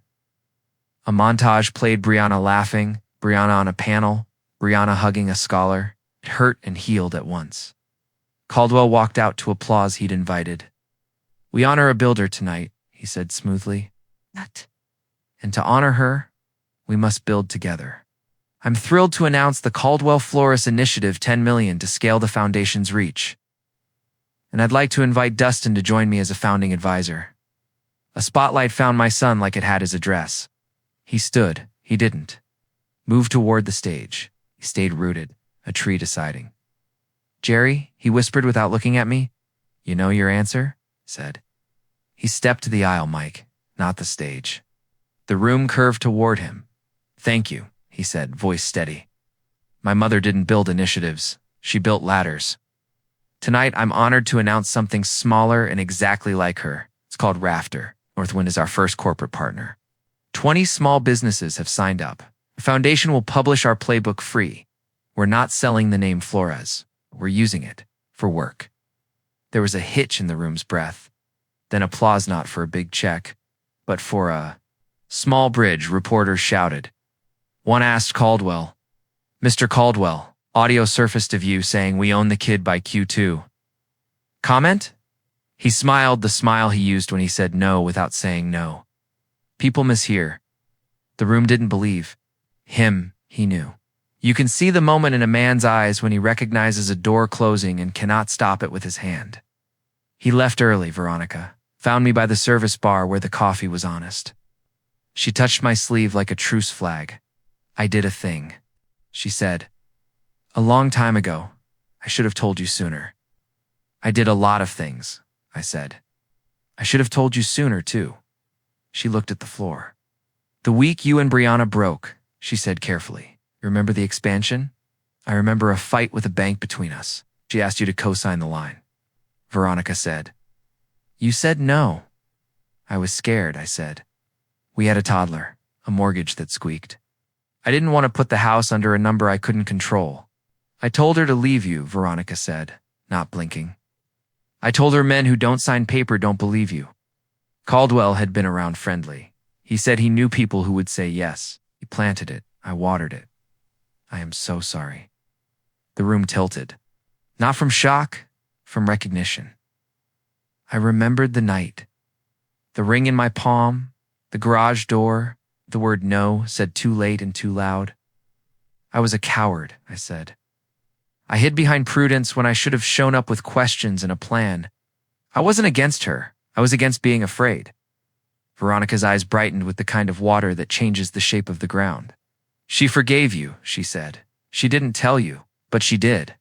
[SPEAKER 1] A montage played Brianna laughing, Brianna on a panel, Brianna hugging a scholar. It hurt and healed at once. Caldwell walked out to applause he'd invited. We honor a builder tonight, he said smoothly. And to honor her, we must build together. I'm thrilled to announce the Caldwell Flores Initiative 10 million to scale the foundation's reach. And I'd like to invite Dustin to join me as a founding advisor. A spotlight found my son like it had his address. He stood. He didn't. Moved toward the stage. He stayed rooted, a tree deciding. Jerry, he whispered without looking at me. You know your answer? Said. He stepped to the aisle, Mike, not the stage. The room curved toward him. Thank you, he said, voice steady. My mother didn't build initiatives. She built ladders. Tonight, I'm honored to announce something smaller and exactly like her. It's called Rafter. Northwind is our first corporate partner. 20 small businesses have signed up. The foundation will publish our playbook free. We're not selling the name Flores. We're using it for work. There was a hitch in the room's breath, then applause not for a big check. but for a small bridge, reporters shouted. One asked Caldwell, "Mr. Caldwell, audio surfaced of you saying we own the kid by Q2. Comment?" He smiled the smile he used when he said no without saying no. People mishear. The room didn't believe. Him, he knew. You can see the moment in a man's eyes when he recognizes a door closing and cannot stop it with his hand. He left early, Veronica. Found me by the service bar where the coffee was honest. She touched my sleeve like a truce flag. "I did a thing," she said. "A long time ago. I should have told you sooner." "I did a lot of things," I said. "I should have told you sooner, too." She looked at the floor. "The week you and Brianna broke," she said carefully. "You remember the expansion? I remember a fight with a bank between us. She asked you to co-sign the line." Veronica said. "You said no." "I was scared," I said. "We had a toddler, a mortgage that squeaked. I didn't want to put the house under a number I couldn't control. I told her to leave you," Veronica said, not blinking. "I told her men who don't sign paper don't believe you." Caldwell had been around friendly. He said he knew people who would say yes. He planted it. I watered it. "I am so sorry." The room tilted. Not from shock, from recognition. I remembered the night. The ring in my palm, the garage door, the word no said too late and too loud. "I was a coward," I said. "I hid behind prudence when I should have shown up with questions and a plan. I wasn't against her. I was against being afraid." Veronica's eyes brightened with the kind of water that changes the shape of the ground. "She forgave you," she said. "She didn't tell you, but she did.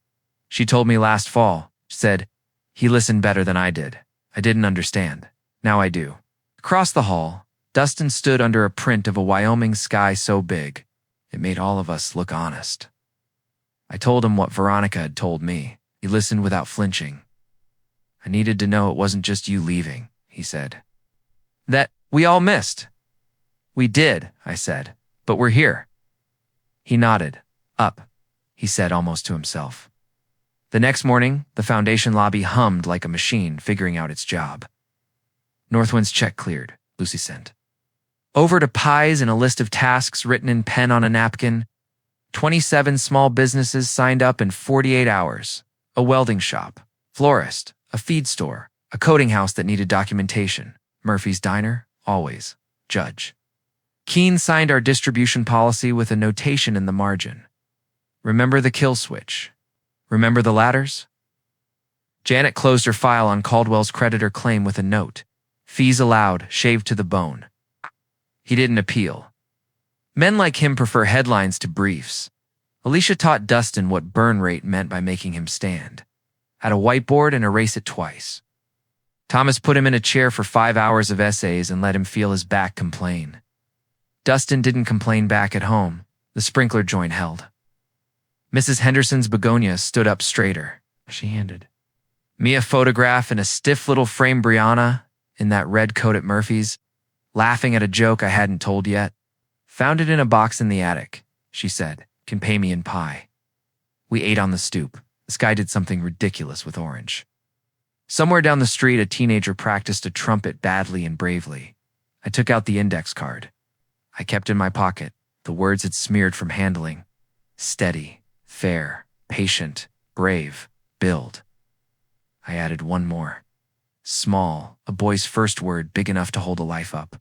[SPEAKER 1] She told me last fall," said. "He listened better than I did. I didn't understand. Now I do." Across the hall, Dustin stood under a print of a Wyoming sky so big, it made all of us look honest. I told him what Veronica had told me. He listened without flinching. "I needed to know it wasn't just you leaving," he said. "That we all missed." "We did," I said, "but we're here." He nodded. "Up," he said almost to himself. The next morning, the foundation lobby hummed like a machine figuring out its job. Northwind's check cleared, Lucy sent. Over to pies and a list of tasks written in pen on a napkin. 27 small businesses signed up in 48 hours. A welding shop, florist, a feed store, a coding house that needed documentation, Murphy's Diner, always, judge. Keene signed our distribution policy with a notation in the margin. Remember the kill switch. Remember the ladders? Janet closed her file on Caldwell's creditor claim with a note. Fees allowed, shaved to the bone. He didn't appeal. Men like him prefer headlines to briefs. Alicia taught Dustin what burn rate meant by making him stand. Had a whiteboard and erase it twice. Thomas put him in a chair for 5 hours of essays and let him feel his back complain. Dustin didn't complain back at home. The sprinkler joint held. Mrs. Henderson's begonia stood up straighter. She handed me a photograph and a stiff little frame Brianna in that red coat at Murphy's, laughing at a joke I hadn't told yet. "Found it in a box in the attic," she said. "Can pay me in pie." We ate on the stoop. This guy did something ridiculous with orange. Somewhere down the street, a teenager practiced a trumpet badly and bravely. I took out the index card. I kept in my pocket. The words had smeared from handling. Steady, fair, patient, brave, build. I added one more. Small, a boy's first word big enough to hold a life up.